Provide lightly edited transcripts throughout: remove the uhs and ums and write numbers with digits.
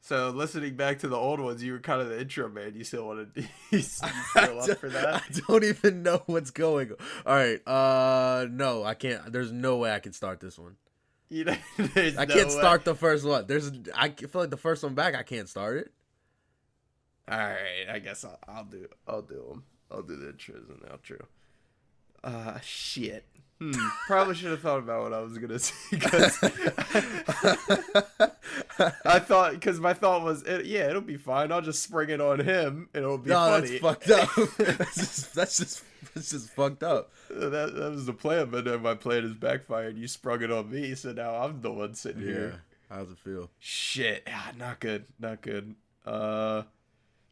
So listening back to the old ones, you were kind of the intro man. You still wanted, you still up for that? I don't even know what's going on. All right. No, I can't. There's no way I can start this one. You know, I can't start the first one. I feel like the first one back, I can't start it. All right, I guess I'll do them. I'll do the intros and outro. Shit. Probably should have thought about what I was gonna say because I thought, because my thought was, it'll be fine. I'll just spring it on him and it'll be funny. That's fucked up. that's just fucked up. That was the plan, but then my plan is backfired. You sprung it on me, so now I'm the one sitting here. How's it feel? Shit. Not good. Oh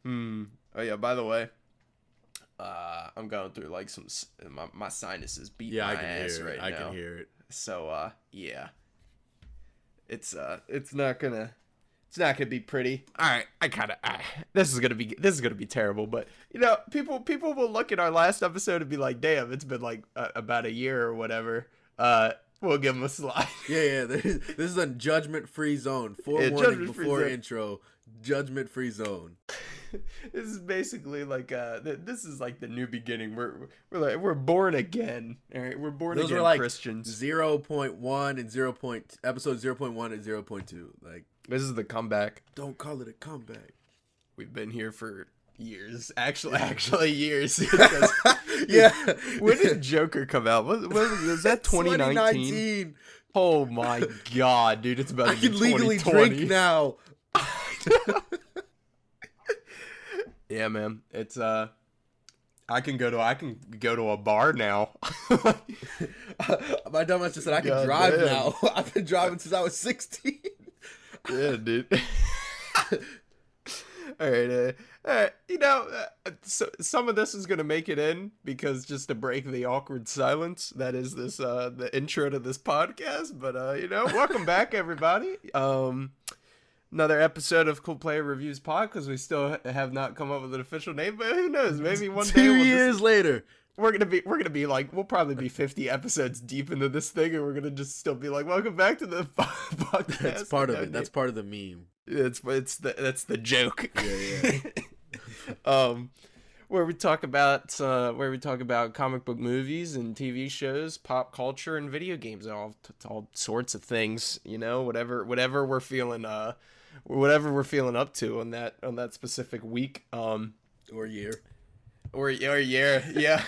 yeah. By the way. I'm going through like my sinuses beat my ass right now. I can hear it. So yeah, it's not gonna be pretty. All right, this is gonna be terrible. But you know, people will look at our last episode and be like, damn, it's been like about a year or whatever. We'll give them a slide. Yeah. This is a judgment-free zone. Forewarning before intro. Judgment-free zone. This is basically like this is like the new beginning. We're born again. All right, we're born Those again were like Christians. 0.1 and episode 0.1 and 0.2. Like, this is the comeback. Don't call it a comeback. We've been here for years. Actually years. Yeah. When did Joker come out? Was that 2019? Oh my god, dude! It's about to be 2020. I can legally drink now. Yeah, man. It's I can go to a bar now. My dumbass just said I can drive now. I've been driving since I was 16. Yeah, dude. All right. You know, so some of this is gonna make it in because just to break the awkward silence that is this the intro to this podcast. But you know, welcome back, everybody. Another episode of Cool Player Reviews Pod, because we still have not come up with an official name, but who knows? Maybe one day. 2 years later, we're gonna be like, we'll probably be 50 episodes deep into this thing, and we're gonna just still be like, welcome back to the podcast. That's part of it. That's part of the meme. That's the joke. Yeah. Where we talk about comic book movies and TV shows, pop culture, and video games, all sorts of things. You know, whatever we're feeling up to on that specific week, or year, yeah.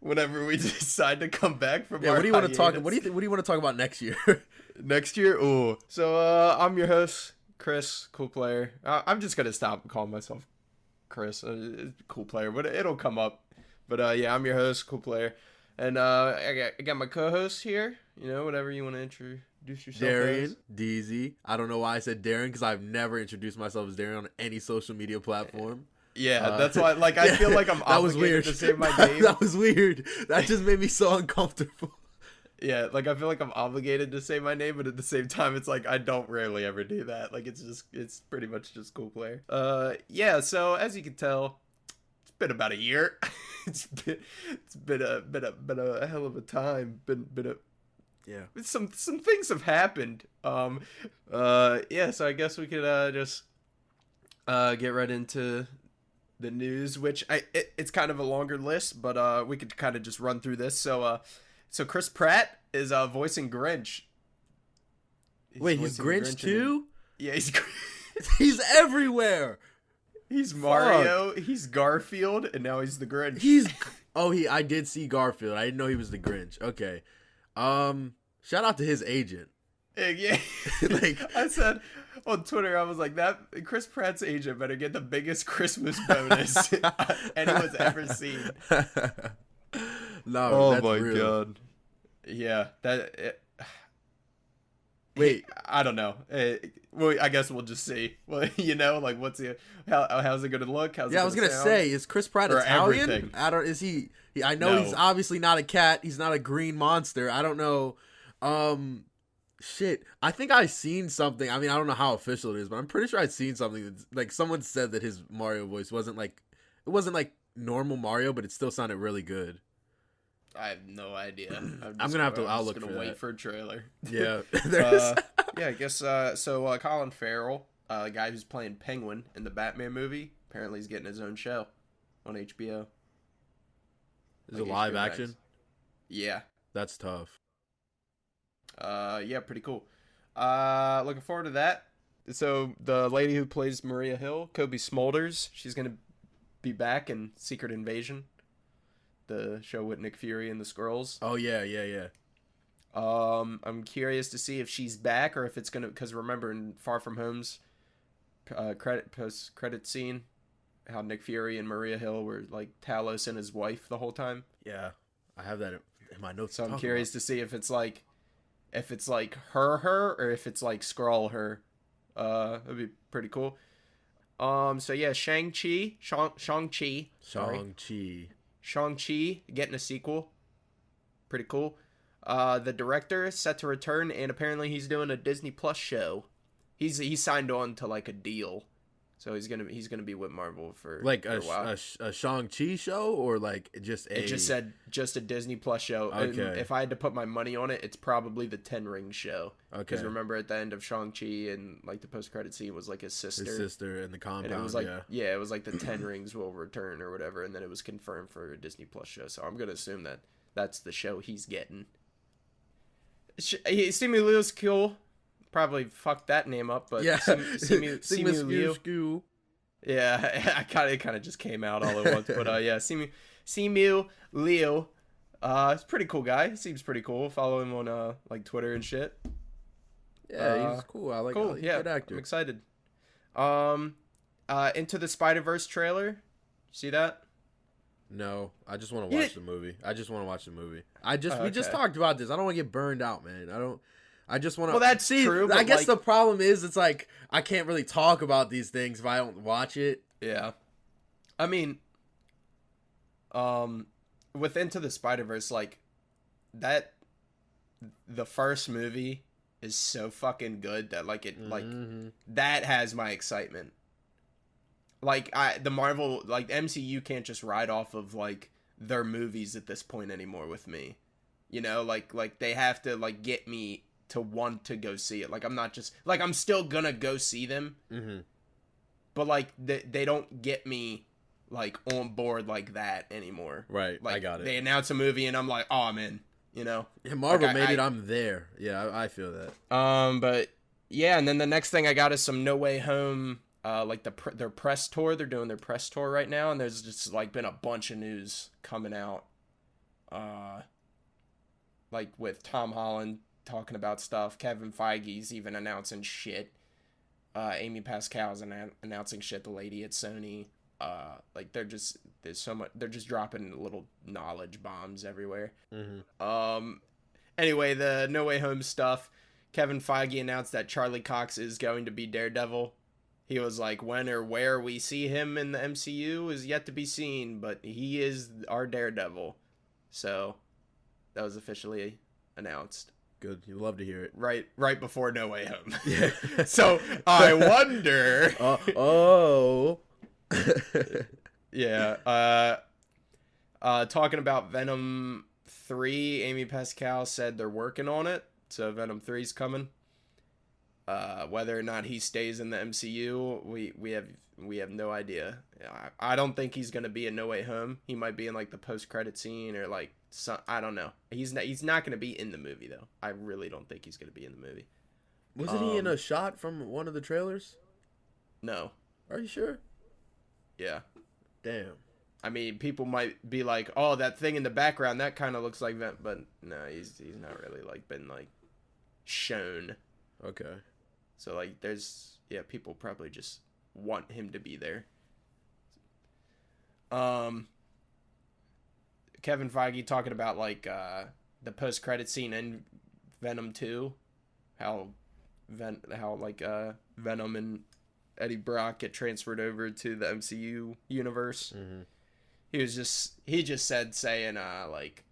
Whenever we decide to come back from our what do you want to talk? hiatus. What do you want to talk about next year? Next year, ooh. So I'm your host, Chris, Cool Player. I'm just gonna stop calling myself Chris, Cool Player, but it'll come up. But yeah, I'm your host, Cool Player, and I got my co-host here. You know, whatever you want to introduce yourself Darian, as. DZ. I don't know why I said Darren because I've never introduced myself as Darian on any social media platform. Yeah, that's why. Like, I feel like I'm obligated to say my name. That was weird. That just made me so uncomfortable. Yeah, like I feel like I'm obligated to say my name, but at the same time, it's like I don't rarely ever do that. Like it's pretty much just Cool Player. Yeah. So as you can tell, it's been about a year. it's been a hell of a time. Yeah. Some things have happened. Yeah. So I guess we could just get right into the news, which it's kind of a longer list, but we could kind of just run through this. So Chris Pratt is voicing Grinch. Wait, he's Grinch too? Yeah, he's everywhere. He's Mario, he's Garfield, and now he's the Grinch. I did see Garfield. I didn't know he was the Grinch. Okay. Shout out to his agent. Yeah. Like I said on Twitter, I was like, that Chris Pratt's agent better get the biggest Christmas bonus anyone's ever seen. No, oh that's my real. god. Yeah, wait, I don't know. Well, I guess we'll just see. Well, you know, like how's it gonna look? I was gonna say, is Chris Pratt Italian? Everything. Is he? I know he's obviously not a cat. He's not a green monster. I don't know. Shit. I think I've seen something. I mean, I don't know how official it is, but I'm pretty sure I've seen something that's, like, someone said that his Mario voice wasn't like normal Mario, but it still sounded really good. I have no idea. I'm gonna have to. I'll look for that. Wait for a trailer. Yeah. Yeah, I guess. So Colin Farrell The guy who's playing Penguin in the Batman movie, apparently he's getting his own show on HBO. Is it live HBO Max. action? Yeah. That's tough. Yeah, pretty cool. Looking forward to that. So the lady who plays Maria Hill, Kobe Smulders, she's gonna be back in Secret Invasion, the show with Nick Fury and the Skrulls. Oh yeah. I'm curious to see if she's back or if it's gonna, because remember in Far From Home's post credit scene, how Nick Fury and Maria Hill were like Talos and his wife the whole time. Yeah, I have that in my notes. So I'm curious to see if it's like her or if it's like Skrull her. That'd be pretty cool. So yeah, Shang-Chi getting a sequel. Pretty cool. The director is set to return, and apparently he's doing a Disney Plus show. He's signed on to like a deal, so he's gonna be with Marvel for like for a while. a Shang-Chi show, or like just a. It just said just a Disney Plus show. Okay. And if I had to put my money on it, it's probably the Ten Ring show. Okay. Because remember at the end of Shang-Chi and like the post-credit scene was like his sister. His sister in the compound. And it was like yeah. it was like the Ten Rings will return or whatever, and then it was confirmed for a Disney Plus show. So I'm gonna assume that that's the show he's getting. Simu Liu's cool. Probably fucked that name up, but yeah. Simu Liu. Yeah, I kind of just came out all at once, but yeah, Simu Liu. He's a pretty cool guy. He seems pretty cool. Follow him on like Twitter and shit. Yeah, he's cool. I like. Cool. He's yeah, a good actor. I'm excited. Into the Spider-Verse trailer. See that? No, I just want to watch the movie. We just Okay. talked about this. I don't want to get burned out, man. I just want to. Well, that's see. true, I but, guess like- the problem is, it's like I can't really talk about these things if I don't watch it. Yeah. I mean, with Into the Spider-Verse, like that, the first movie is so fucking good that like it like that has my excitement. Like the Marvel, like MCU can't just ride off of like their movies at this point anymore with me. You know, like they have to like get me to want to go see it. Like I'm not just like I'm still gonna go see them. But like they don't get me like on board like that anymore. Right, Like I got it. They announce a movie and I'm like, oh, I'm in. You know. Yeah, Marvel Like, made it. I'm there. Yeah, I feel that. But yeah, and then the next thing I got is some No Way Home. Like their press tour. They're doing their press tour right now, and there's just like been a bunch of news coming out. Like with Tom Holland talking about stuff. Kevin Feige's even announcing shit. Amy Pascal's announcing shit. The lady at Sony. Like there's so much. They're just dropping little knowledge bombs everywhere. Anyway, the No Way Home stuff. Kevin Feige announced that Charlie Cox is going to be Daredevil. He was like, when or where we see him in the MCU is yet to be seen, but he is our Daredevil. So that was officially announced. Good. You love to hear it. Right before No Way Home. Yeah. So I wonder. Yeah. Talking about Venom 3, Amy Pascal said they're working on it. So Venom 3's coming. Whether or not he stays in the MCU, we have no idea. I don't think he's gonna be in No Way Home. He might be in like the post-credit scene or like some, I don't know. He's not gonna be in the movie though. I really don't think he's gonna be in the movie. Wasn't he in a shot from one of the trailers? No. Are you sure? Yeah. Damn. I mean, people might be like, "Oh, that thing in the background, that kind of looks like Venom," but no, he's not really like been like shown. Okay. So like, people probably just want him to be there. Kevin Feige talking about like the post-credit scene in Venom 2, how Venom and Eddie Brock get transferred over to the MCU universe. He just said saying like,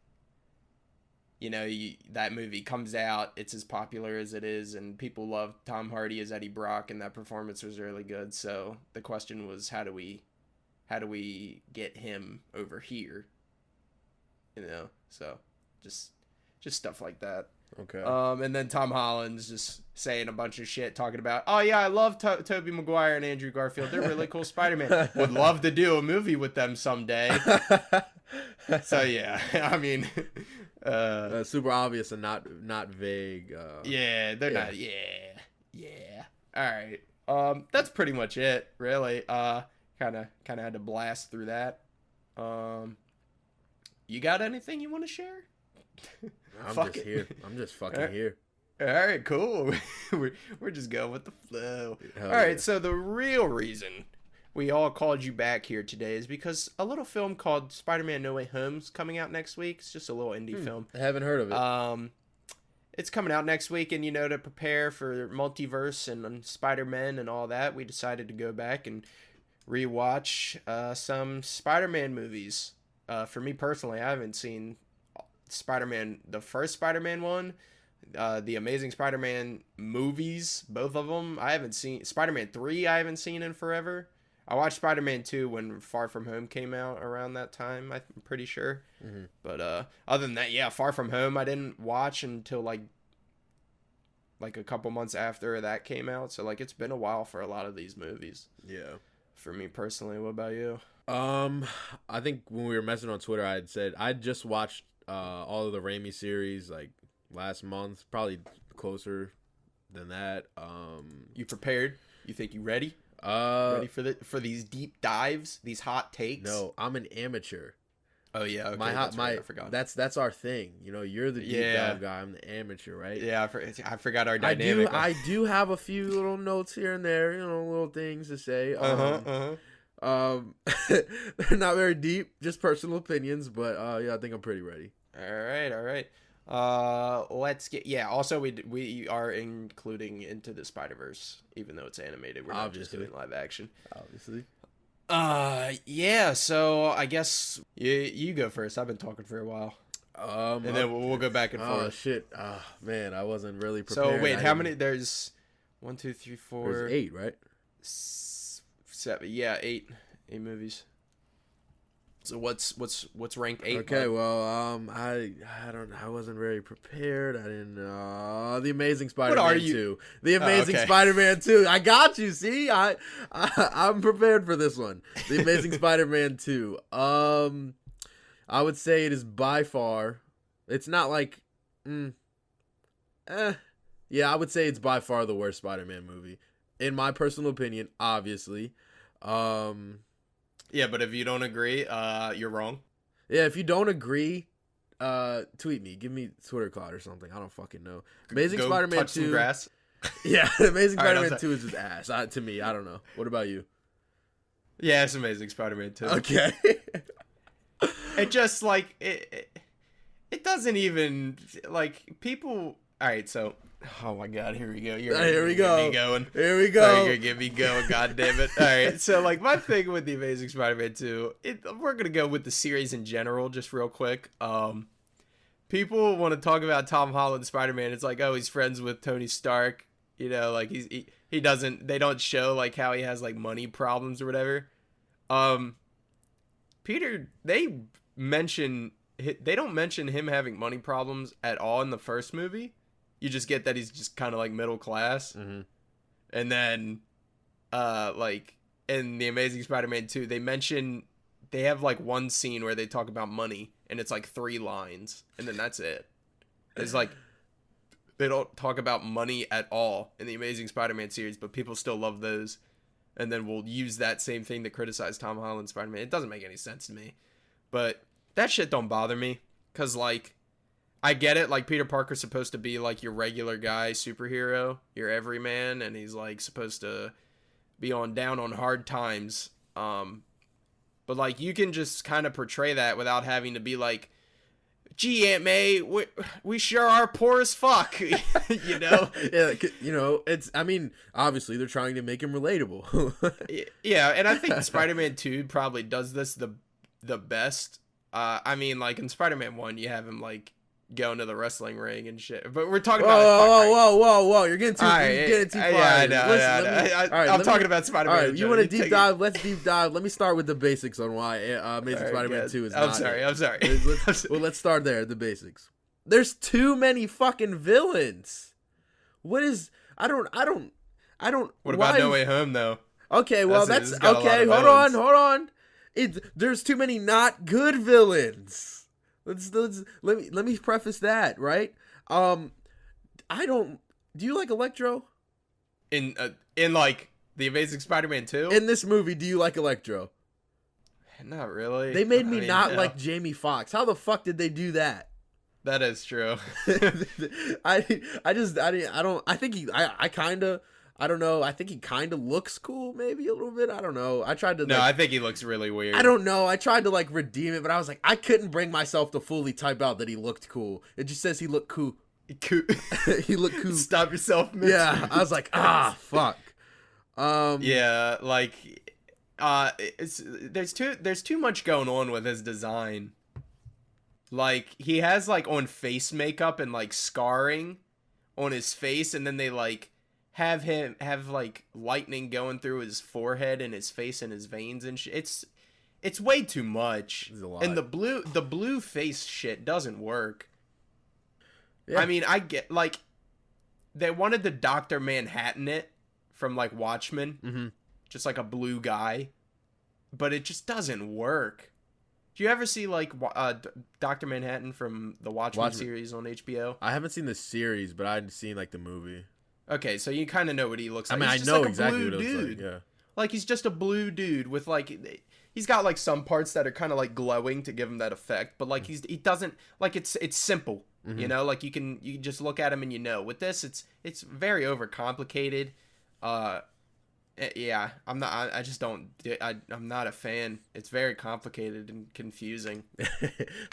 you know, that movie comes out, it's as popular as it is, and people love Tom Hardy as Eddie Brock, and that performance was really good. So the question was, how do we get him over here? You know, so just stuff like that. Okay. And then Tom Holland's just saying a bunch of shit, talking about, oh yeah, I love Tobey Maguire and Andrew Garfield. They're really cool Spider-Man. Would love to do a movie with them someday. So yeah, I mean, super obvious and not vague. yeah, they're not. Yeah. All right. That's pretty much it, really. Kind of had to blast through that. You got anything you want to share? I'm just here. I'm just fucking here. All right, cool. we're just going with the flow. Hell All right, yeah. so the real reason we all called you back here today is because a little film called Spider-Man No Way Home's coming out next week. It's just a little indie film. I haven't heard of it. It's coming out next week, and to prepare for multiverse and Spider-Man and all that, we decided to go back and rewatch some Spider-Man movies. For me personally, I haven't seen Spider-Man, the first Spider-Man one, the Amazing Spider-Man movies, both of them. I haven't seen Spider-Man 3. I haven't seen in forever. I watched Spider-Man 2 when Far From Home came out around that time, I'm pretty sure. Mm-hmm. But other than that, yeah, Far From Home I didn't watch until like a couple months after that came out. So like it's been a while for a lot of these movies. Yeah. For me personally, what about you? I think when we were messaging on Twitter, I had said I'd just watched all of the Raimi series like last month, probably closer than that. You prepared? You think you ready? Ready for these deep dives, these hot takes? No, I'm an amateur. Oh yeah, okay, I forgot. That's our thing. You're the deep dive guy. I'm the amateur, right? Yeah, I forgot our dynamic. I do have a few little notes here and there, little things to say. They're not very deep, just personal opinions, but yeah, I think I'm pretty ready. All right. Let's get also we are including Into the Spider-Verse, even though it's animated. We're not just doing live action. Obviously. Yeah, so I guess you go first. I've been talking for a while. And then we'll go back and forth. Oh shit. Man, I wasn't really prepared. So wait, how many? There's 1, 2, 3, 4. There's 8, right? 7. Yeah, 8 movies. So what's ranked 8? Okay, well, I don't know. I wasn't very prepared. I didn't The Amazing Spider-Man 2. The Amazing Spider-Man 2. I got you. See? I'm prepared for this one. The Amazing Spider-Man 2. I would say it is by far. It's not like yeah, I would say it's by far the worst Spider-Man movie. In my personal opinion, obviously. Yeah, but if you don't agree, you're wrong. Yeah, if you don't agree, tweet me. Give me Twitter clout or something. I don't fucking know. Amazing Spider-Man 2. Some grass. Yeah, Amazing Spider-Man 2 is just ass. To me, I don't know. What about you? Yeah, it's Amazing Spider-Man 2. Okay. It just like it doesn't even like people. All right, so. Oh my God! Here we go. Here we go. Here we go. You're gonna get me going. God damn it! All right. So like my thing with the Amazing Spider-Man 2, we're gonna go with the series in general, just real quick. People want to talk about Tom Holland Spider-Man. It's like, oh, he's friends with Tony Stark. Like he doesn't. They don't show like how he has like money problems or whatever. Peter, they don't mention him having money problems at all in the first movie. You just get that he's just kind of like middle class. Mm-hmm. And then, like in the Amazing Spider-Man 2, they have like one scene where they talk about money and it's like 3 lines and then that's it. It's like, they don't talk about money at all in the Amazing Spider-Man series, but people still love those. And then we'll use that same thing to criticize Tom Holland Spider-Man. It doesn't make any sense to me. But that shit don't bother me. Cause like, I get it, like Peter Parker's supposed to be like your regular guy superhero, your everyman, and he's like supposed to be down on hard times. But like you can just kind of portray that without having to be like, gee, Aunt May, we sure are poor as fuck, Yeah, it's. I mean, obviously they're trying to make him relatable. Yeah, and I think Spider-Man 2 probably does this the best. I mean, like in Spider-Man 1, you have him like going to the wrestling ring and shit. But we're talking about whoa! You're getting too far. Yeah, I know. I'm talking about Spider-Man. All right, you want to deep dive? Let's deep dive. Let me start with the basics on why Amazing Spider-Man 2 is. I'm sorry. Well, let's start there. The basics. There's too many fucking villains. What is? I don't. What about No Way Home though? Okay, well that's okay. Hold on. There's too many not good villains. Let me preface that, right? I don't. Do you like Electro? In like The Amazing Spider-Man 2? In this movie, do you like Electro? Not really. They made me not like Jamie Foxx. How the fuck did they do that? That is true. I don't know. I think he kind of looks cool, maybe a little bit. I don't know. I tried to. No, I think he looks really weird. I don't know. I tried to like redeem it, but I was like, I couldn't bring myself to fully type out that he looked cool. It just says he looked cool. He looked cool. Stop yourself. Yeah, I was like, fuck. Yeah, like, there's too much going on with his design. Like, he has like on face makeup and like scarring on his face, and then they like have like lightning going through his forehead and his face and his veins and shit. It's way too much. And the blue face shit doesn't work. Yeah. I mean, I get like they wanted to Dr. Manhattan it from like Watchmen, just like a blue guy, but it just doesn't work. Do you ever see like Dr. Manhattan from the Watchmen series on HBO? I haven't seen the series, but I've seen like the movie. Okay, so you kind of know what he looks like. I mean, he's I know like exactly what he looks like. Yeah, like he's just a blue dude with like he's got like some parts that are kind of like glowing to give him that effect, but like he doesn't like it's simple. You know, like you can just look at him and you know. With this, it's very overcomplicated. Yeah, I'm not a fan. It's very complicated and confusing.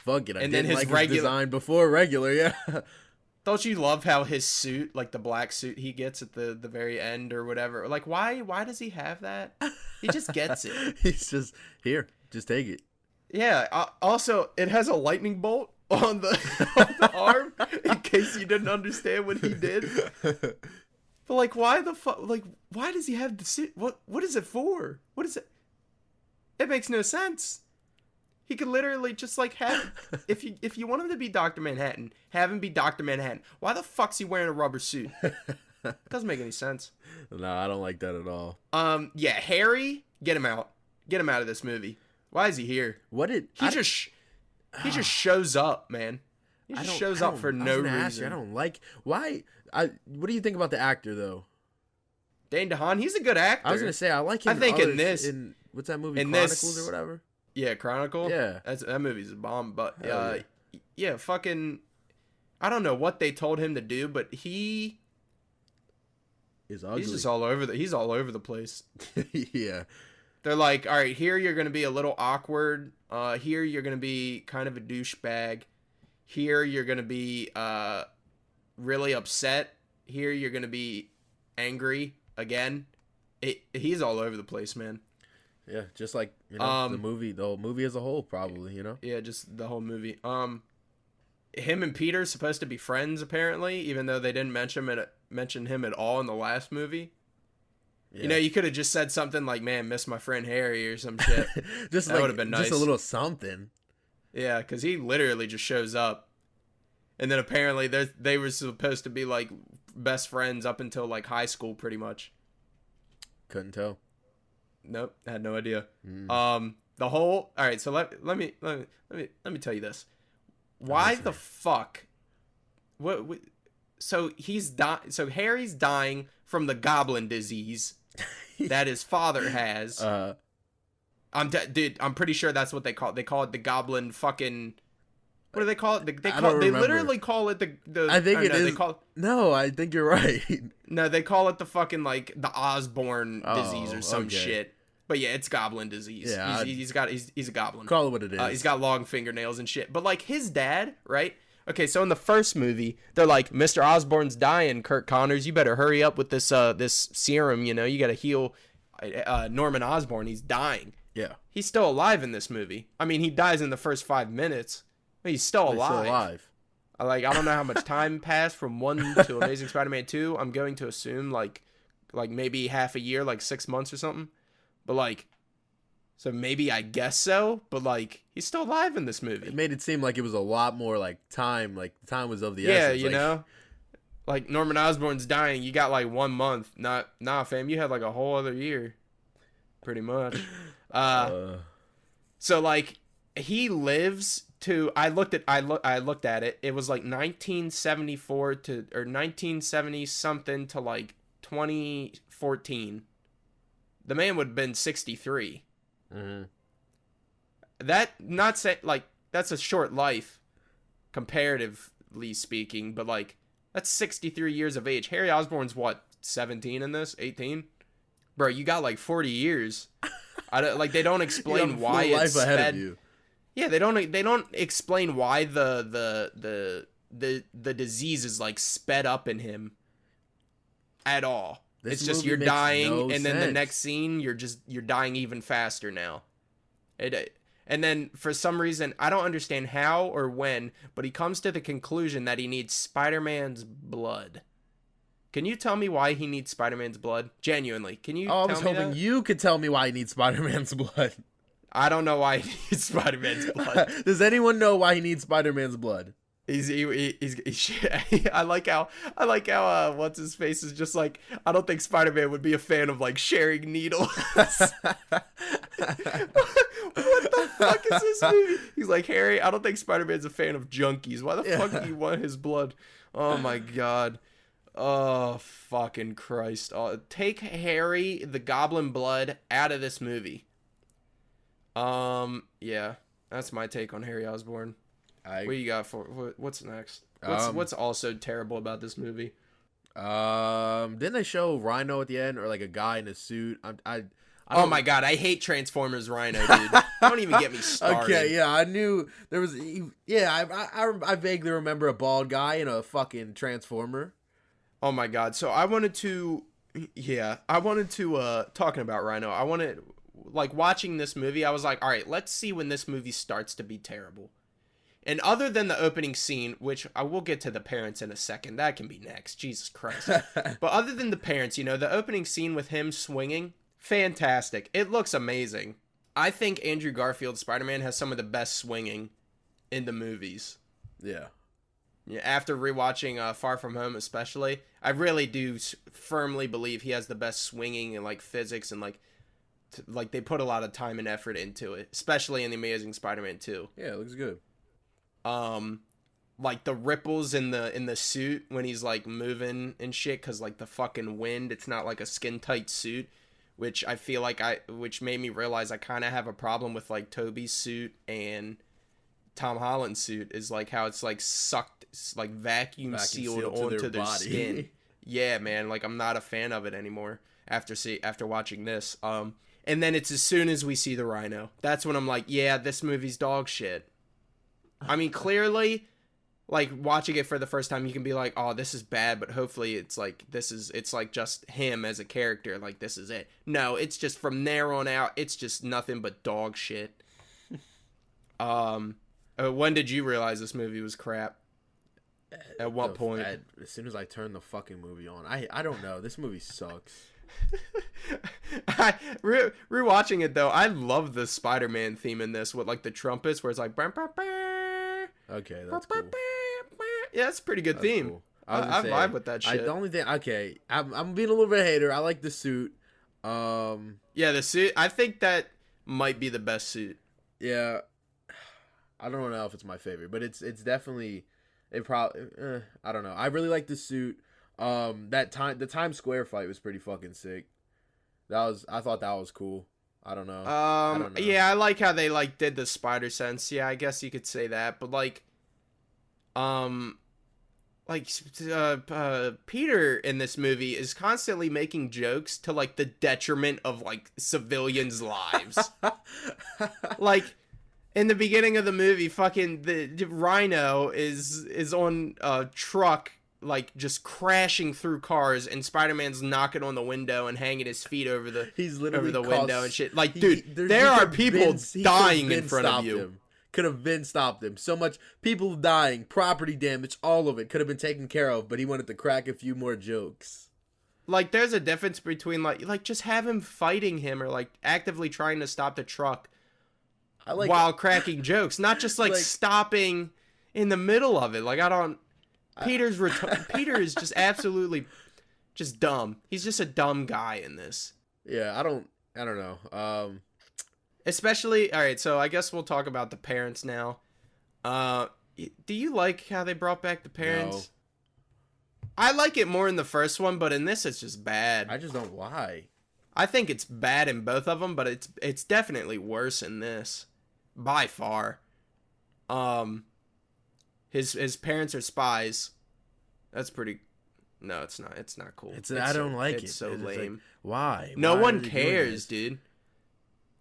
Fuck it. And then his design before regular, yeah. Don't you love how his suit, like the black suit he gets at the very end or whatever? Like, why does he have that? He just gets it. He's just here. Just take it. Yeah. Also, it has a lightning bolt on the arm in case you didn't understand what he did. But like, why the fuck? Like, why does he have the suit? What is it for? What is it? It makes no sense. He could literally just like have if you want him to be Dr. Manhattan, have him be Dr. Manhattan. Why the fuck's he wearing a rubber suit? Doesn't make any sense. No, I don't like that at all. Yeah, Harry, get him out. Get him out of this movie. Why is he here? He just shows up, man. He just shows up for no reason. I don't like why. What do you think about the actor though? Dane DeHaan, he's a good actor. I was gonna say I like him. I think in what's that movie? Chronicles or whatever. Yeah, Chronicle. Yeah, that movie's a bomb. But yeah, fucking, I don't know what they told him to do, but he is ugly. He's just all over he's all over the place. Yeah. They're like, all right, here you're gonna be a little awkward. Here you're gonna be kind of a douchebag. Here you're gonna be really upset. Here you're gonna be angry again. He's all over the place, man. Yeah, just like the whole movie as a whole, probably. Yeah, just the whole movie. Him and Peter's supposed to be friends apparently, even though they didn't mention him at all in the last movie. Yeah. You could have just said something like, "Man, miss my friend Harry" or some shit. That would have been nice. Just a little something. Yeah, because he literally just shows up, and then apparently they were supposed to be like best friends up until like high school, pretty much. Couldn't tell. Nope, had no idea. All right. So let me tell you this. Why the fuck? So So Harry's dying from the goblin disease that his father has. I'm pretty sure that's what they call it. They call it the goblin fucking. What do they call it? They literally call it the. I think it is. No, I think you're right. No, they call it the fucking like the Osborn disease or some shit. But yeah, it's goblin disease. Yeah, he's a goblin. Call it what it is. He's got long fingernails and shit. But like his dad, right? Okay, so in the first movie, they're like, Mr. Osborn's dying, Kirk Connors. You better hurry up with this serum. You got to heal Norman Osborn. He's dying. Yeah, he's still alive in this movie. I mean, he dies in the first 5 minutes. But he's still alive. I don't know how much time passed from 1 to Amazing Spider-Man 2. I'm going to assume like maybe half a year, like 6 months or something. But like, So maybe I guess so, but like he's still alive in this movie. It made it seem like it was a lot more like time was of the Yeah, essence. you know? Like Norman Osborn's dying, you got like 1 month. Nah, fam, you had like a whole other year. Pretty much. So like he lives to I looked at it. It was like 1974 to or 1970 something to like 2014. The man would have been 63. Mm-hmm. That not say like that's a short life comparatively speaking, but like that's 63 years of age. Harry Osborn's what, 17 in this? 18? Bro, you got like 40 years. They don't explain why it's sped. Yeah, they don't explain why the disease is like sped up in him at all. It's just you're dying, and then the next scene you're dying even faster now. And then for some reason I don't understand how or when, but he comes to the conclusion that he needs Spider-Man's blood. Can you tell me why he needs Spider-Man's blood? Genuinely, can you? I was hoping you could tell me why he needs Spider-Man's blood. I don't know why he needs Spider-Man's blood. Does anyone know why he needs Spider-Man's blood? He's I like how what's his face is just like, I don't think Spider-Man would be a fan of like sharing needles. What the fuck is this movie? He's like, Harry, I don't think Spider-Man's a fan of junkies. Why the fuck do you want his blood? Oh my god. Oh fucking Christ. Take Harry the Goblin blood out of this movie. Yeah, that's my take on Harry Osborn. What you got for what's next? What's also terrible about this movie? Didn't they show Rhino at the end, or like a guy in a suit? Oh my god, I hate Transformers Rhino, dude. Don't even get me started. Okay, yeah, I knew there was. Yeah, I vaguely remember a bald guy in a fucking Transformer. Oh my god, so I wanted to talking about Rhino. I wanted, like, watching this movie, I was like, all right, let's see when this movie starts to be terrible. And other than the opening scene, which I will get to the parents in a second, that can be next, Jesus Christ. But other than the parents, the opening scene with him swinging, fantastic. It looks amazing. I think Andrew Garfield's Spider-Man has some of the best swinging in the movies. Yeah. Yeah. After rewatching Far From Home especially, I really do firmly believe he has the best swinging and like physics, and like they put a lot of time and effort into it, especially in The Amazing Spider-Man 2. Yeah, it looks good. Like the ripples in the suit when he's like moving and shit, cause like the fucking wind, it's not like a skin tight suit, which I feel like which made me realize I kind of have a problem with like Tobey's suit and Tom Holland's suit, is like how it's like sucked, like vacuum sealed onto their skin. Yeah, man, like I'm not a fan of it anymore after watching this. And then it's as soon as we see the Rhino, that's when I'm like, yeah, this movie's dog shit. I mean, clearly, like, watching it for the first time, you can be like, oh, this is bad, but hopefully it's like just him as a character, like, this is it. No, it's just from there on out, it's just nothing but dog shit. When did you realize this movie was crap? At what point? As soon as I turned the fucking movie on. I don't know. This movie sucks. Rewatching it, though, I love the Spider-Man theme in this with, like, the trumpets, where it's like... Okay, that's cool. Yeah, it's a pretty good theme. Cool. I vibe with that shit. The only thing... Okay, I'm being a little bit of a hater. I like the suit. Yeah, the suit... I think that might be the best suit. Yeah. I don't know if it's my favorite, but it's definitely... It probably... I don't know. I really like the suit. The Times Square fight was pretty fucking sick. I thought that was cool. I don't know. Yeah, I like how they like did the spider sense. Yeah, I guess you could say that. But Peter in this movie is constantly making jokes to like the detriment of like civilians' lives. Like in the beginning of the movie, fucking the Rhino is on a truck, like just crashing through cars, and Spider-Man's knocking on the window and hanging his feet over the window and shit. Like, dude, there are people dying in front of you. Could have been stopped him. So much people dying, property damage, all of it could have been taken care of, but he wanted to crack a few more jokes. like there's a difference between like just have him fighting him or like actively trying to stop the truck while cracking jokes, not just like stopping in the middle of it. Like I don't. Peter is just absolutely just dumb. He's just a dumb guy in this. Yeah, I don't know. Especially, all right, so I guess we'll talk about the parents now. Do you like how they brought back the parents? No. I like it more in the first one, but in this it's just bad. I just don't why. I think it's bad in both of them, but it's definitely worse in this by far. His parents are spies. That's pretty. No, it's not. It's not cool. I don't like it. It's so lame. Like, why? No one cares, dude.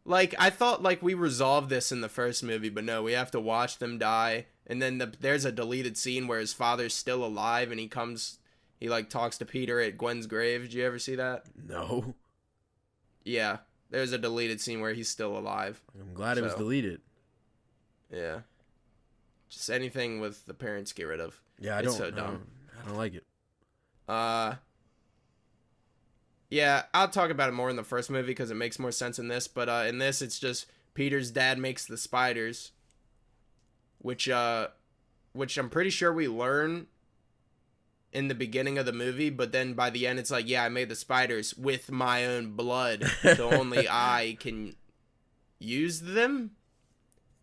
Like I thought, like we resolved this in the first movie, but no, we have to watch them die, and then there's a deleted scene where his father's still alive, and he like talks to Peter at Gwen's grave. Did you ever see that? No. Yeah, there's a deleted scene where he's still alive. I'm glad it was deleted. Yeah. Just anything with the parents, get rid of. Yeah, it's so dumb. I don't like it. Yeah, I'll talk about it more in the first movie because it makes more sense in this. But in this, it's just Peter's dad makes the spiders, which I'm pretty sure we learn in the beginning of the movie. But then by the end, it's like, yeah, I made the spiders with my own blood, so only I can use them.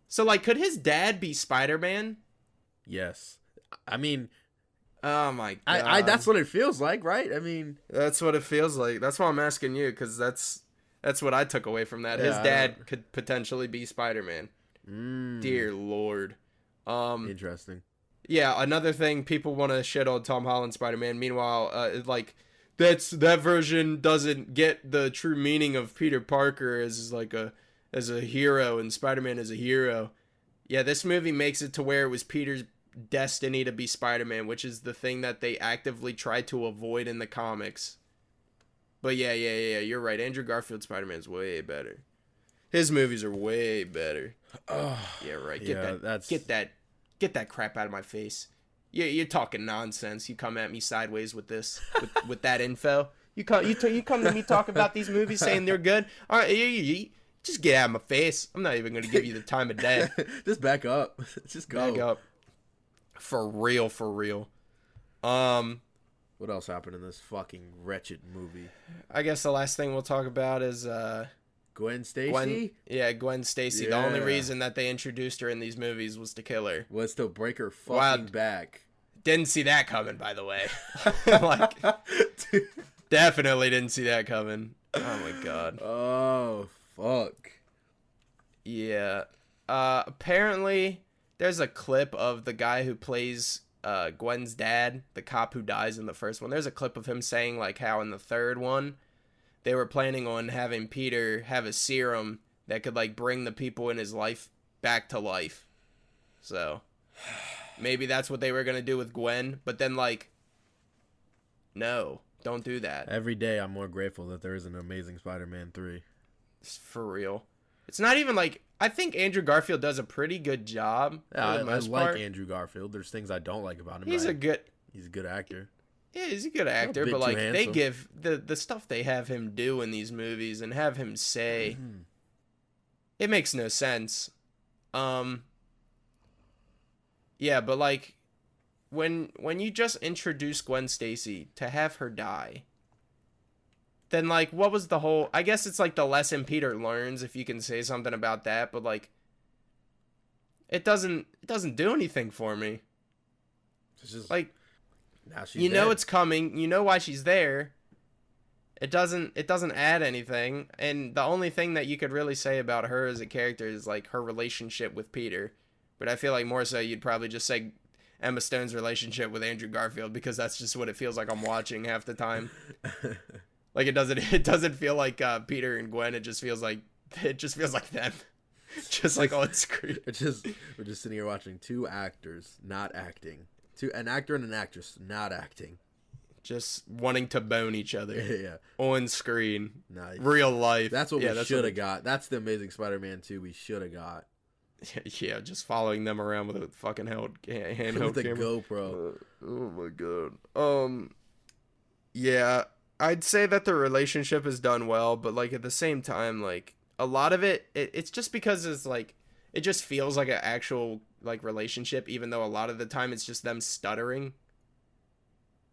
So, like, could his dad be Spider-Man? Yes. I mean... Oh, my God. That's what it feels like, right? I mean... That's what it feels like. That's why I'm asking you, because that's what I took away from that. Yeah, his dad could potentially be Spider-Man. Dear Lord. Interesting. Yeah, another thing, people want to shit on Tom Holland Spider-Man. Meanwhile, like, that version doesn't get the true meaning of Peter Parker as a hero, and Spider-Man as a hero. Yeah, this movie makes it to where it was Peter's destiny to be Spider-Man, which is the thing that they actively try to avoid in the comics. But yeah, you're right. Andrew Garfield's Spider-Man's way better. His movies are way better. Oh, yeah, right. Get that crap out of my face. Yeah, you're talking nonsense. You come at me sideways with this, with that info. You come to me talk about these movies saying they're good. All right, just get out of my face. I'm not even going to give you the time of day. Just back up. Just go. Back up. For real. What else happened in this fucking wretched movie? I guess the last thing we'll talk about is Gwen Stacy? Gwen Stacy. Yeah. The only reason that they introduced her in these movies was to kill her. Was to break her fucking back. Didn't see that coming, by the way. Like, definitely didn't see that coming. Oh my God. Oh, fuck. Yeah. Apparently, there's a clip of the guy who plays Gwen's dad, the cop who dies in the first one. There's a clip of him saying, like, how in the third one, they were planning on having Peter have a serum that could, like, bring the people in his life back to life. So, maybe that's what they were going to do with Gwen. But then, like, no, don't do that. Every day I'm more grateful that there is an Amazing Spider-Man 3. For real. It's not even like... I think Andrew Garfield does a pretty good job. Yeah, I like Andrew Garfield. There's things I don't like about him. He's a good actor. Yeah, he's a good actor, but like they give the stuff they have him do in these movies and have him say, it makes no sense. Yeah, but like when you just introduce Gwen Stacy to have her die, then like what was the whole? I guess it's like the lesson Peter learns, if you can say something about that, but like it doesn't do anything for me. It's just like, now she's you know dead. It's coming, you know why she's there. It doesn't add anything, and the only thing that you could really say about her as a character is like her relationship with Peter. But I feel like more so you'd probably just say Emma Stone's relationship with Andrew Garfield, because that's just what it feels like I'm watching half the time. Like it doesn't feel like Peter and Gwen. It just feels like them, just like on screen. We're just sitting here watching two actors not acting, an actor and an actress not acting, just wanting to bone each other. Yeah, on screen. Nice. Real life. That's what we should have got. That's the Amazing Spider-Man 2 we should have got. Yeah, just following them around with a fucking handheld with a camera. GoPro. Oh my God. Yeah. I'd say that the relationship is done well, but like at the same time, like a lot of it's just because it's like it just feels like an actual like relationship, even though a lot of the time it's just them stuttering.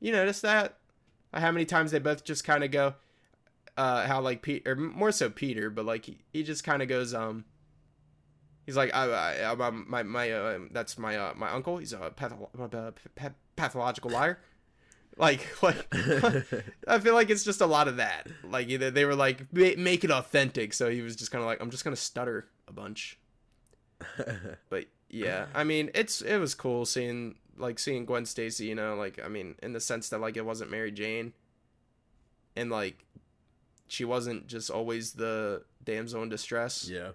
You notice that? How many times they both just kind of go, how like Pete, or more so Peter, but like he just kind of goes, he's like, that's my uncle. He's a pathological liar. Like I feel like it's just a lot of that. Like they were like make it authentic, so he was just kind of like, I'm just gonna stutter a bunch. But yeah, I mean it was cool seeing Gwen Stacy, you know, like I mean in the sense that like it wasn't Mary Jane, and like she wasn't just always the damsel in distress. Yeah.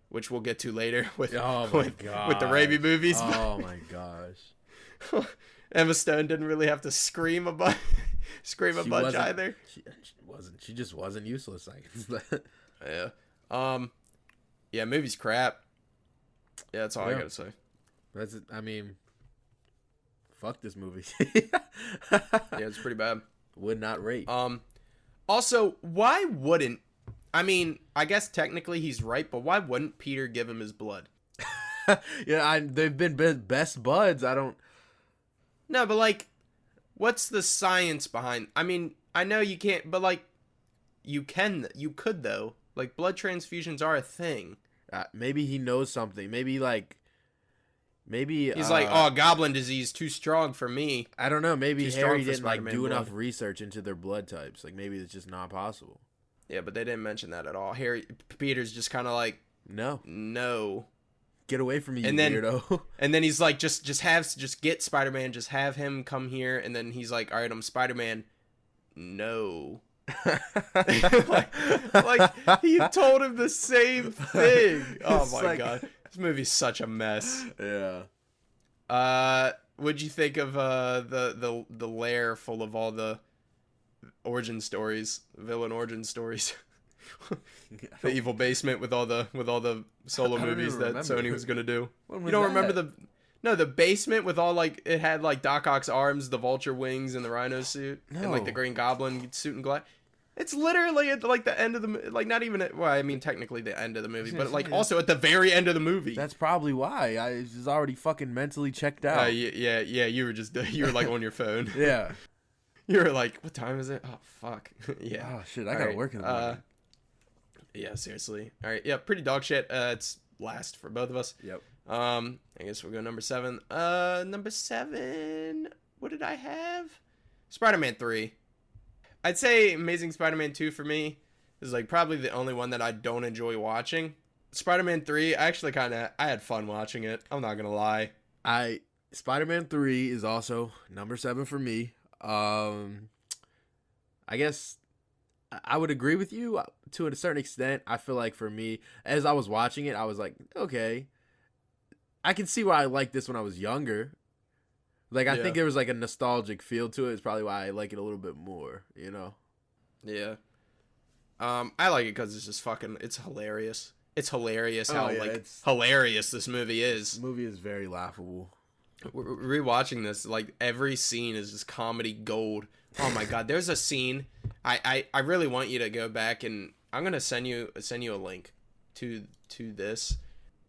Which we'll get to later with with the Raimi movies. Oh my gosh. Emma Stone didn't really have to scream a bunch either. She just wasn't useless. Yeah. Yeah, movie's crap. Yeah, that's all I gotta say. That's it. I mean, fuck this movie. Yeah, it's pretty bad. Would not rate. Also, why wouldn't, I mean, I guess technically he's right, but why wouldn't Peter give him his blood? Yeah, they've been best buds. I don't. No, but like, what's the science behind? I mean, I know you can't, but like, you could though. Like, blood transfusions are a thing. Maybe he knows something. Maybe he's like, oh, goblin disease too strong for me. I don't know. Maybe Harry didn't like do enough research into their blood types. Like maybe it's just not possible. Yeah, but they didn't mention that at all. Peter's just kind of like, no. Get away from me, you weirdo. And then he's like, just get Spider-Man, just have him come here. And then he's like, all right, I'm Spider-Man. No. like he told him the same thing. Oh my god, this movie's such a mess. Yeah. What'd you think of the lair full of all the origin stories, villain origin stories? The evil basement with all the solo movies that Sony was gonna do. You don't remember the basement with all like it had like Doc Ock's arms, the Vulture wings, and the Rhino suit, and like the Green Goblin suit and glass. It's literally at like the end of the like not even well, I mean technically the end of the movie, but like also at the very end of the movie. That's probably why I was already fucking mentally checked out. Yeah. You were like on your phone. Yeah. You were like, what time is it? Oh fuck. Yeah. Oh shit, I gotta work in the morning. Yeah, seriously. All right, yeah, pretty dog shit. It's last for both of us. Yep. I guess we'll go number 7. Number 7. What did I have? Spider-Man 3. I'd say Amazing Spider-Man 2 for me is like probably the only one that I don't enjoy watching. Spider-Man 3, I had fun watching it. I'm not gonna lie. Spider-Man 3 is also number 7 for me. I guess I would agree with you to a certain extent. I feel like for me, as I was watching it, I was like, okay, I can see why I liked this when I was younger. Like, I think there was like a nostalgic feel to it. It's probably why I like it a little bit more, you know? Yeah. I like it because it's just it's hilarious. It's hilarious how hilarious this movie is. This movie is very laughable. Rewatching this, like every scene is just comedy gold. Oh my god, there's a scene. I really want you to go back, and I'm gonna send you a link to this.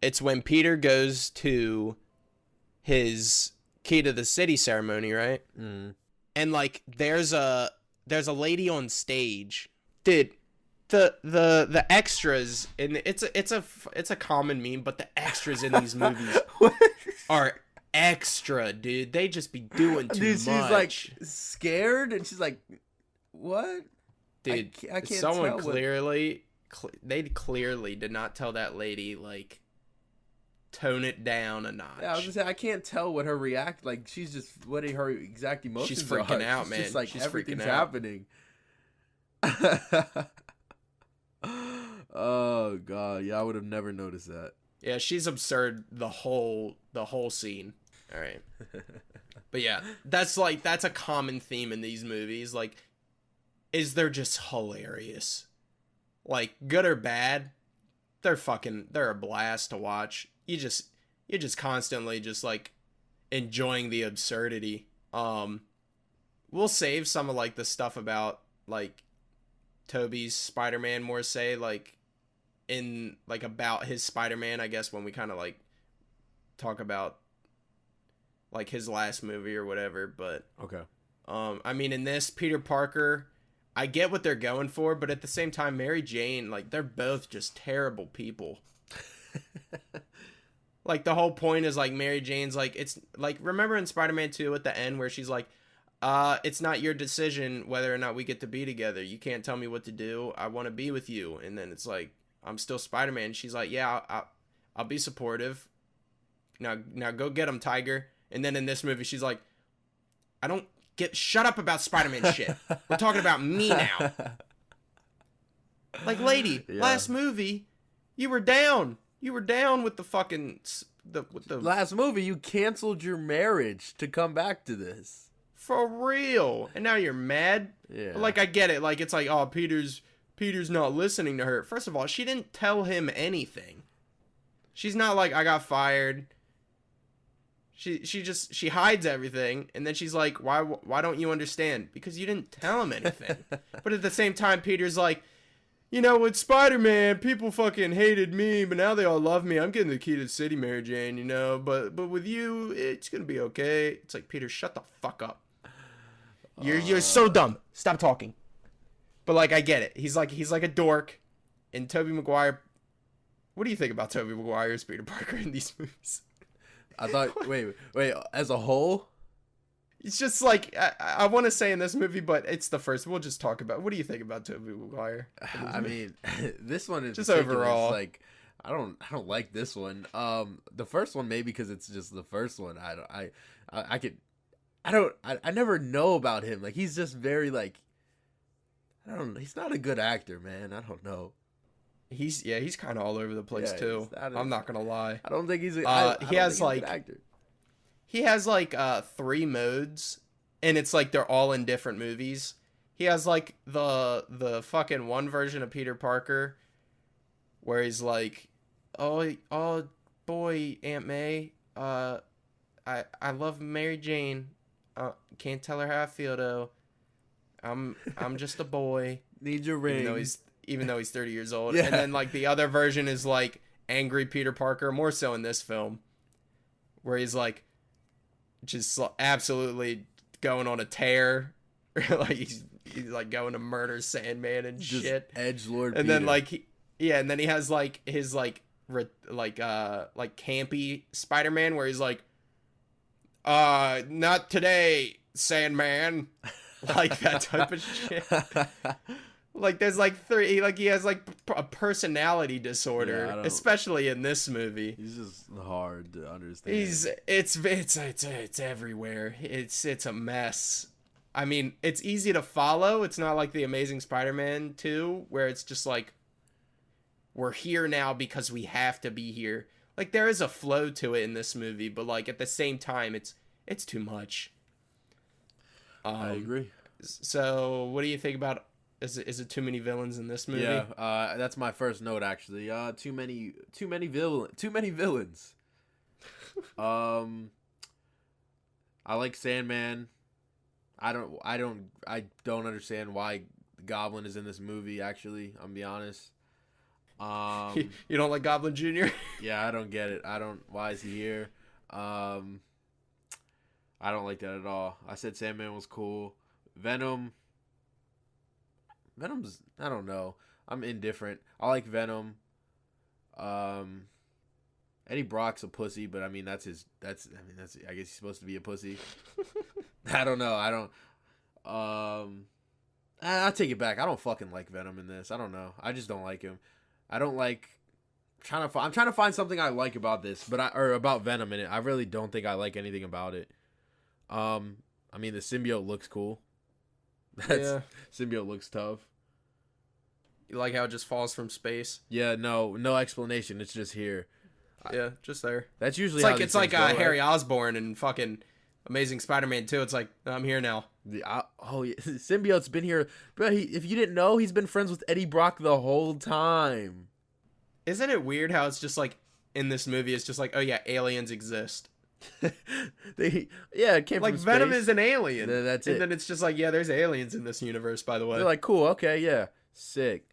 It's when Peter goes to his key to the city ceremony, right? Mm. And like there's a lady on stage, dude. The extras, and it's a common meme, but the extras in these movies are extra, dude. They just be doing too much. She's like scared, and she's like, "What?" Dude, I can't someone tell clearly, they clearly did not tell that lady like tone it down a notch. Yeah, I was gonna say I can't tell what her like. She's just what her exact emotions. She's freaking out, man. Just like she's everything's happening. Oh god, yeah, I would have never noticed that. Yeah, she's absurd the whole scene. All right. But yeah, that's a common theme in these movies. Like, they're just hilarious. Like, good or bad, they're a blast to watch. You're just constantly just like enjoying the absurdity. We'll save some of like the stuff about like Tobey's Spider-Man more say, like in like about his Spider-Man, I guess, when we kind of like talk about like his last movie or whatever. But okay. I mean, in this, Peter Parker, I get what they're going for, but at the same time, Mary Jane, like, they're both just terrible people. Like, the whole point is, like, Mary Jane's, like, it's, like, remember in Spider-Man 2 at the end where she's like, it's not your decision whether or not we get to be together. You can't tell me what to do. I want to be with you. And then it's like, I'm still Spider-Man. She's like, yeah, I'll be supportive. Now go get him, Tiger. And then in this movie, she's like, shut up about Spider-Man shit. We're talking about me now. Like, lady, last movie, you were down. You were down with the fucking with the last movie. You canceled your marriage to come back to this. For real. And now you're mad. Yeah. But like, I get it. Like, it's like, oh, Peter's not listening to her. First of all, she didn't tell him anything. She's not like, I got fired. She hides everything, and then she's like, why don't you understand? Because you didn't tell him anything. But at the same time, Peter's like, you know, with Spider-Man, people fucking hated me, but now they all love me. I'm getting the key to the city, Mary Jane, you know, but with you, it's gonna be okay. It's like, Peter, shut the fuck up. You're so dumb. Stop talking. But like, I get it. He's like a dork. And Tobey Maguire, what do you think about Tobey Maguire's Peter Parker in these movies? I thought, wait, as a whole? It's just like, I want to say in this movie, but it's the first. We'll just talk about, what do you think about Tobey Maguire? I mean, this one is just overall. Like, I don't like this one. The first one, maybe because it's just the first one. I never know about him. Like, he's just very like, I don't know. He's not a good actor, man. I don't know. He's kind of all over the place too. I'm not gonna lie. I don't think he's a. He has like a good actor. He has like 3 modes, and it's like they're all in different movies. He has like the fucking one version of Peter Parker, where he's like, oh boy, Aunt May, I love Mary Jane. Can't tell her how I feel though. I'm just a boy. Need your ring. Even though he's 30 years old. Yeah. And then like the other version is like angry Peter Parker, more so in this film, where he's like just absolutely going on a tear. Like he's like going to murder Sandman and just shit. Edgelord. And then like and then he has like his like campy Spider-Man where he's like, not today, Sandman. Like that type of shit. Like there's like 3, like he has like a personality disorder, especially in this movie. He's just hard to understand. It's everywhere. It's a mess. I mean, it's easy to follow. It's not like the Amazing Spider-Man 2 where it's just like, we're here now because we have to be here. Like there is a flow to it in this movie, but like at the same time, it's too much. I agree. So what do you think about? Is it too many villains in this movie? Yeah, that's my first note actually. Too many villains. I like Sandman. I don't understand why the Goblin is in this movie. Actually, I'm gonna be honest. You don't like Goblin Jr.? Yeah, I don't get it. Why is he here? I don't like that at all. I said Sandman was cool. Venom's, I don't know. I'm indifferent. I like Venom. Eddie Brock's a pussy, but I mean that's I guess he's supposed to be a pussy. I don't know. I'll take it back. I don't fucking like Venom in this. I don't know. I just don't like him. I don't like I'm trying to find something I like about this, or about Venom in it. I really don't think I like anything about it. I mean the symbiote looks cool. Symbiote looks tough. You like how it just falls from space? Yeah, no explanation. It's just here. Yeah, just there. That's usually it's like Harry Osborn and fucking Amazing Spider-Man 2. It's like, I'm here now. Symbiote's been here, but if you didn't know, he's been friends with Eddie Brock the whole time. Isn't it weird how it's just like in this movie? It's just like, oh yeah, aliens exist. It came like from Venom space. is an alien. That's it. And then it's just like, yeah, there's aliens in this universe, by the way. They're like, cool, okay, yeah, sick.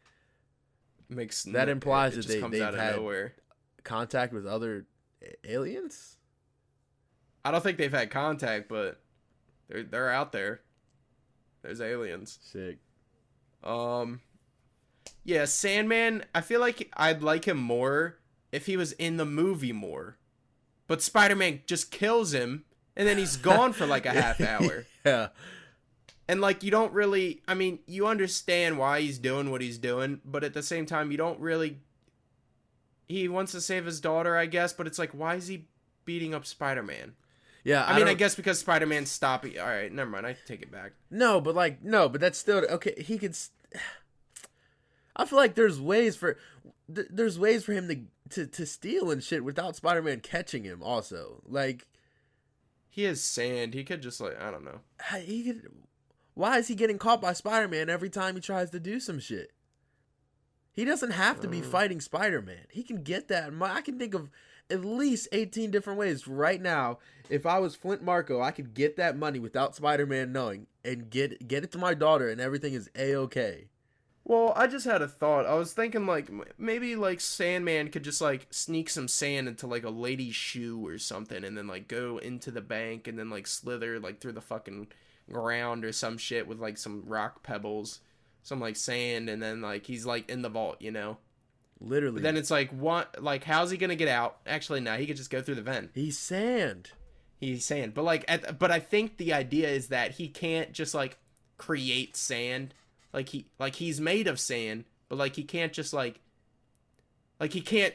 That implies that they've had nowhere. Contact with other aliens. I don't think they've had contact, but they're out there. There's aliens. Sick. Yeah, Sandman, I feel like I'd like him more if he was in the movie more. But Spider-Man just kills him, and then he's gone for like a half hour. Yeah. And like, you don't really, I mean, you understand why he's doing what he's doing, but at the same time, you don't really, he wants to save his daughter, I guess, but it's like, why is he beating up Spider-Man? Yeah, I guess because Spider-Man's stopping. All right, never mind. I take it back. No, but that's still okay. He could. I feel like there's ways for him to steal and shit without Spider-Man catching him. Also, like, he has sand. He could just like, I don't know. He could. Why is he getting caught by Spider-Man every time he tries to do some shit? He doesn't have to be fighting Spider-Man. He can get that. I can think of at least 18 different ways right now. If I was Flint Marko, I could get that money without Spider-Man knowing and get it to my daughter, and everything is A-okay. Well, I just had a thought. I was thinking like maybe like Sandman could just like sneak some sand into like a lady's shoe or something, and then like go into the bank and then like slither like through the fucking ground or some shit with like some rock pebbles, some like sand, and then like he's like in the vault, you know. Literally. But then it's like, what? Like, how's he gonna get out? Actually, no, he could just go through the vent. He's sand. But like, but I think the idea is that he can't just like create sand. Like he's made of sand, but like he can't just like he can't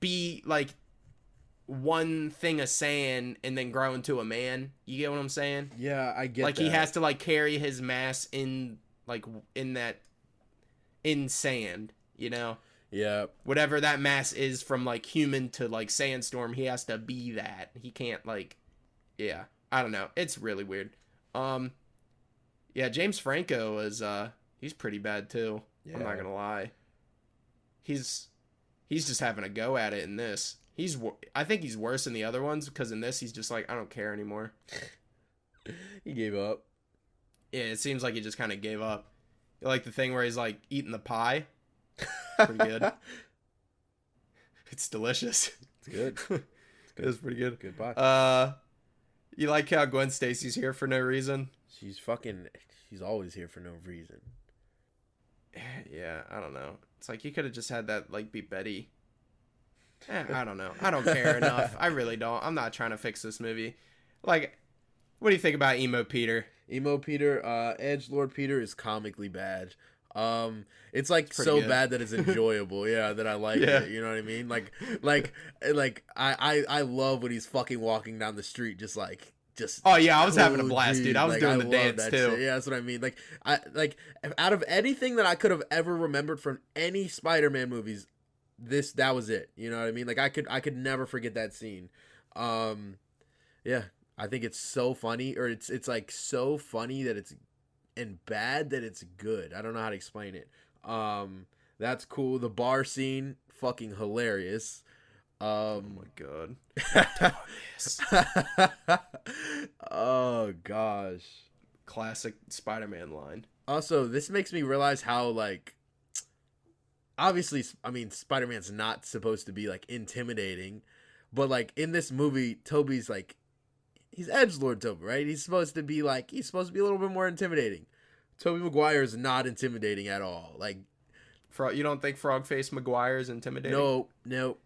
be like one thing of sand and then grow into a man. You get what I'm saying? Yeah, I get. Like that. He has to like carry his mass in sand. You know. Yeah. Whatever that mass is from like human to like sandstorm, he has to be that. He can't like, yeah, I don't know. It's really weird. Yeah, James Franco is he's pretty bad too. Yeah. I'm not gonna lie. He's just having a go at it in this. I think he's worse than the other ones because in this he's just like, I don't care anymore. He gave up. Yeah, it seems like he just kind of gave up. Like the thing where he's like eating the pie. Pretty good. It's delicious. It's good. It's pretty good. Good pie. You like how Gwen Stacy's here for no reason? She's always here for no reason. Yeah, I don't know. It's like you could have just had that like be Betty. I don't know. I don't care enough. I really don't. I'm not trying to fix this movie. Like, what do you think about Emo Peter? Emo Peter, Edgelord Peter is comically bad. It's like so good. Bad that it's enjoyable. Yeah, that I like it. You know what I mean? Like I love when he's fucking walking down the street, just. Oh yeah, I was having a blast, dude. I was doing the dance too. Shit. Yeah, that's what I mean. Like out of anything that I could have ever remembered from any Spider-Man movies, that was it. You know what I mean? Like I could never forget that scene. Yeah, I think it's so funny, or it's like so funny that it's. And bad that it's good. I don't know how to explain it. That's cool. The bar scene, fucking hilarious. Oh my god. Oh gosh. Classic Spider-Man line. Also, this makes me realize how like obviously, I mean, Spider-Man's not supposed to be like intimidating, but like in this movie, Toby's like he's edgelord Toby, right? He's supposed to be a little bit more intimidating. Tobey Maguire is not intimidating at all. Like, you don't think Frog-Face Maguire is intimidating? No.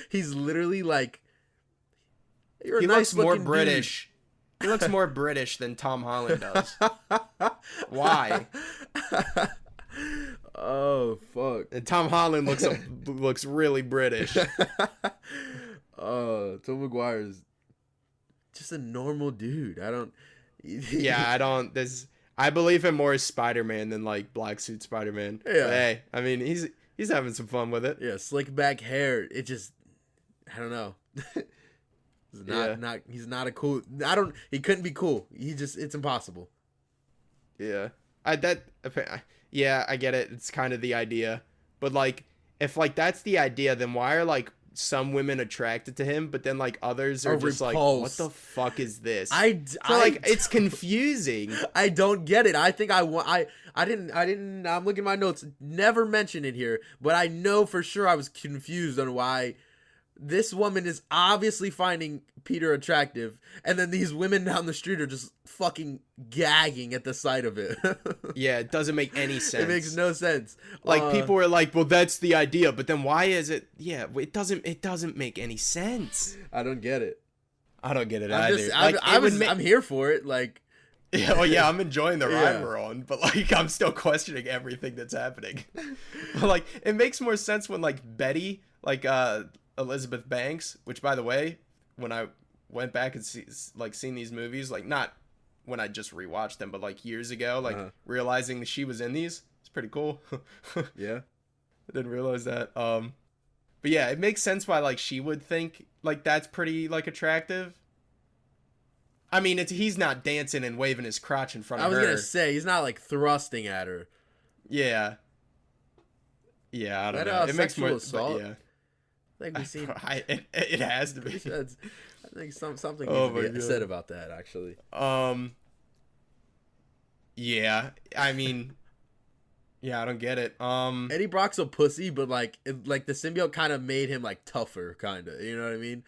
He's literally like, you're he looks more British. He looks more British than Tom Holland does. Why? Oh fuck! And Tom Holland looks really British. Tobey Maguire is just a normal dude. I believe him more as Spider-Man than like Black Suit Spider-Man. Yeah. But hey, I mean he's having some fun with it. Yeah, slick back hair. It just, I don't know. He's not a cool. He couldn't be cool. It's impossible. Yeah. I get it. It's kind of the idea. But like, if like that's the idea, then why are like some women attracted to him, but then like others are just repulsed. like, what the fuck is this? It's confusing. I don't get it. I think I didn't. I'm looking at my notes. Never mentioned it here, but I know for sure I was confused on why this woman is obviously finding Peter attractive, and then these women down the street are just fucking gagging at the sight of it. Yeah, it doesn't make any sense. It makes no sense. Like, people were like, well, that's the idea, but then why is it? Yeah, it doesn't make any sense. I don't get it. I don't get it either. I'm here for it. Like, yeah, well, yeah, I'm enjoying the ride we're on, but like, I'm still questioning everything that's happening. But like, it makes more sense when like Betty, like Elizabeth Banks, which by the way, when I went back and seen these movies, like not when I just rewatched them, but like years ago, like realizing that she was in these, it's pretty cool. Yeah, I didn't realize that. But yeah, it makes sense why like she would think like that's pretty like attractive. I mean, he's not dancing and waving his crotch in front of her. I was gonna say he's not like thrusting at her. Yeah. Yeah, I don't know. It makes more assault. Yeah. Like we've seen, it has to be. I think something needs to be said about that, actually. Yeah, I mean, yeah, I don't get it. Eddie Brock's a pussy, but like the symbiote kind of made him like tougher, kind of. You know what I mean?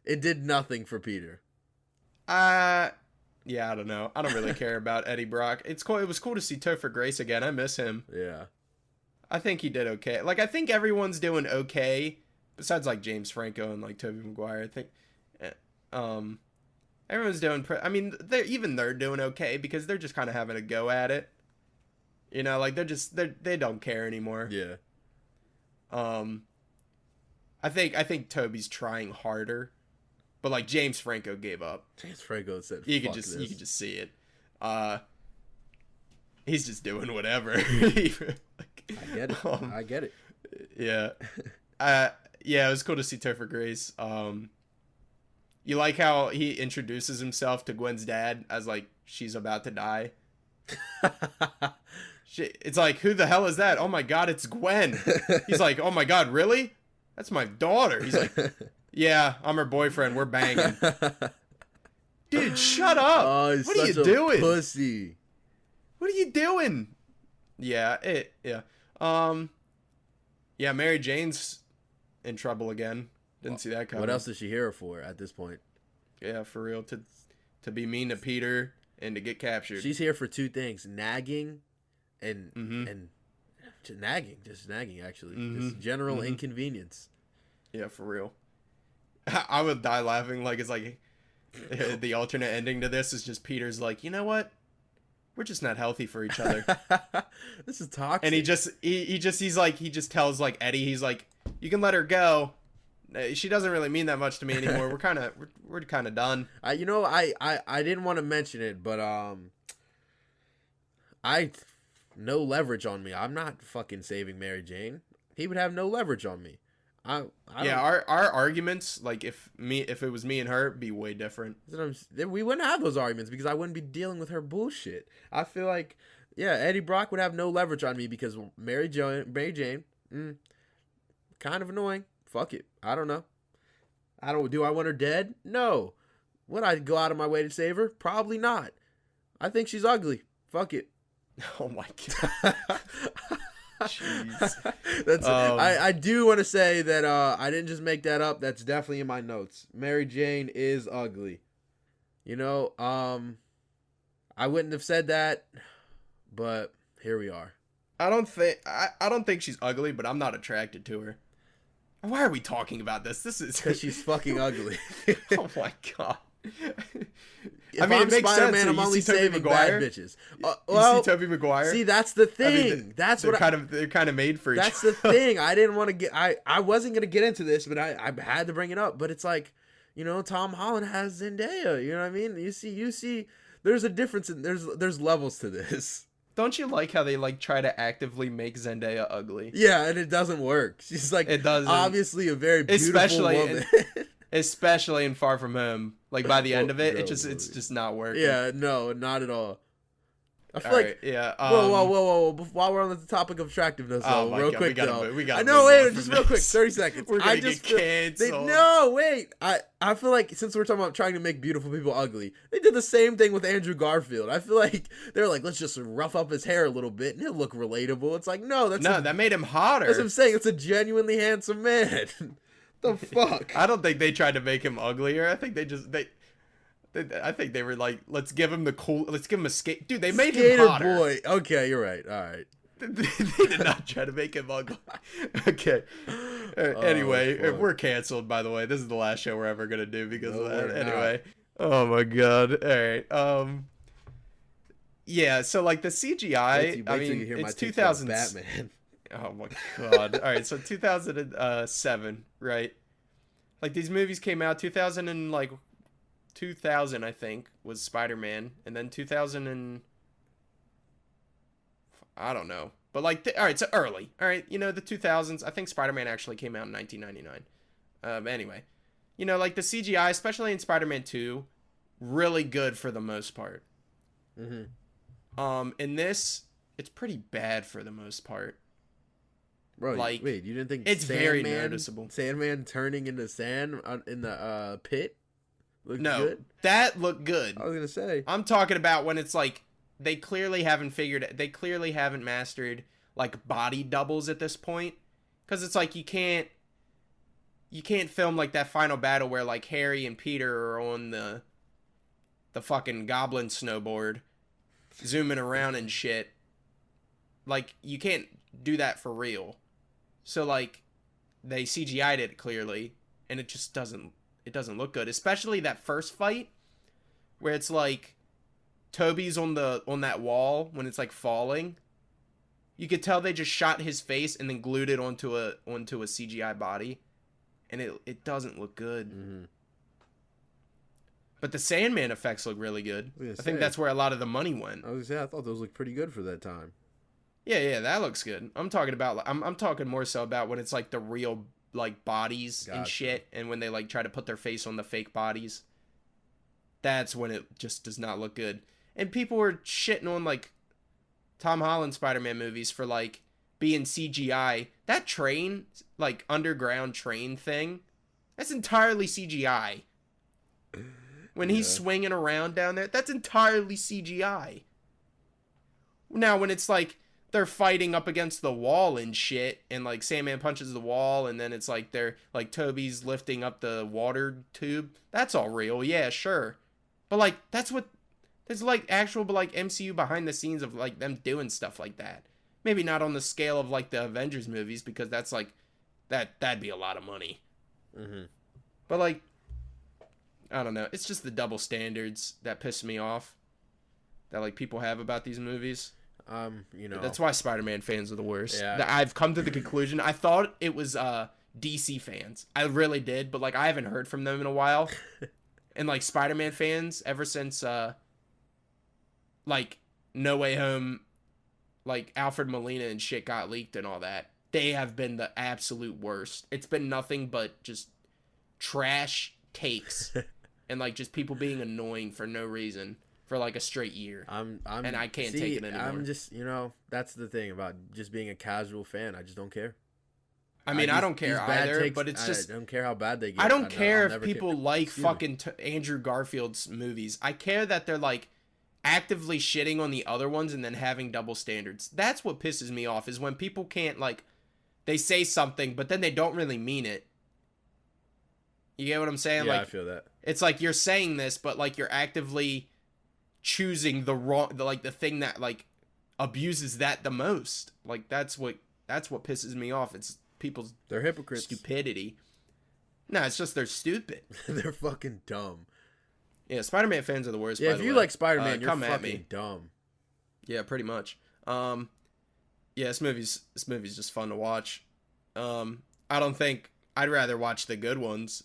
It did nothing for Peter. Yeah, I don't know. I don't really care about Eddie Brock. It's cool. It was cool to see Topher Grace again. I miss him. Yeah, I think he did okay. Like, I think everyone's doing okay. Besides, like, James Franco and, like, Tobey Maguire, I think, everyone's doing, I mean, they're doing okay because they're just kind of having a go at it. You know, like, they don't care anymore. Yeah. I think Toby's trying harder, but, like, James Franco gave up. James Franco said, you could just see it. He's just doing whatever. Like, I get it. I get it. Yeah. Yeah, it was cool to see Topher Grace. You like how he introduces himself to Gwen's dad as like she's about to die? It's like, who the hell is that? Oh my god, it's Gwen. He's like, oh my god, really? That's my daughter. He's like, yeah, I'm her boyfriend. We're banging. Dude, shut up. Oh, he's what are you doing? Pussy. What are you doing? Yeah. Yeah, Mary Jane's in trouble again. Didn't see that coming. What else is she here for at this point? Yeah, for real. To be mean to Peter and to get captured. She's here for two things: nagging, and just nagging actually. Just general inconvenience. Yeah, for real. I would die laughing. Like, it's like the alternate ending to this is just Peter's like, you know what? We're just not healthy for each other. This is toxic. And he just tells like Eddie, he's like, you can let her go. She doesn't really mean that much to me anymore. We're kind of done. I didn't want to mention it, but no leverage on me. I'm not fucking saving Mary Jane. He would have no leverage on me. Our arguments, like if it was me and her, it'd be way different. We wouldn't have those arguments because I wouldn't be dealing with her bullshit. I feel like, yeah, Eddie Brock would have no leverage on me because Mary Jane, kind of annoying. Fuck it. I don't know. Do I want her dead? No. Would I go out of my way to save her? Probably not. I think she's ugly. Fuck it. Oh my god. Jeez. I do want to say that I didn't just make that up. That's definitely in my notes. Mary Jane is ugly. You know, I wouldn't have said that, but here we are. I don't think she's ugly, but I'm not attracted to her. Why are we talking about this? This is because she's fucking ugly. Oh my god. I mean, it makes Spider-Man, sense. I'm only saving bad bitches. You see Tobey Maguire? See, that's the thing. I mean, they're kind of made for each other. That's the thing. I didn't want to get. I wasn't gonna get into this, but I had to bring it up. But it's like, you know, Tom Holland has Zendaya. You know what I mean? You see. There's a difference in there's levels to this. Don't you like how they like try to actively make Zendaya ugly? Yeah, and it doesn't work. She's like, it doesn't. Obviously a very beautiful woman. Especially in Far From Home. Like by the end of it, it's just not working. Yeah, no, not at all. I feel like yeah. Whoa! While we're on the topic of attractiveness, real quick though. We gotta I know. Wait, just real quick, 30 seconds. We're gonna get canceled. I feel like since we're talking about trying to make beautiful people ugly, they did the same thing with Andrew Garfield. I feel like they're like, let's just rough up his hair a little bit and he'll look relatable. It's like, no, that made him hotter. That's what I'm saying. It's a genuinely handsome man. The fuck? I don't think they tried to make him uglier. I think I think they were like, let's give him a skate. Dude, they made him hotter. Boy. Okay, you're right. All right. They did not try to make him ugly. Okay. Anyway, we're canceled, by the way. This is the last show we're ever going to do because of that. Anyway. Oh, my God. All right. Yeah, so, like, the CGI, I mean, it's 2000. Batman. Oh, my God. All right, so 2007, right? Like, these movies came out 2000, I think, was Spider-Man. And then 2000 I don't know. But, like, all right, so early. All right, the 2000s. I think Spider-Man actually came out in 1999. Anyway. Like, the CGI, especially in Spider-Man 2, really good for the most part. Mm-hmm. In this, it's pretty bad for the most part. Bro, wait, you didn't think it's very noticeable? Sandman turning into sand in the pit looked good? That looked good. I was going to say. I'm talking about when it's like, they clearly haven't mastered like body doubles at this point, because it's like you can't film like that final battle where like Harry and Peter are on the fucking goblin snowboard zooming around and shit. Like, you can't do that for real. So like, they CGI'd it clearly, and it just doesn't look good, especially that first fight where it's like Toby's on that wall when it's like falling. You could tell they just shot his face and then glued it onto a CGI body, and it doesn't look good. Mm-hmm. But the Sandman effects look really good. I think that's where a lot of the money went. I was gonna say, I thought those looked pretty good for that time. Yeah, that looks good. I'm talking more so about when it's like the real like bodies and shit, and when they like try to put their face on the fake bodies. That's when it just does not look good. And people were shitting on like Tom Holland Spider-Man movies for like being CGI. That train, like underground train thing, that's entirely CGI. When he's swinging around down there, that's entirely CGI. Now, when it's like they're fighting up against the wall and shit, and like Sandman punches the wall, and then it's like they're like Toby's lifting up the water tube, that's all real. Yeah, sure. But like, there's like actual like MCU behind the scenes of like them doing stuff like that. Maybe not on the scale of like the Avengers movies, because that's like that'd be a lot of money. Mm-hmm. But like, I don't know. It's just the double standards that piss me off that like people have about these movies. That's why Spider-Man fans are the worst. Yeah. I've come to the conclusion. I thought it was DC fans. I really did, but like I haven't heard from them in a while. And like Spider-Man fans ever since like No Way Home, like Alfred Molina and shit got leaked and all that. They have been the absolute worst. It's been nothing but just trash takes. And like just people being annoying for no reason for like a straight year. And I can't take it anymore. I'm just, that's the thing about just being a casual fan. I just don't care. I mean, I don't care either, but it's just, I don't care how bad they get. I don't care if people like fucking Andrew Garfield's movies. I care that they're like actively shitting on the other ones and then having double standards. That's what pisses me off, is when people can't like, they say something, but then they don't really mean it. You get what I'm saying? Yeah, like, I feel that. It's like you're saying this, but like you're actively choosing the thing that like abuses that the most. Like that's what pisses me off. It's people's they're hypocrites. Stupidity. No, it's just they're stupid. They're fucking dumb. Yeah, Spider-Man fans are the worst. Yeah, if you like Spider-Man, you're fucking dumb. Yeah, pretty much. Yeah, this movie's just fun to watch. I don't think I'd rather watch the good ones.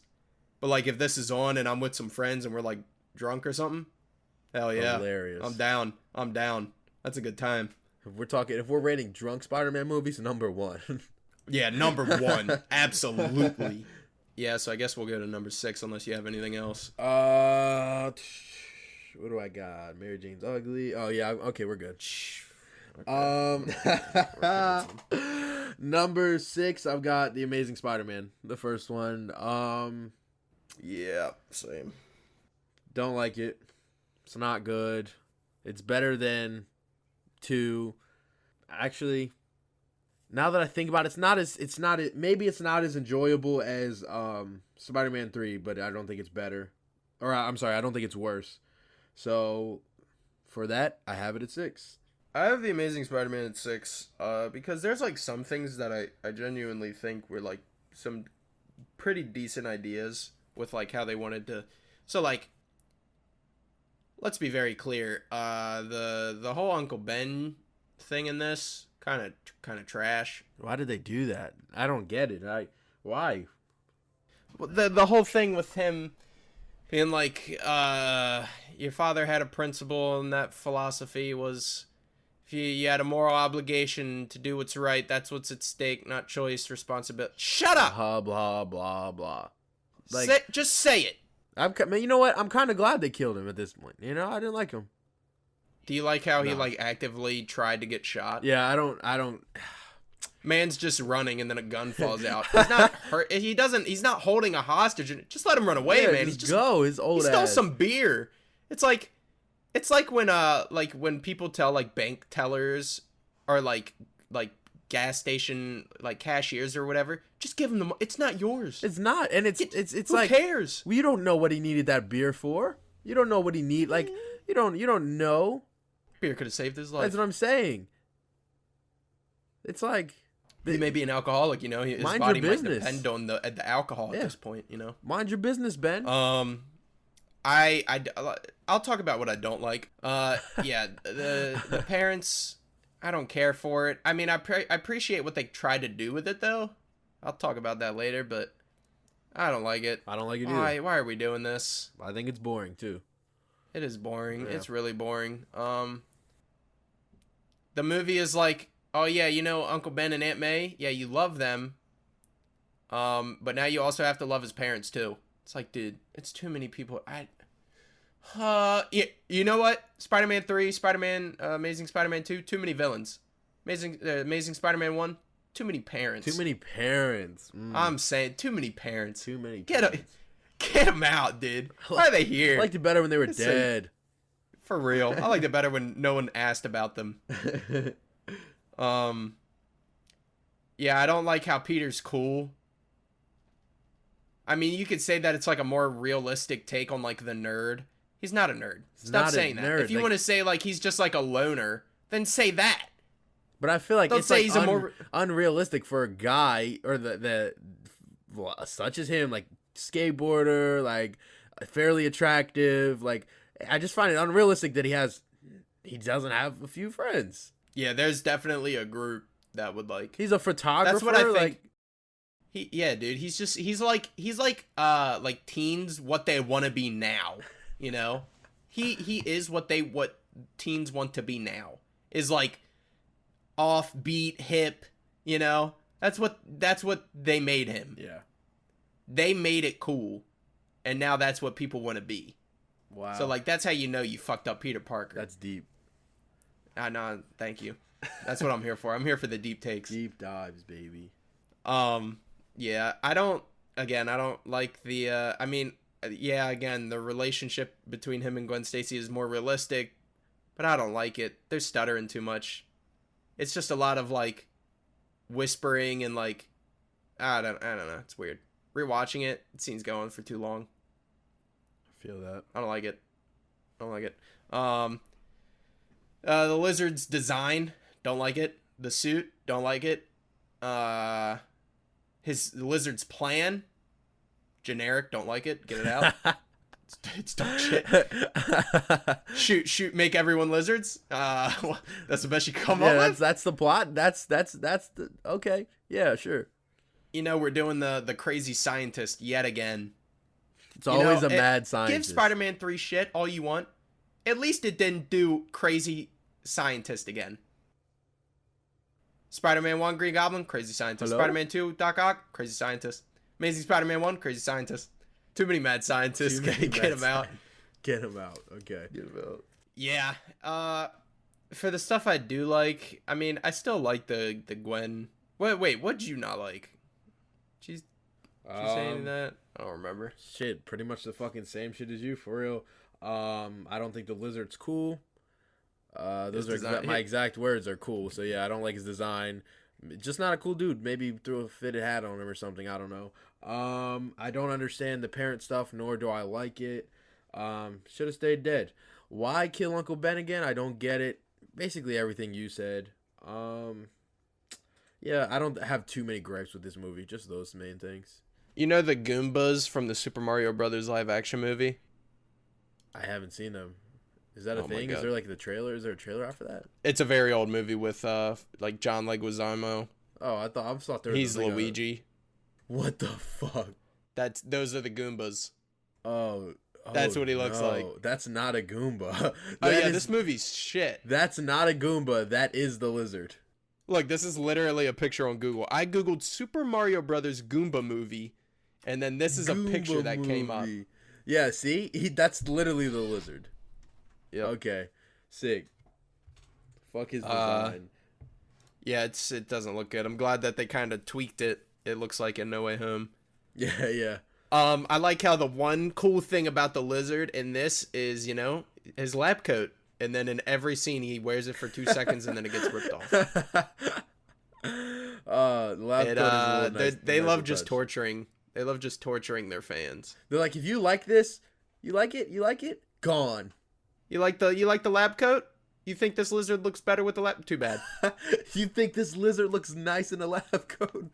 But like if this is on and I'm with some friends and we're like drunk or something, hell yeah. Hilarious. I'm down. That's a good time. If we're rating drunk Spider-Man movies, number 1. Yeah, number 1. Absolutely. Yeah, so I guess we'll go to number 6 unless you have anything else. What do I got? Mary Jane's ugly. Oh yeah. Okay, we're good. Number 6, I've got The Amazing Spider-Man, the first one. Yeah, same. Don't like it. It's not good. It's better than 2. Actually, now that I think about it, maybe it's not as enjoyable as Spider-Man 3, but I don't think it's better. Or I'm sorry, I don't think it's worse. So for that, I have it at 6. I have The Amazing Spider-Man at 6, because there's like some things that I genuinely think were like some pretty decent ideas with like how they wanted to. So like, let's be very clear. The whole Uncle Ben thing in this kind of trash. Why did they do that? I don't get it. Why? The whole thing with him being like, your father had a principle, and that philosophy was, if you had a moral obligation to do what's right, that's what's at stake, not choice, responsibility. Shut up! Blah, blah, blah, blah. Like, just say it. You know what? I'm kind of glad they killed him at this point. You know, I didn't like him. Do you like how he like actively tried to get shot? Yeah, I don't. Man's just running and then a gun falls out. He's not hurt. He's not holding a hostage. Just let him run away, yeah, man. Just go. His old He stole ass. some beer. It's like when people tell like bank tellers or like gas station like cashiers or whatever, just give him the it's not yours. It's not. And it's who like, cares? Well, you don't know what he needed that beer for. You don't know what he need. Like, you don't know. Beer could have saved his life. That's what I'm saying. It's like, he may be an alcoholic, you know. His mind body your might business. depend on the alcohol at this point, you know. Mind your business, Ben. I'll talk about what I don't like. Yeah, the parents, I don't care for it. I mean, I appreciate what they tried to do with it, though. I'll talk about that later, but I don't like it. I don't like it either. Why are we doing this? I think it's boring too. It is boring. Yeah. It's really boring. The movie is like, oh yeah, you know Uncle Ben and Aunt May? Yeah, you love them. But now you also have to love his parents too. It's like, dude, it's too many people. Yeah, you know what? Spider-Man 3, Amazing Spider-Man 2, too many villains. Amazing Spider-Man 1, too many parents. Too many parents. I'm saying, too many parents. Too many parents. Get them out, dude. Why are they here? I liked it better when they were dead. For real. I liked it better when no one asked about them. Yeah, I don't like how Peter's cool. I mean, you could say that it's like a more realistic take on like the nerd. He's not a nerd. Stop saying that. If you want to say like he's just like a loner, then say that. But I feel like Don't it's say like he's a more unrealistic for a guy or such as him, like skateboarder, like fairly attractive. Like, I just find it unrealistic that he doesn't have a few friends. Yeah, there's definitely a group that would like. He's a photographer. That's what I think. Like, yeah, dude. He's like teens what they want to be now. You know, he is what teens want to be now. Is like offbeat, hip. You know, that's what they made him. Yeah. They made it cool, and now that's what people want to be. Wow. So like that's how you know you fucked up Peter Parker. That's deep. No, thank you. That's what I'm here for. I'm here for the deep takes. Deep dives, baby. Yeah, I don't like the, again, the relationship between him and Gwen Stacy is more realistic, but I don't like it. They're stuttering too much. It's just a lot of, like, whispering and, like, I don't know. It's weird. Rewatching it, scene's going for too long. I feel that. I don't like it. The lizard's design, don't like it. The suit, don't like it. The lizard's plan, generic, don't like it. Get it out. It's dog shit. Shoot, make everyone lizards. That's the best you come up with. That's the plot. That's the okay. Yeah, sure. You know, we're doing the crazy scientist yet again. It's always a mad scientist. Give Spider-Man 3 shit all you want. At least it didn't do crazy scientist again. Spider-Man 1, Green Goblin, crazy scientist. Hello? Spider-Man 2, Doc Ock, crazy scientist. Amazing Spider-Man 1, crazy scientist. Too many mad scientists. Get them out. Get him out. Okay. Get him out. Yeah. For the stuff I do like, I mean, I still like the Gwen. Wait, what did you not like? Did you say any of that? I don't remember. Shit, pretty much the fucking same shit as you, for real. I don't think the lizard's cool. Those are my exact words are cool. So yeah, I don't like his design. Just not a cool dude. Maybe threw a fitted hat on him or something. I don't know. I don't understand the parent stuff, nor do I like it. Should have stayed dead. Why kill Uncle Ben again? I don't get it. Basically everything you said. Yeah, I don't have too many gripes with this movie. Just those main things. You know the Goombas from the Super Mario Brothers live action movie? I haven't seen them. Is that a thing? Is there like the trailer? Is there a trailer after that? It's a very old movie with like John Leguizamo. Oh, I thought there was He's Luigi. What the fuck? Those are the Goombas. Oh, that's what he looks like. That's not a Goomba. This movie's shit. That's not a Goomba. That is the lizard. Look, this is literally a picture on Google. I googled Super Mario Brothers Goomba movie, and then this is a picture that came up. Yeah, see? That's literally the lizard. Yeah. Okay. Sick. Fuck his design. Yeah, it doesn't look good. I'm glad that they kind of tweaked it. It looks like in No Way Home. Yeah. I like how the one cool thing about the lizard in this is, his lab coat. And then in every scene, he wears it for 2 seconds, and then it gets ripped off. They love just torturing. They love just torturing their fans. They're like, if you like this, you like it, gone. You like the lab coat? You think this lizard looks better with the lab? Too bad. You think this lizard looks nice in a lab coat?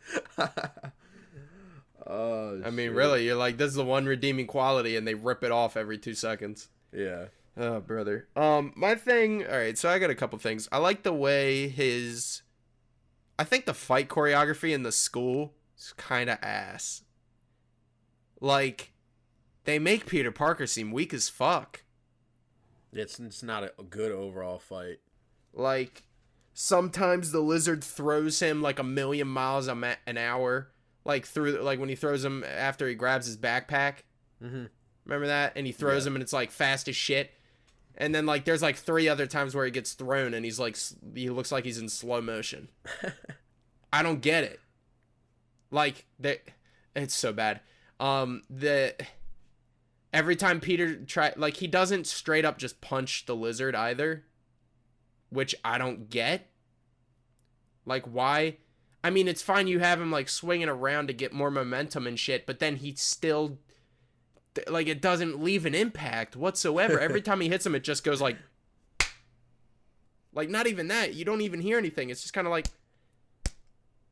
I mean, really, you're like, this is the one redeeming quality, and they rip it off every 2 seconds. Yeah. Oh, brother. My thing. All right, so I got a couple things. I like the way I think the fight choreography in the school is kind of ass. Like, they make Peter Parker seem weak as fuck. It's not a good overall fight. Like, sometimes the lizard throws him like 1,000,000 miles an hour, like when he throws him after he grabs his backpack. Mm-hmm. Remember that? And he throws him, and it's like fast as shit. And then like there's like 3 other times where he gets thrown, and he looks like he's in slow motion. I don't get it. Like it's so bad. Every time Peter he doesn't straight up just punch the lizard either, which I don't get. Like, why? I mean, it's fine you have him like swinging around to get more momentum and shit, but then he still, like, it doesn't leave an impact whatsoever. Every time he hits him, it just goes like not even that. You don't even hear anything. It's just kind of like,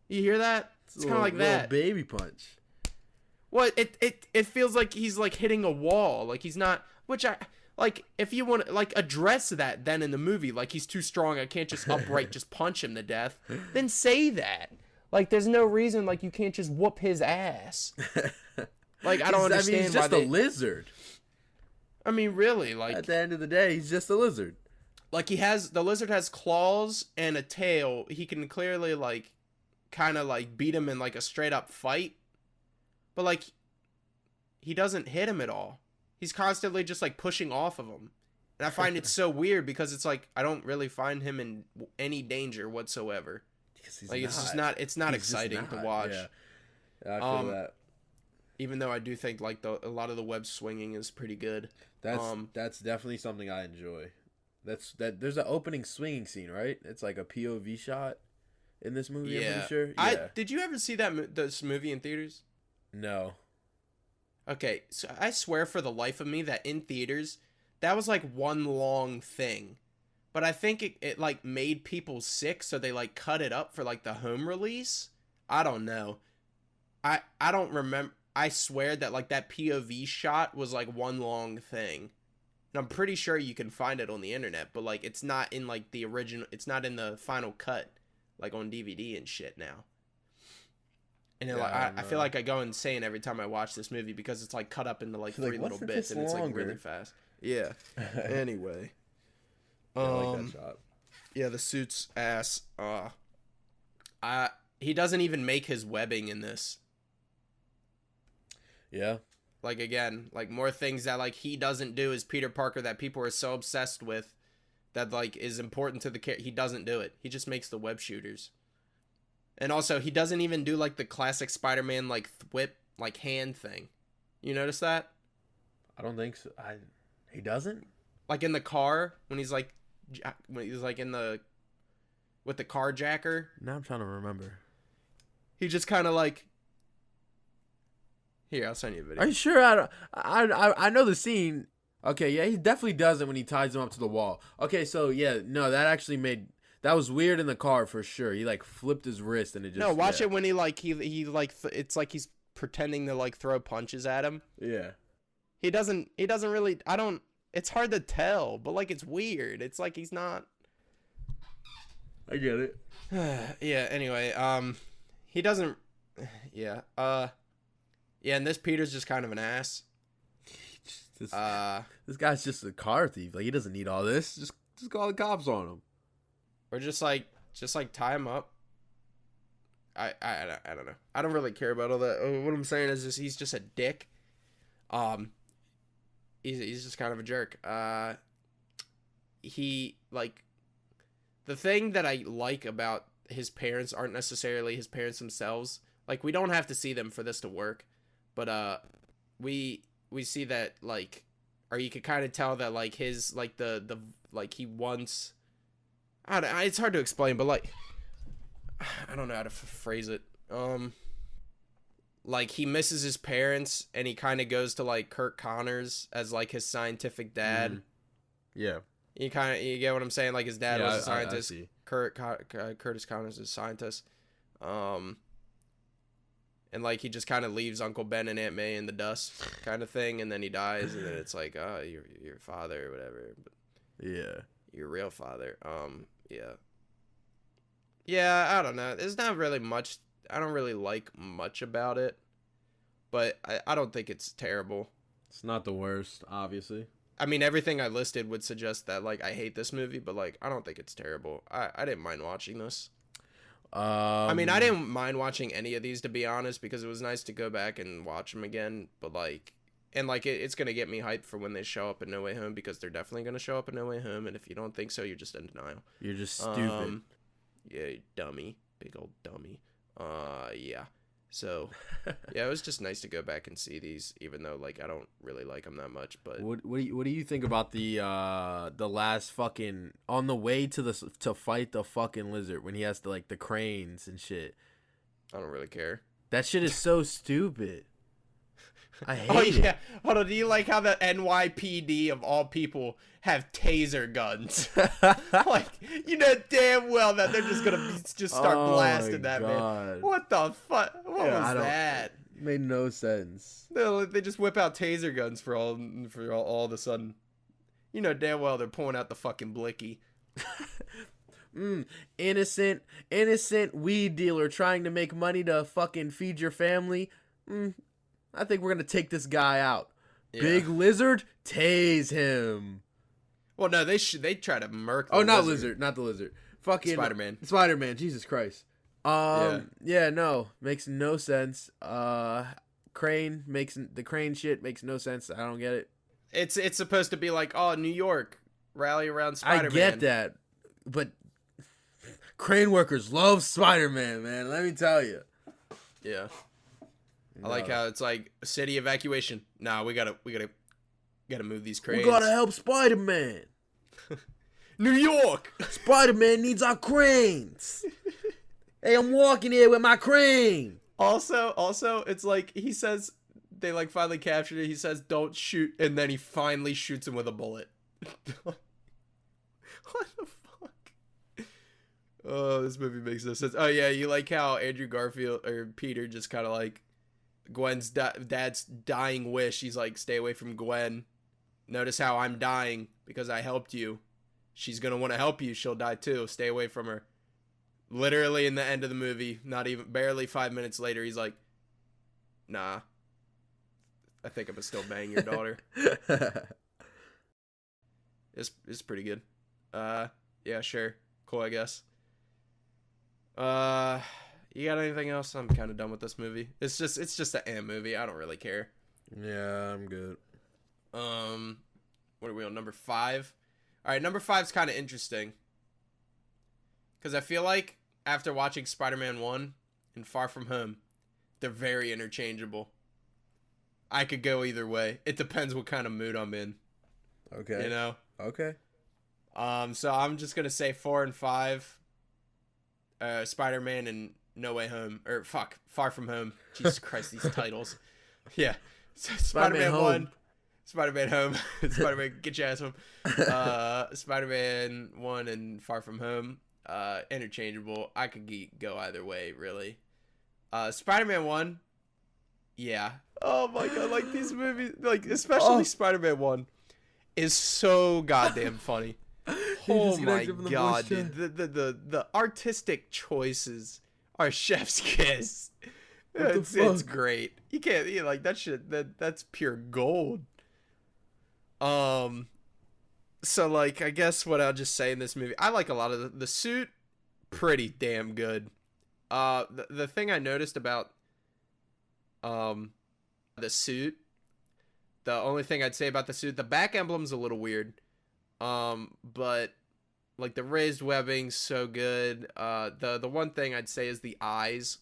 you hear that? It's kind of like that. Baby punch. Well, it feels like he's like hitting a wall. Like he's not, which I like. If you want to like address that, then in the movie, like he's too strong, I can't just upright just punch him to death. Then say that. Like there's no reason like you can't just whoop his ass. Like I don't understand. I mean, he's just a lizard. I mean, really, like at the end of the day, he's just a lizard. Like the lizard has claws and a tail. He can clearly like kind of like beat him in like a straight up fight. But, like, he doesn't hit him at all. He's constantly just, like, pushing off of him. And I find it so weird because it's, like, I don't really find him in any danger whatsoever. Like, it's not exciting to watch. Yeah, I feel that. Even though I do think, like, a lot of the web swinging is pretty good. That's definitely something I enjoy. There's an opening swinging scene, right? It's, like, a POV shot in this movie, I'm pretty sure. Yeah. Did you ever see this movie in theaters? No. Okay, so I swear for the life of me that in theaters, that was like one long thing. But I think it like made people sick, so they like cut it up for like the home release. I don't know. I don't remember. I swear that like that POV shot was like one long thing. And I'm pretty sure you can find it on the internet, but like it's not in like the original, it's not in the final cut, like on DVD and shit now. And I feel like I go insane every time I watch this movie because it's like cut up into like 3 little bits and it's like really fast. Yeah. Anyway. I like that shot. Yeah, the suit's ass. He doesn't even make his webbing in this. Yeah. Like, again, like, more things that, like, he doesn't do as Peter Parker that people are so obsessed with that, like, is important to the character. He doesn't do it. He just makes the web shooters. And also, he doesn't even do, like, the classic Spider-Man, like, whip, like, hand thing. You notice that? I don't think so. He doesn't? Like, in the car, when he's, like, in the, with the carjacker. Now I'm trying to remember. He just kind of, like, here, I'll send you a video. Are you sure? I know the scene. Okay, yeah, he definitely does it when he ties him up to the wall. Okay, so yeah, no, that was weird in the car for sure. He like flipped his wrist and it just. No, watch it when he it's like he's pretending to like throw punches at him. Yeah. He doesn't really. It's hard to tell, but like it's weird. It's like he's not. I get it. Yeah. Anyway, he doesn't. Yeah. Yeah, and this Peter's just kind of an ass. This guy's just a car thief. Like, he doesn't need all this. Just call the cops on him. Or just like tie him up. I don't know. I don't really care about all that. What I'm saying is he's just a dick. He's just kind of a jerk. He like the thing that I like about his parents aren't necessarily his parents themselves. Like, we don't have to see them for this to work. But we see that, like, or you could kind of tell that, like, his, like, the like, he wants, I don't know, it's hard to explain, but, like, I don't know how to phrase it. Like, he misses his parents, and he kind of goes to, like, Kurt Connors as, like, his scientific dad. Mm. Yeah. You get what I'm saying? Like, his dad was a scientist. I see. Curtis Connors is a scientist. And, like, he just kind of leaves Uncle Ben and Aunt May in the dust kind of thing, and then he dies, and then it's like, oh, your father or whatever. But yeah. Your real father. Yeah. Yeah, I don't know. There's not really much. I don't really like much about it, but I don't think it's terrible. It's not the worst, obviously. I mean, everything I listed would suggest that, like, I hate this movie, but, like, I don't think it's terrible. I didn't mind watching this. I mean, I didn't mind watching any of these, to be honest, because it was nice to go back and watch them again. But, like, and, like, it's going to get me hyped for when they show up in No Way Home, because they're definitely going to show up in No Way Home. And if you don't think so, you're just in denial. You're just stupid. Yeah, dummy. Big old dummy. Yeah. So, yeah, it was just nice to go back and see these, even though, like, I don't really like them that much. But what do you think about the last fucking on the way to fight the fucking lizard when he has to, like, the cranes and shit? I don't really care. That shit is so stupid. I hate it. Yeah. Hold on. Do you like how the NYPD of all people have taser guns? Like, you know damn well that they're just gonna start blasting that man. What the fuck? What was that? Made no sense. They just whip out taser guns for all of a sudden. You know damn well they're pulling out the fucking blicky. Innocent weed dealer trying to make money to fucking feed your family. I think we're gonna take this guy out. Yeah. Big lizard, tase him. Well, no, they try to murk. Not the lizard. Fucking Spider-Man. Jesus Christ. Yeah, no, makes no sense. The crane shit makes no sense. I don't get it. It's supposed to be like, oh, New York, rally around Spider-Man. I get that, but crane workers love Spider-Man, man. Let me tell you. Yeah. I like how it's like city evacuation. Nah, we gotta move these cranes. We gotta help Spider-Man. New York. Spider-Man needs our cranes. Hey, I'm walking here with my crane. Also, it's like he says they like finally captured it. He says, "Don't shoot," and then he finally shoots him with a bullet. What the fuck? Oh, this movie makes no sense. Oh yeah, you like how Andrew Garfield or Peter just kind of like. Gwen's dad's dying wish. He's like, stay away from Gwen. Notice how I'm dying because I helped you. She's going to want to help you. She'll die too. Stay away from her. Literally in the end of the movie, barely 5 minutes later, he's like, nah. I think I'm going to still bang your daughter. It's pretty good. Yeah, sure. Cool, I guess. You got anything else? I'm kind of done with this movie. It's just an ant movie. I don't really care. Yeah, I'm good. What are we on, number 5? All right, number 5's kind of interesting. Because I feel like after watching Spider-Man 1 and Far From Home, they're very interchangeable. I could go either way. It depends what kind of mood I'm in. Okay. You know? Okay. So I'm just going to say 4 and 5. Spider-Man and No Way Home. Or, Far From Home. Jesus Christ, these titles. Yeah. So Spider-Man 1. Spider-Man Home. Spider-Man, get your ass home. Spider-Man 1 and Far From Home. Interchangeable. I could go either way, really. Spider-Man 1. Yeah. Oh my god, like these movies, like especially Spider-Man 1 is so goddamn funny. Oh my god, dude. The artistic choices are chef's kiss. It's great. You can't like that shit. That's pure gold. So like I guess what I'll just say in this movie, I like a lot of the suit, pretty damn good. The thing I noticed about the suit, the only thing I'd say about the suit, the back emblem's a little weird. But like the raised webbing's so good. The one thing I'd say is the eyes.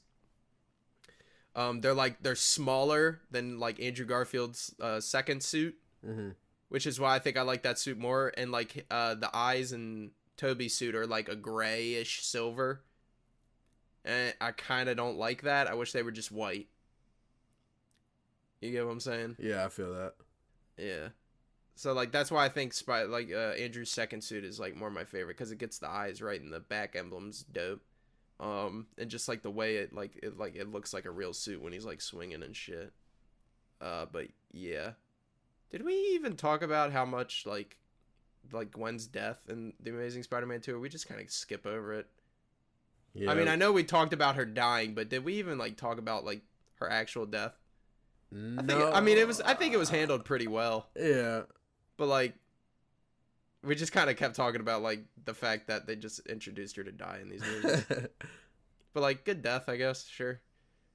They're smaller than like Andrew Garfield's second suit. Mm-hmm. Which is why I think I like that suit more. And like the eyes in Tobey's suit are like a grayish silver. And I kind of don't like that. I wish they were just white. You get what I'm saying? Yeah, I feel that. Yeah. So like that's why I think Andrew's second suit is like more my favorite, because it gets the eyes right and the back emblem's dope. And just like the way it looks like a real suit when he's like swinging and shit. But yeah. Did we even talk about how much like Gwen's death in The Amazing Spider-Man 2? Or we just kind of skip over it? Yeah. I mean, I know we talked about her dying, but did we even like talk about like her actual death? No. I think it was handled pretty well. Yeah. But like we just kind of kept talking about like the fact that they just introduced her to die in these movies. But like good death, I guess, sure.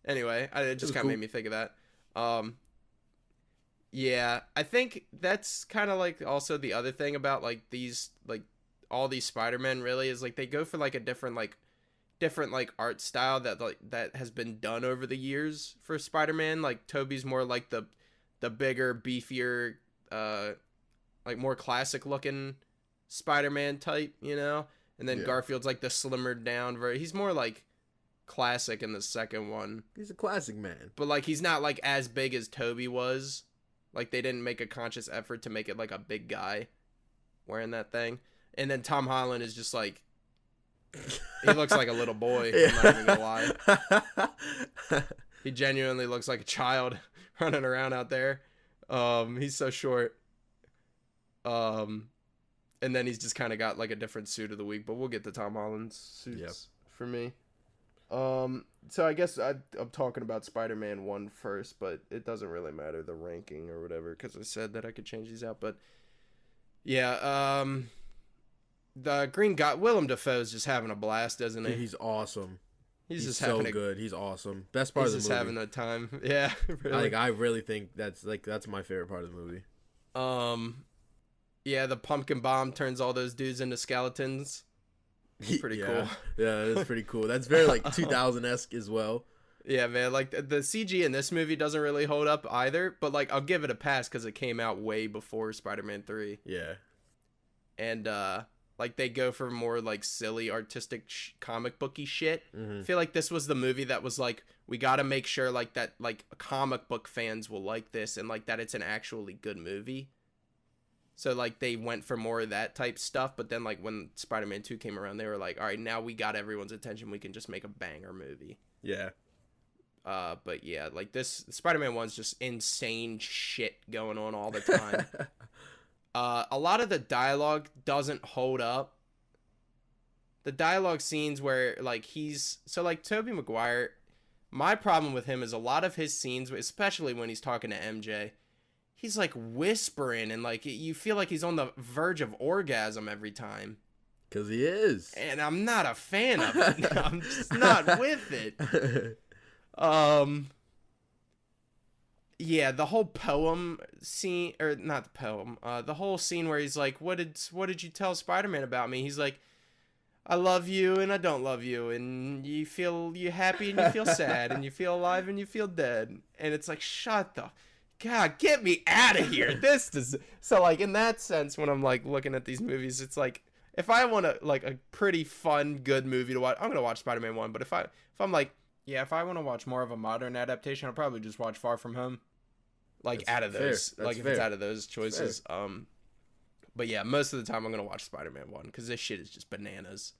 Anyway, it just kind of made me think of that. Yeah, I think that's kind of like also the other thing about like these like all these Spider-Men really is like they go for like a different art style that has been done over the years for Spider-Man. Like Tobey's more like the bigger, beefier, like more classic looking Spider-Man type, you know? And then Garfield's like the slimmer down he's more like classic in the second one. He's a classic man. But like he's not like as big as Tobey was. Like, they didn't make a conscious effort to make it, like, a big guy wearing that thing. And then Tom Holland is just, like, he looks like a little boy. Yeah. I'm not even gonna lie. He genuinely looks like a child running around out there. He's so short. And then he's just kind of got, like, a different suit of the week. But we'll get to Tom Holland's suits for me. So I guess I'm talking about Spider-Man 1 first, but it doesn't really matter the ranking or whatever, because I said that I could change these out. But yeah, the Green Guy, Willem Dafoe's just having a blast, isn't he? Dude, he's awesome. He's just so having good. He's awesome. Best part of the movie. He's just having a time. Yeah, really. I really think that's my favorite part of the movie. Yeah, the pumpkin bomb turns all those dudes into skeletons. Pretty cool. Yeah, it's pretty cool. That's very like 2000-esque as well. Yeah, man. Like the CG in this movie doesn't really hold up either, but like I'll give it a pass because it came out way before Spider-Man 3. Yeah. And like they go for more like silly artistic comic booky shit. Mm-hmm. I feel like this was the movie that was like, we got to make sure like that like comic book fans will like this and like that it's an actually good movie. So, like, they went for more of that type stuff, but then, like, when Spider-Man 2 came around, they were like, all right, now we got everyone's attention, we can just make a banger movie. Yeah. But, yeah, like, this Spider-Man 1's just insane shit going on all the time. A lot of the dialogue doesn't hold up. The dialogue scenes where, like, Tobey Maguire, my problem with him is a lot of his scenes, especially when he's talking to MJ, he's like whispering and like you feel like he's on the verge of orgasm every time. Cause he is. And I'm not a fan of it. I'm just not with it. yeah, the whole poem scene, or not the poem, the whole scene where he's like, what did you tell Spider-Man about me? He's like, I love you and I don't love you, and you happy and you feel sad, and you feel alive and you feel dead. And it's like, shut the God, get me out of here. This does so like in that sense, when I'm like looking at these movies, it's like if I want a like a pretty fun, good movie to watch, I'm gonna watch Spider-Man 1. But if I'm like, yeah, if I want to watch more of a modern adaptation, I'll probably just watch Far From Home. Like That's out of those, fair. like That's if fair. it's out of those choices. But yeah, most of the time I'm gonna watch Spider-Man 1 because this shit is just bananas.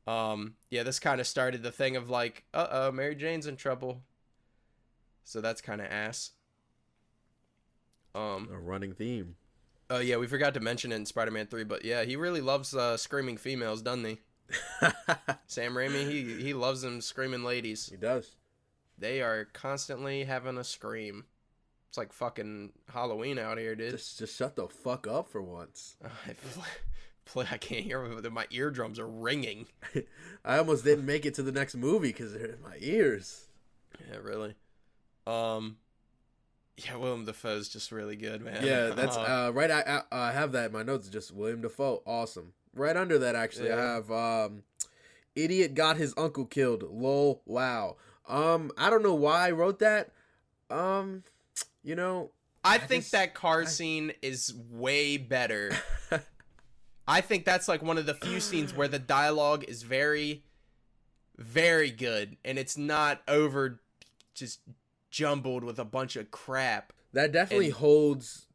Yeah, this kind of started the thing of like, Mary Jane's in trouble. So that's kind of ass. A running theme. Oh yeah, we forgot to mention it in Spider-Man 3, but yeah, he really loves screaming females, doesn't he? Sam Raimi, he loves them screaming ladies. He does. They are constantly having a scream. It's like fucking Halloween out here, dude. Just shut the fuck up for once. I can't hear them. My eardrums are ringing. I almost didn't make it to the next movie because they're in my ears. Yeah, really. Yeah, Willem Dafoe's just really good, man. Yeah, that's right. I have that in my notes. Just William Dafoe, awesome. Right under that, actually, yeah. I have idiot got his uncle killed. Lol. Wow. I don't know why I wrote that. You know, I think that car scene is way better. I think that's like one of the few scenes where the dialogue is very, very good, and it's not over just jumbled with a bunch of crap. That definitely holds.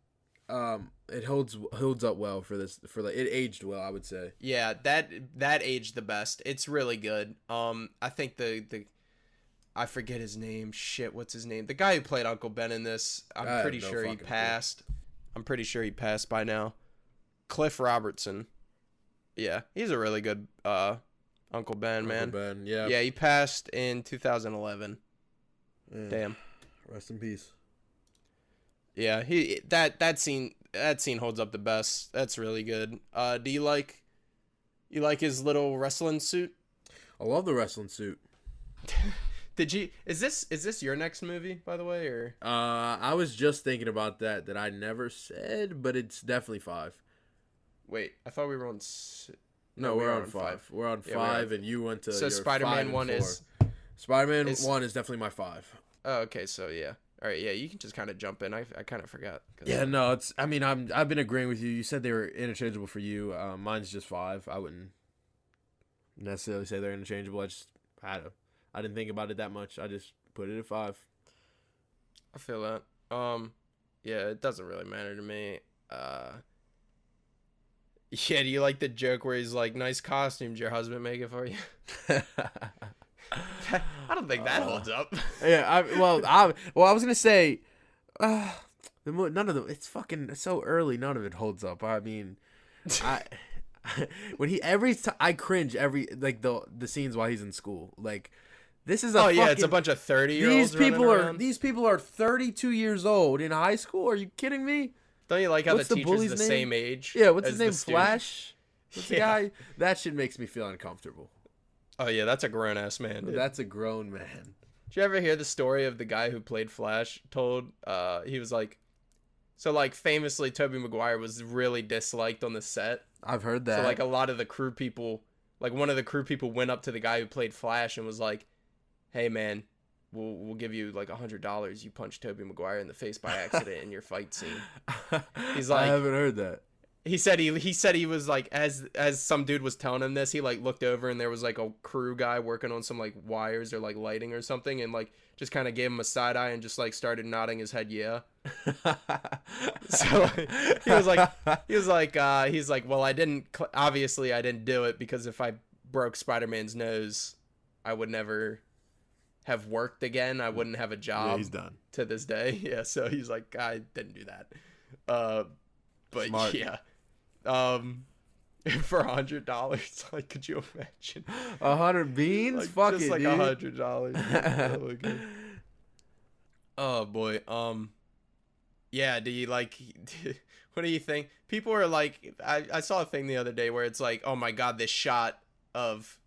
It holds up well for this. It aged well, I would say. Yeah, that aged the best. It's really good. I think the I forget his name. Shit, what's his name? The guy who played Uncle Ben in this. I'm pretty sure he passed. I'm pretty sure he passed by now. Cliff Robertson. Yeah, he's a really good Uncle Ben, man. Uncle Ben, yeah. Yeah, he passed in 2011. Yeah. Damn. Rest in peace. Yeah, that scene holds up the best. That's really good. Do you like his little wrestling suit? I love the wrestling suit. Is this your next movie, by the way, or? I was just thinking about that I never said, but it's definitely 5. Wait, I thought we were on. No, we're on 5. We're on 5, and you went to. So Spider-Man 1 is. Spider-Man 1 is definitely my 5. Oh, okay, so yeah. All right, yeah, you can just kind of jump in. I kind of forgot. Yeah, no, it's. I mean, I've been agreeing with you. You said they were interchangeable for you. Mine's just 5. I wouldn't necessarily say they're interchangeable. I didn't think about it that much. I just put it at 5. I feel that. Yeah, it doesn't really matter to me. Yeah, do you like the joke where he's like, "Nice costumes, your husband make it for you"? I don't think that holds up. Yeah, I was gonna say, none of them. It's so early. None of it holds up. I mean, when I cringe every like the scenes while he's in school. Like this is it's a bunch of 30-year-olds. These people are 32 years old in high school. Are you kidding me? Don't you like how the teacher's the same age? Yeah, what's his name? Flash? What's the guy? That shit makes me feel uncomfortable. Oh, yeah, that's a grown-ass man, dude. That's a grown man. Did you ever hear the story of the guy who played Flash told, he was like, so, like, famously, Tobey Maguire was really disliked on the set. I've heard that. So, like, a lot of the crew people, like, one of the crew people went up to the guy who played Flash and was like, hey, man, we'll give you like $100. You punched Tobey Maguire in the face by accident in your fight scene. He's like, I haven't heard that. He said he was like, as some dude was telling him this, he like looked over and there was like a crew guy working on some like wires or like lighting or something, and like just kind of gave him a side eye and just like started nodding his head, yeah. So he's like, well, obviously I didn't do it because if I broke Spider-Man's nose, I would never have worked again. I wouldn't have a job. Yeah, he's done to this day. Yeah, so he's like, I didn't do that. But smart. Yeah, for $100, like, could you imagine 100 beans? Like, fuck just it, like dude. $100. Oh boy. Yeah. Do you like? What do you think? People are like, I saw a thing the other day where it's like, oh my god, this shot of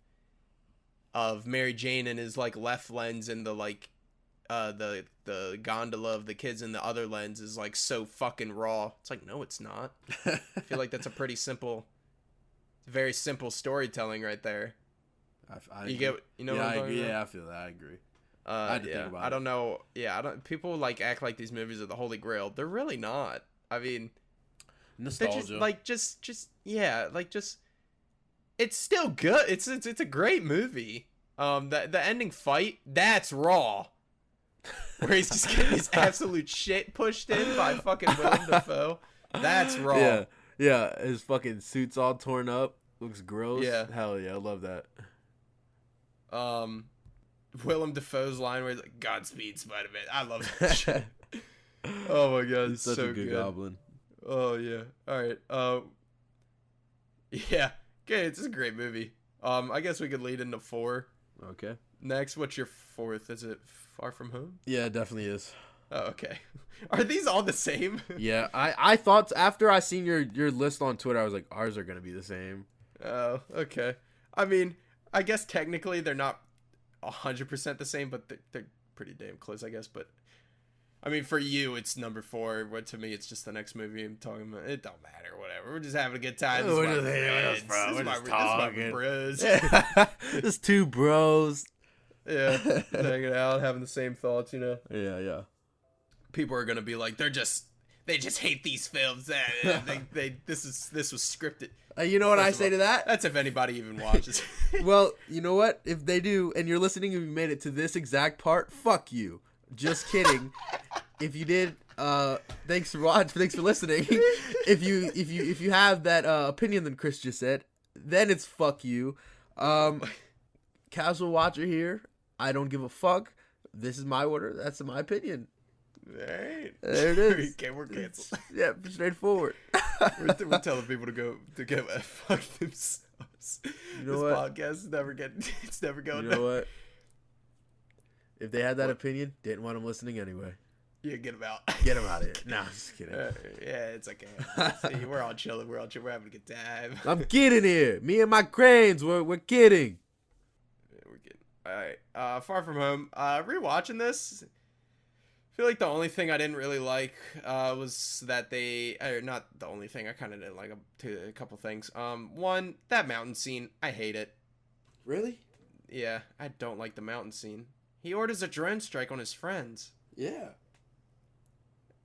Mary Jane in his like left lens in the like the gondola of the kids in the other lens is like so fucking raw. It's like, no, it's not. I feel like that's a very simple storytelling right there. You get, you know what I'm talking about? Yeah, I feel that. I agree. I had to think about it. I don't know. Yeah, people like act like these movies are the holy grail. They're really not. I mean, nostalgia. It's still good. It's a great movie. The ending fight, that's raw. Where he's just getting his absolute shit pushed in by fucking Willem Dafoe. That's raw. Yeah. His fucking suit's all torn up. Looks gross. Yeah. Hell yeah, I love that. Willem Dafoe's line where he's like, "Godspeed, Spider-Man." I love that shit. Oh my god, he's such so a good goblin. Oh yeah. All right. Yeah. Okay, it's a great movie. I guess we could lead into 4. Okay. Next, what's your 4th? Is it Far From Home? Yeah, it definitely is. Oh, okay. Are these all the same? Yeah, I thought after I seen your list on Twitter, I was like, ours are gonna be the same. Oh, okay. I mean, I guess technically they're not 100% the same, but they're pretty damn close, I guess. But I mean, for you, it's number 4. But to me, it's just the next movie I'm talking about. It don't matter, whatever. We're just having a good time. We're just talking. Bros. Just 2 bros. Yeah, hanging out, having the same thoughts, you know. Yeah. People are gonna be like, they just hate these films. This was scripted. You know what I say to that? That's if anybody even watches. Well, you know what? If they do, and you're listening and you made it to this exact part, fuck you. Just kidding. If you did, thanks for watching. Thanks for listening. If you have that opinion that Chris just said, then it's fuck you. Casual watcher here. I don't give a fuck. This is my order. That's my opinion. Right. There it is. Okay, we're canceled. Yeah, straightforward. We're telling people to go fuck themselves. You know this what? podcast is never going. You know what? If they had that opinion, didn't want them listening anyway. Yeah, get them out. Get them out of here. No, I'm just kidding. Yeah, it's okay. See, we're all chilling. We're having a good time. I'm kidding here. Me and my cranes, we're kidding. Yeah, we're kidding. All right. Far From Home. Rewatching this, I feel like the only thing I didn't really like was that not the only thing. I kind of didn't like a couple things. One, that mountain scene. I hate it. Really? Yeah, I don't like the mountain scene. He orders a drone strike on his friends. Yeah.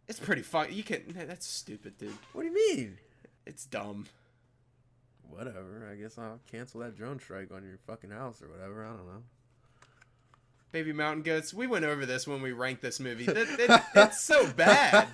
It's pretty fun. That's stupid, dude. What do you mean? It's dumb. Whatever. I guess I'll cancel that drone strike on your fucking house or whatever. I don't know. Baby Mountain Goats. We went over this when we ranked this movie. It's so bad.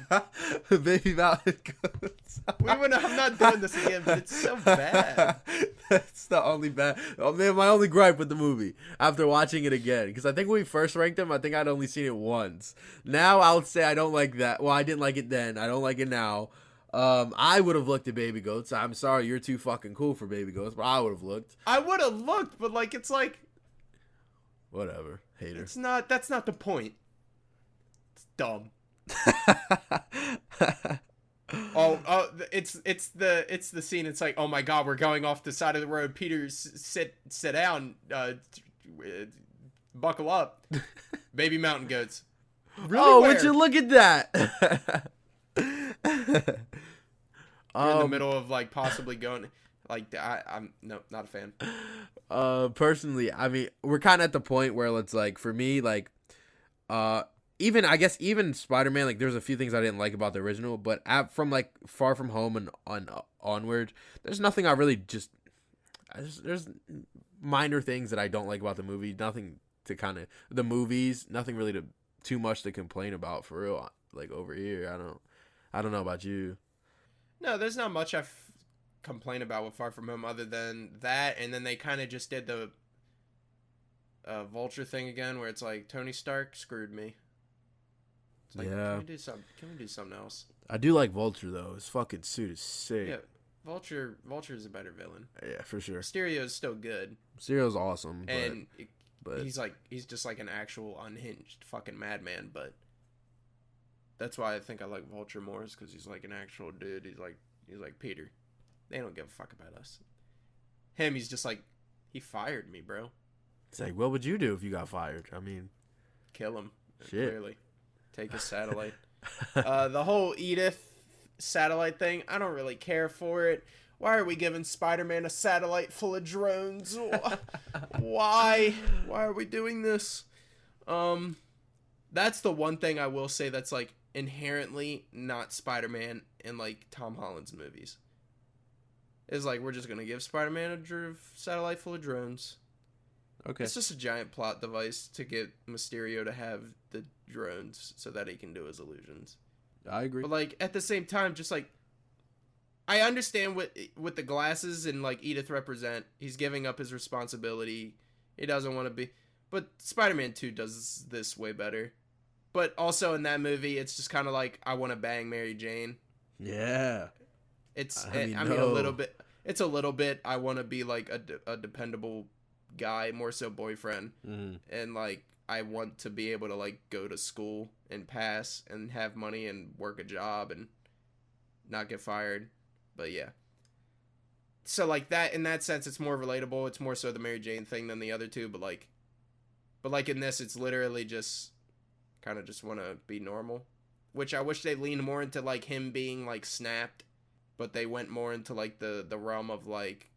Baby Mountain Goats. I'm not doing this again, but it's so bad. That's the only bad. Oh man, my only gripe with the movie after watching it again, because I think when we first ranked them, I think I'd only seen it once. Now I would say I don't like that. Well, I didn't like it then. I don't like it now. I would have looked at Baby Goats. I'm sorry, you're too fucking cool for Baby Goats, but I would have looked. I would have looked, but it's like. Whatever. Hater. That's not the point. It's dumb. It's the scene. It's like, oh my god, we're going off the side of the road. Peter, sit down. Buckle up. Baby Mountain Goats. Really? Would you look at that? You're in the middle of possibly going. I'm not a fan. Personally, I mean, we're kind of at the point where it's like, for me, even Spider-Man, there's a few things I didn't like about the original, but from Far From Home and onward, there's nothing I really there's minor things that I don't like about the movie. Nothing to the movies, nothing really too much to complain about for real. Over here, I don't know about you. No, there's not much I complain about with Far From Home other than that, and then they kind of just did the Vulture thing again, where it's like Tony Stark screwed me. It's like, yeah. Can we do something else? I do like Vulture though. His fucking suit is sick. Yeah, Vulture is a better villain. Yeah, for sure. Mysterio is still good. Mysterio's awesome, but he's just like an actual unhinged fucking madman. But that's why I think I like Vulture more, is because he's like an actual dude. He's like Peter. They don't give a fuck about us. Him, he's just like, he fired me, bro. It's like, what would you do if you got fired? I mean, kill him. Shit. Clearly. Take his satellite. The whole Edith satellite thing, I don't really care for it. Why are we giving Spider-Man a satellite full of drones? Why? Why are we doing this? That's the one thing I will say that's like inherently not Spider-Man in like Tom Holland's movies. Is like we're just gonna give Spider-Man a satellite full of drones. Okay. It's just a giant plot device to get Mysterio to have the drones so that he can do his illusions. I agree. But like at the same time, just like I understand what the glasses and like Edith represent. He's giving up his responsibility. He doesn't want to be. But Spider-Man 2 does this way better. But also in that movie, it's just kind of like I want to bang Mary Jane. Yeah. I mean a little bit. It's a little bit. I want to be like a dependable guy, more so boyfriend, and like I want to be able to like go to school and pass and have money and work a job and not get fired. But yeah, so like that in that sense, it's more relatable. It's more so the Mary Jane thing than the other two. But like in this, it's literally just kind of just want to be normal, which I wish they leaned more into like him being like snapped, but they went more into like the realm of like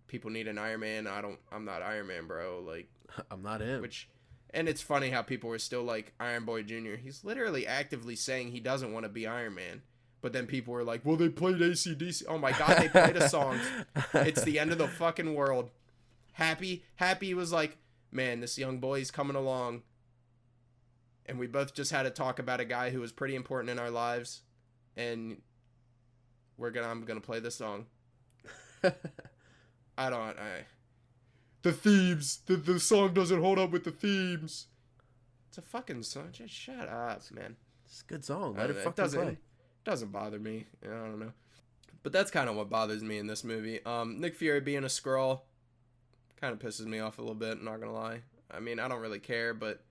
people need an Iron Man. I'm not Iron Man, bro. Like I'm not him. And it's funny how people were still like Iron Boy Jr. He's literally actively saying he doesn't want to be Iron Man. But then people were like, well, they played AC/DC. Oh my God, they played a song. It's the end of the fucking world. Happy was like, man, this young boy's coming along. And we both just had to talk about a guy who was pretty important in our lives. And I'm gonna play this song. The themes. The song doesn't hold up with the themes. It's a fucking song. Just shut up, man. It's a good song. Let it fucking play. Doesn't bother me. I don't know. But that's kind of what bothers me in this movie. Nick Fury being a Skrull kind of pisses me off a little bit, not gonna lie. I mean, I don't really care, but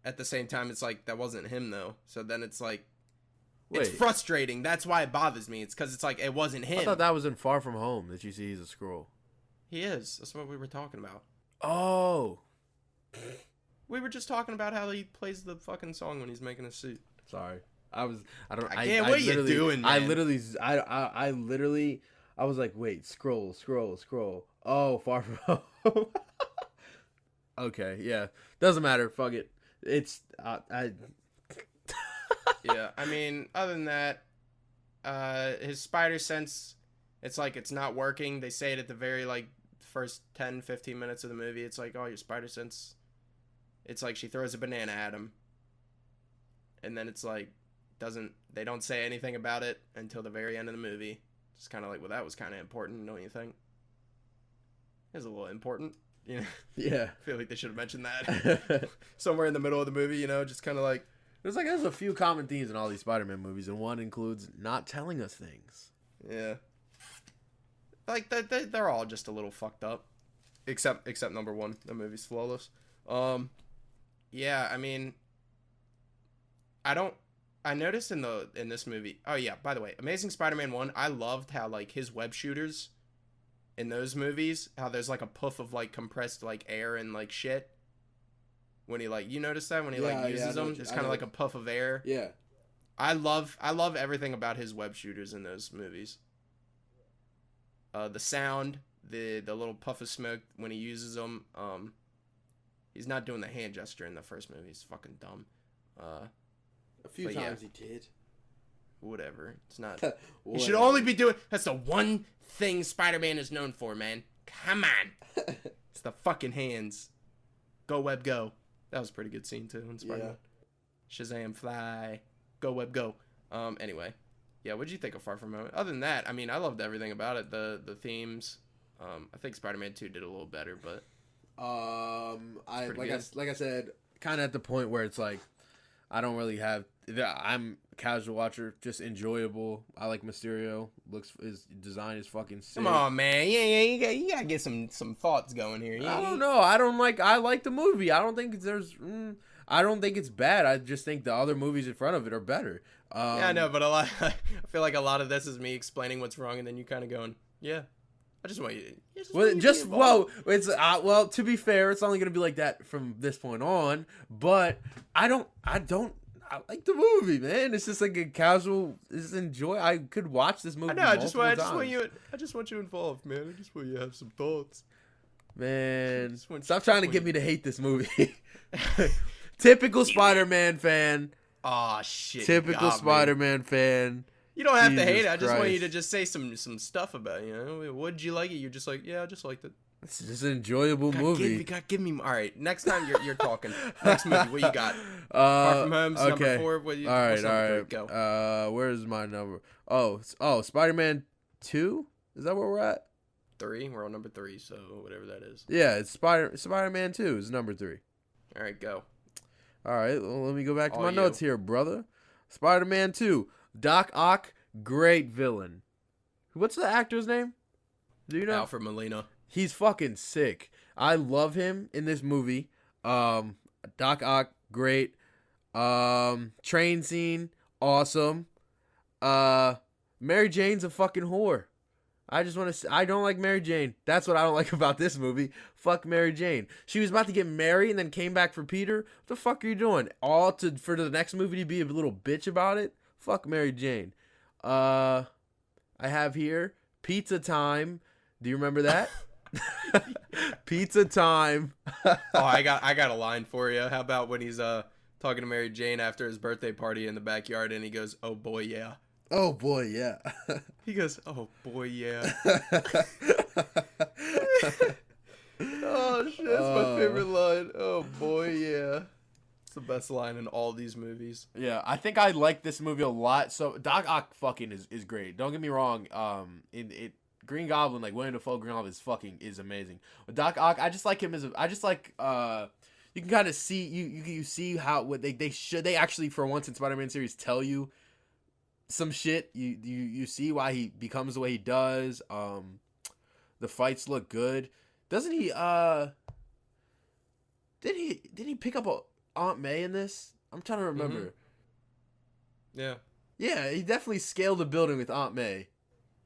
at the same time, it's like, that wasn't him, though. So then it's like, it's frustrating. That's why it bothers me. It's because it's like, it wasn't him. I thought that was in Far From Home that you see he's a Skrull. He is. That's what we were talking about. Oh. We were just talking about how he plays the fucking song when he's making a suit. Sorry. I was doing, man? I literally was like, wait, scroll. Oh, Far From Home. Okay, yeah. Doesn't matter. Fuck it. It's yeah, I mean, other than that, his spider sense, it's like it's not working. They say it at the very like first 10-15 minutes of the movie. It's like, oh, your spider sense. It's like she throws a banana at him. And then it's like they don't say anything about it until the very end of the movie. It's kind of like, well, that was kind of important, don't you think? It was a little important, you know? Yeah. I feel like they should have mentioned that somewhere in the middle of the movie, you know, just kind of like. There's a few common themes in all these Spider-Man movies, and one includes not telling us things. Yeah. Like, they're all just a little fucked up. Except number one. The movie's flawless. Yeah, I mean, I noticed in this movie. Oh yeah, by the way, Amazing Spider-Man 1, I loved how like his web shooters in those movies, how there's like a puff of like compressed like air and like shit. When he like, you notice that when he like uses them, it's kind of like a puff of air. Yeah. I love everything about his web shooters in those movies. The sound, the little puff of smoke when he uses them. He's not doing the hand gesture in the first movie. He's fucking dumb. A few times he did. Whatever. It's not. You should only be doing. That's the one thing Spider-Man is known for, man. Come on. It's the fucking hands. Go Web Go. That was a pretty good scene too in Spider-Man. Yeah. Shazam fly. Go Web Go. Anyway. Yeah, what'd you think of Far From Home? Other than that, I mean, I loved everything about it. The themes. I think Spider-Man 2 did a little better, but like I said, kind of at the point where it's like I don't really have. I'm a casual watcher, just enjoyable. I like Mysterio. His design is fucking sick. Come on, man. Yeah, you gotta get some thoughts going here. I don't know. I like the movie. I don't think it's bad. I just think the other movies in front of it are better. Yeah, I know, but I feel like a lot of this is me explaining what's wrong, and then you kind of going, yeah. I just want you. It's well. To be fair, it's only gonna be like that from this point on. But I like the movie, man. It's just like a casual. Just enjoy. I could watch this movie. I just want you involved, man. I just want you to have some thoughts. Man, stop trying to get me to hate this movie. Typical Spider-Man fan. Oh shit. Typical Spider-Man fan. You don't have to hate it. I just want you to just say some stuff about it. You know, what did you like it? You're just like, yeah, I just liked it. It's just an enjoyable movie. Give me. All right, next time you're talking. Next movie, what you got? Far From Home's number 4. All right. Go. Where's my number? Oh, Spider-Man 2. Is that where we're at? 3. We're on number 3, so whatever that is. Yeah, it's Spider-Man 2 is number 3. All right, go. All right, well, let me go back to my notes here, brother. Spider-Man 2. Doc Ock, great villain. What's the actor's name? Do you know? Alfred Molina. He's fucking sick. I love him in this movie. Doc Ock, great. Train scene, awesome. Mary Jane's a fucking whore. I don't like Mary Jane. That's what I don't like about this movie. Fuck Mary Jane. She was about to get married and then came back for Peter. What the fuck are you doing? For the next movie to be a little bitch about it? Fuck Mary Jane. I have here Pizza Time. Do you remember that? Pizza Time. I got a line for you. How about when he's talking to Mary Jane after his birthday party in the backyard and he goes, "Oh boy, yeah." Oh boy, yeah. He goes, "Oh boy, yeah." Oh shit, that's my favorite line. Oh boy, yeah. It's the best line in all these movies. Yeah, I think I like this movie a lot. So Doc Ock fucking is great. Don't get me wrong. Green Goblin, like William Dafoe Green Goblin is amazing. But Doc Ock, I just like him as you can kind of see you see how what they actually for once in Spider-Man series tell you some shit. You see why he becomes the way he does. The fights look good. Doesn't he did he pick up a Aunt May in this? I'm trying to remember. Yeah. Yeah, he definitely scaled the building with Aunt May.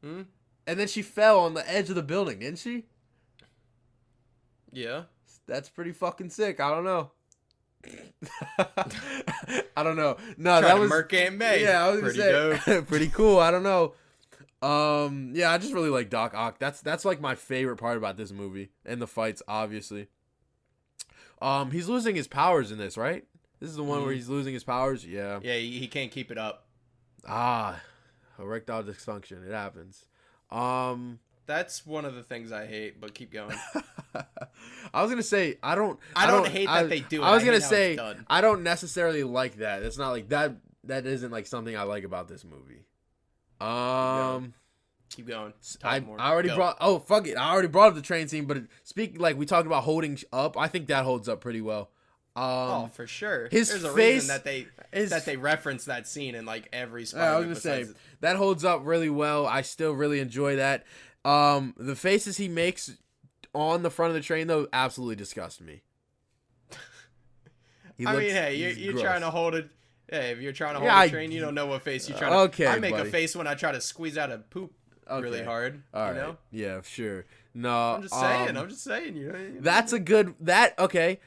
Hmm? And then she fell on the edge of the building, didn't she? Yeah. That's pretty fucking sick. I don't know. I don't know. No, that was Merc Aunt May. Yeah, I was pretty gonna say dope. pretty cool. I don't know. Yeah, I just really like Doc Ock. That's like my favorite part about this movie, and the fights, obviously. He's losing his powers in this, right? This is the one where he's losing his powers. Yeah. Yeah, he can't keep it up. Erectile dysfunction. It happens. That's one of the things I hate, but keep going. I was gonna say I don't hate that they do it. I was gonna say I don't necessarily like that. It's not like that. That isn't like something I like about this movie. Keep going. I already brought. Oh fuck it! I already brought up the train scene, but like we talked about holding up. I think that holds up pretty well. For sure. There's a reason that they reference that scene in like every Spider-Man. I was gonna say that holds up really well. I still really enjoy that. The faces he makes on the front of the train though absolutely disgust me. You're trying to hold it. Hey, if you're trying to hold a train, you don't know what face you're trying to. Okay, I make a face when I try to squeeze out a poop really hard. All right. You know? Yeah, sure. No, I'm just saying. You know. That's a good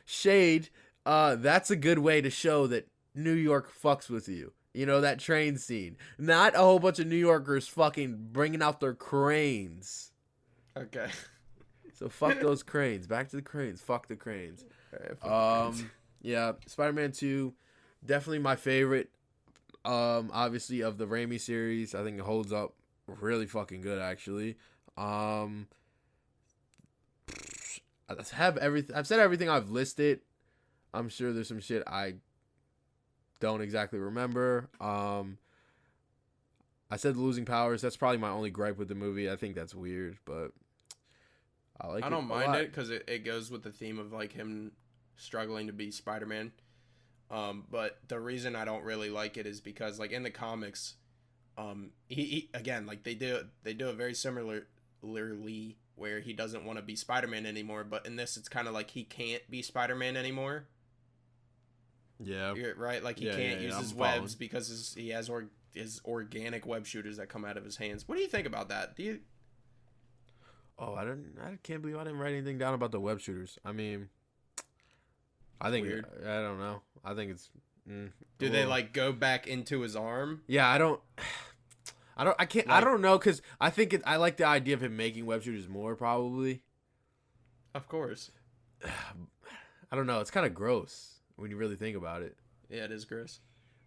shade. That's a good way to show that New York fucks with you. You know, that train scene. Not a whole bunch of New Yorkers fucking bringing out their cranes. Okay. So fuck those cranes. Back to the cranes. Fuck the cranes. Right, yeah, Spider-Man 2, definitely my favorite. Obviously of the Raimi series. I think it holds up really fucking good actually. I've said everything I've listed. I'm sure there's some shit I don't exactly remember. I said losing powers. That's probably my only gripe with the movie. I think that's weird, but I don't mind it because it goes with the theme of like him struggling to be Spider-Man. But the reason I don't really like it is because like in the comics, he again like they do it very similarly where he doesn't want to be Spider-Man anymore. But in this, it's kind of like he can't be Spider-Man anymore. Yeah. Right? Like he can't use his webs because he has his organic web shooters that come out of his hands. What do you think about that? Oh, I can't believe I didn't write anything down about the web shooters. I mean, I think Weird. I don't know. I think it's. Do they like go back into his arm? Yeah, I can't. Like, I don't know because I think I like the idea of him making web shooters more probably. Of course. I don't know. It's kind of gross when you really think about it. Yeah, it is gross.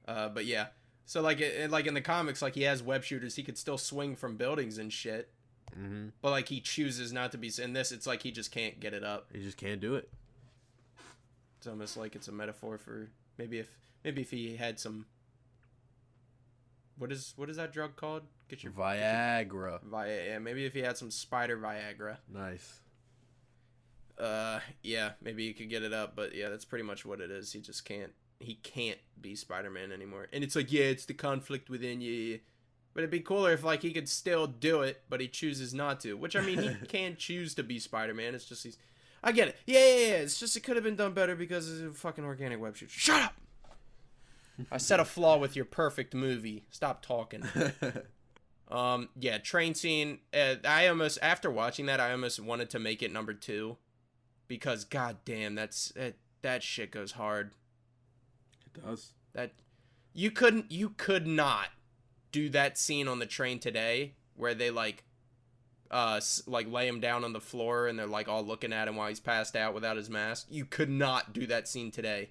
But yeah. So like in the comics, like he has web shooters. He could still swing from buildings and shit. Mm-hmm. But like he chooses not to be. In this, it's like he just can't get it up. He just can't do it. It's almost like it's a metaphor for maybe if he had some. What is that drug called? Get your Viagra. Yeah, maybe if he had some spider Viagra. Nice. Yeah, maybe he could get it up, but yeah, that's pretty much what it is. He just can't. He can't be Spider-Man anymore. And it's like, yeah, it's the conflict within you. But it'd be cooler if like he could still do it, but he chooses not to. Which I mean, he can choose to be Spider-Man. It's just I get it. Yeah. It's just it could have been done better because of a fucking organic web shoot. Shut up. I said a flaw with your perfect movie. Stop talking. Yeah, train scene. After watching that, I almost wanted to make it number 2, because goddamn, that shit goes hard. It does. That you could not do that scene on the train today where they like lay him down on the floor and they're like all looking at him while he's passed out without his mask. You could not do that scene today.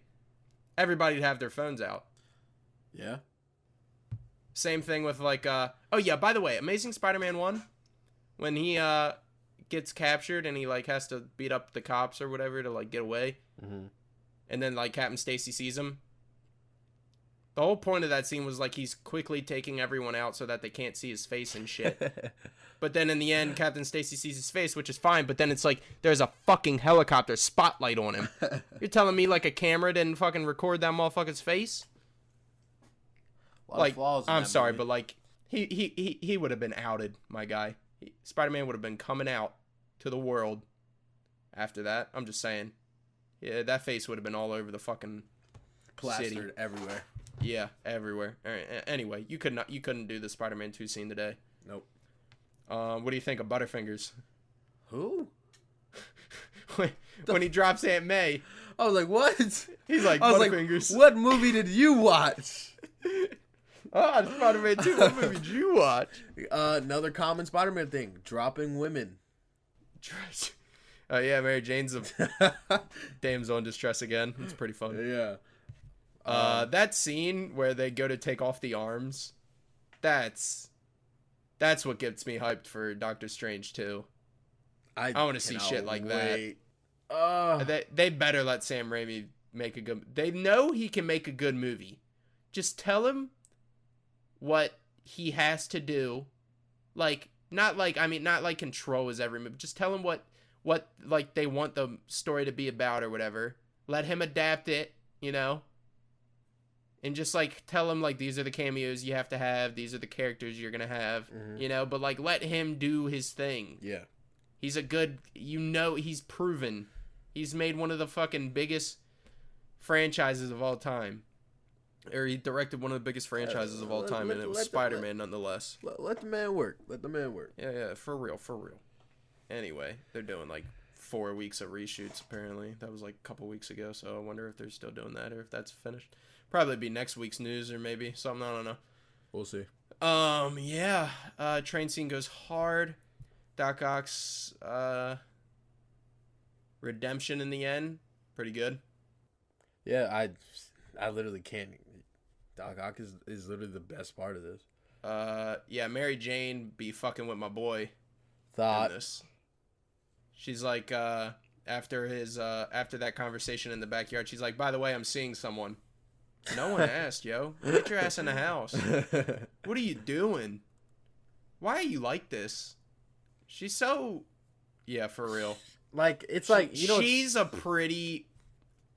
Everybody'd have their phones out. Yeah. Same thing with like oh yeah, by the way, Amazing Spider-Man 1, when he gets captured and he like has to beat up the cops or whatever to like get away. Mm-hmm. And then like Captain Stacy sees him. The whole point of that scene was like he's quickly taking everyone out so that they can't see his face and shit. But then in the end, Captain Stacy sees his face, which is fine. But then it's like there's a fucking helicopter spotlight on him. You're telling me like a camera didn't fucking record that motherfucker's face? Like, I'm sorry, but like he would have been outed, my guy. Spider-Man would have been coming out to the world after that. I'm just saying. Yeah, that face would have been all over the fucking plastered city. Everywhere. Yeah, everywhere. All right, anyway, you couldn't do the Spider-Man 2 scene today. Nope. What do you think of Butterfingers? Who? when he drops Aunt May. I was like, what? He's like, Butterfingers. Like, what movie did you watch? Spider-Man 2, what movie did you watch? Another common Spider-Man thing, dropping women. Oh yeah, Mary Jane's a damsel in distress again. It's pretty fun. Yeah. That scene where they go to take off the arms, that's what gets me hyped for Doctor Strange 2. I want to see shit like that. They better let Sam Raimi make a good. They know he can make a good movie. Just tell him what he has to do. Like not like control his every move. Just tell him what like they want the story to be about or whatever. Let him adapt it, you know. And just like tell him like these are the cameos you have to have, these are the characters you're gonna have, you know. But like let him do his thing. Yeah. He's a good, he's proven. He's made one of the fucking biggest franchises of all time. Or he directed one of the biggest franchises of all time, and it was Spider-Man nonetheless. Let the man work. Let the man work. Yeah, for real. Anyway, they're doing like 4 weeks of reshoots, apparently. That was like a couple weeks ago, so I wonder if they're still doing that or if that's finished. Probably be next week's news or maybe something, I don't know. We'll see. Yeah. Train scene goes hard. Doc Ock's redemption in the end, pretty good. Yeah, I literally can't. Doc Ock is literally the best part of this. Yeah, Mary Jane be fucking with my boy. Thought. She's like, after that conversation in the backyard, she's like, by the way, I'm seeing someone. No one asked, yo. Get your ass in the house. What are you doing? Why are you like this? She's so... Yeah, for real. Like, it's like, you know... She's a pretty...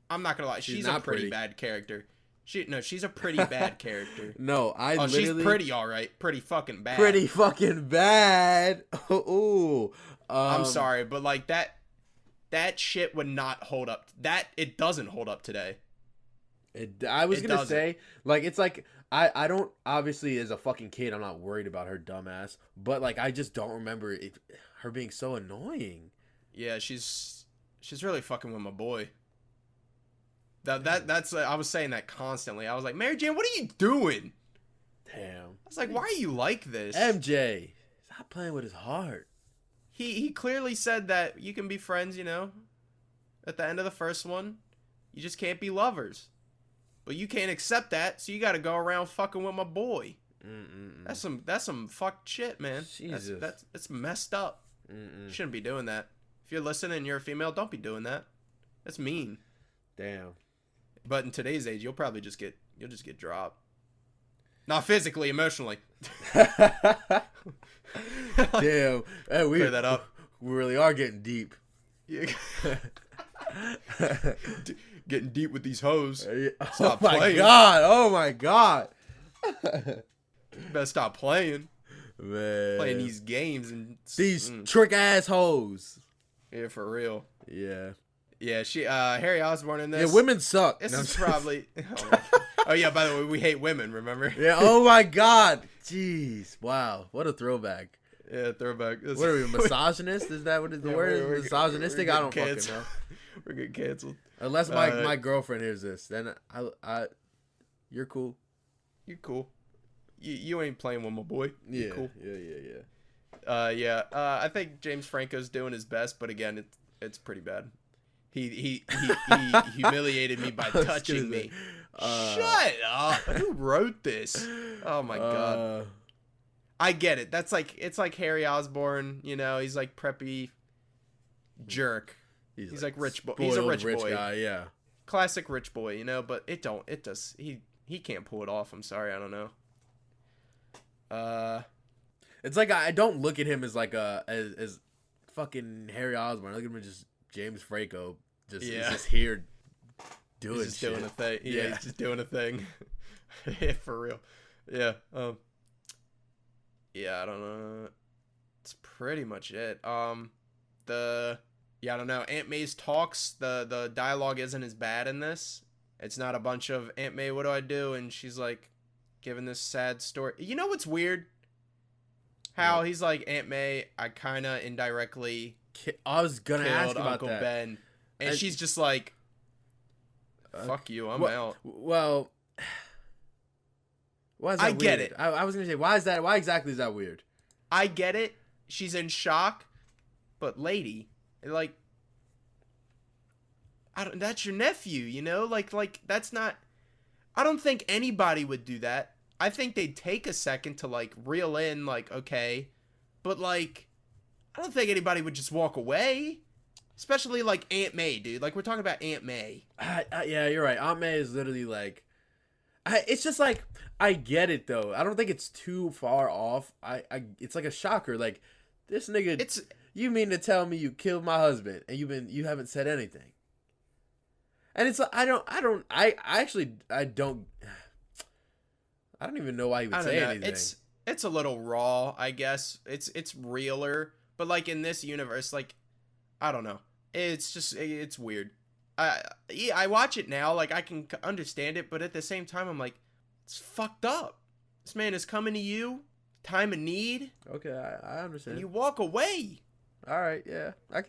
I'm not gonna lie. She's a pretty bad character. She's a pretty bad character. No, she's pretty alright. Pretty fucking bad. Pretty fucking bad. Ooh. I'm sorry, but like that shit would not hold up. It doesn't hold up today. I was gonna say, like, it's like I don't, obviously as a fucking kid I'm not worried about her dumbass, but like I just don't remember her being so annoying. Yeah, she's really fucking with my boy. That's I was saying that constantly. I was like, Mary Jane, what are you doing? Damn. I was like, why are you like this? MJ, stop playing with his heart. He clearly said that you can be friends, you know. At the end of the first one, you just can't be lovers. But you can't accept that, so you got to go around fucking with my boy. That's some fucked shit, man. Jesus. That's messed up. You shouldn't be doing that. If you're listening and you're a female, don't be doing that. That's mean. Damn. But in today's age, you'll just get dropped. Not physically, emotionally. Damn. Hey, clear that up. We really are getting deep. Yeah. Getting deep with these hoes. Oh my god. Oh my god. You better stop playing. Man. Playing these games and these trick assholes. Yeah, for real. Yeah. Yeah, Harry Osborn in this. Yeah, women suck. This is probably. Oh yeah, by the way, we hate women. Remember? Yeah. Oh my god. Jeez. Wow. What a throwback. Yeah, throwback. What are we, misogynist? Is that what the word is? Misogynistic? I don't fucking know. We're getting canceled. Unless my girlfriend hears this, then you're cool. You're cool. You ain't playing with my boy. Yeah. You're cool. Yeah. I think James Franco's doing his best, but again, it's pretty bad. He humiliated me by touching me. Shut up! Who wrote this? Oh my god. I get it. It's like Harry Osborn. You know, he's like preppy jerk. He's like rich boy. He's a rich boy guy. Yeah. Classic rich boy. You know, but he can't pull it off. I'm sorry. I don't know. It's like I don't look at him as like as fucking Harry Osborn. I look at him as just James Franco. He's just here doing shit. Doing a thing. Yeah, he's just doing a thing. Yeah, for real. Yeah. Yeah, I don't know. That's pretty much it. I don't know. Aunt May's talks, the dialogue isn't as bad in this. It's not a bunch of Aunt May, what do I do? And she's like giving this sad story. You know what's weird? How he's like, Aunt May, I kind of indirectly I was gonna ask about Uncle that. Ben. And she's just like, fuck you, I'm out. Well, why is that weird? Get it. I was gonna say, why exactly is that weird? I get it. She's in shock. But lady, like, that's your nephew, you know? Like that's not, I don't think anybody would do that. I think they'd take a second to like reel in, like, okay, but like, I don't think anybody would just walk away, especially like Aunt May, dude. Like, we're talking about Aunt May. Yeah, you're right. Aunt May is literally like, it's just like, I get it though. I don't think it's too far off. It's like a shocker. Like, this nigga, you mean to tell me you killed my husband and you haven't said anything? And it's like, I don't even know why he would say anything. It's a little raw, I guess. It's realer, but like in this universe, like, I don't know. It's weird. I watch it now, like I can understand it, but at the same time, I'm like, it's fucked up. This man is coming to you, time of need. Okay, I understand. And you walk away. All right, yeah, I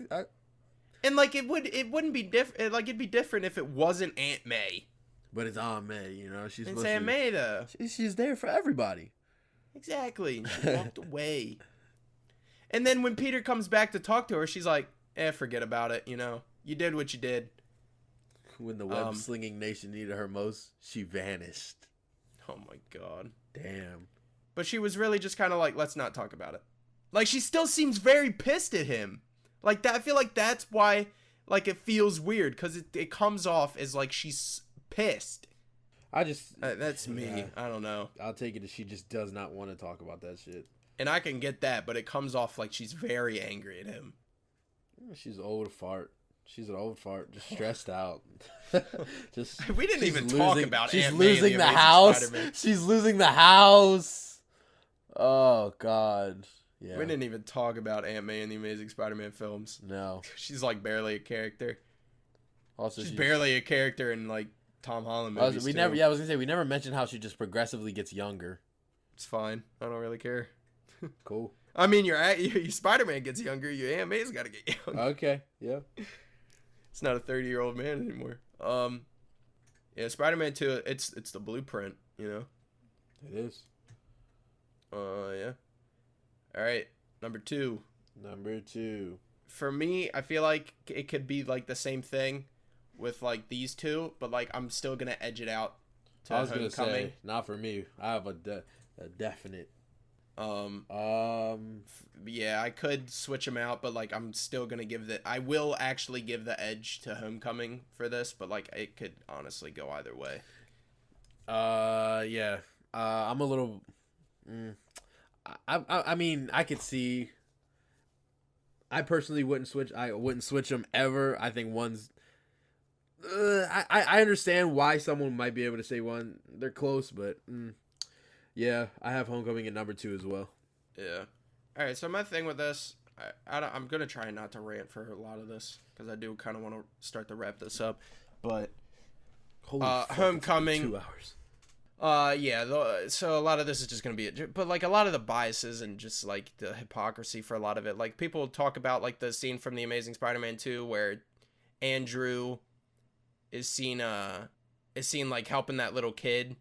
And like it wouldn't be different. Like it'd be different if it wasn't Aunt May. But it's Aunt May, you know. She's Aunt May though. She's there for everybody. Exactly. She walked away. And then when Peter comes back to talk to her, she's like, forget about it, you know. You did what you did. When the web-slinging nation needed her most, she vanished. Oh my god. Damn. But she was really just kind of like, let's not talk about it. Like, she still seems very pissed at him. Like, that. I feel like that's why, like, it feels weird. Because it comes off as, like, she's pissed. That's me. Yeah. I don't know. I'll take it as she just does not want to talk about that shit. And I can get that, but it comes off like she's very angry at him. She's old fart. She's an old fart, just stressed out. We didn't even talk about she's Aunt May losing the house. Spider-Man. She's losing the house. Oh god. Yeah. We didn't even talk about Aunt May in the Amazing Spider-Man films. No. She's like barely a character. Also, she's barely a character in like Tom Holland movies. I was gonna say we never mentioned how she just progressively gets younger. It's fine. I don't really care. Cool. I mean, your Spider-Man gets younger. Your Aunt May's got to get younger. Okay. Yeah. It's not a 30-year-old man anymore. Yeah, Spider-Man 2. It's the blueprint. You know. It is. Yeah. All right. Number two. For me, I feel like it could be like the same thing with like these two, but like I'm still gonna edge it out to I was Homecoming. gonna say, not for me. I have a definite. Yeah, I could switch them out, but like I'm still gonna I will actually give the edge to Homecoming for this, but like it could honestly go either way. Yeah. I'm a little. I mean, I could see. I personally wouldn't switch. I wouldn't switch them ever. I think one's. I understand why someone might be able to say one. They're close, but yeah, I have Homecoming at number 2 as well. Yeah. All right. So my thing with this, I'm gonna try not to rant for a lot of this because I do kind of want to start to wrap this up, but Holy fuck, Homecoming. 2 hours. Yeah, so a lot of this is just gonna be but like a lot of the biases and just like the hypocrisy for a lot of it, like people talk about like the scene from The Amazing Spider-Man 2 where Andrew is seen like helping that little kid,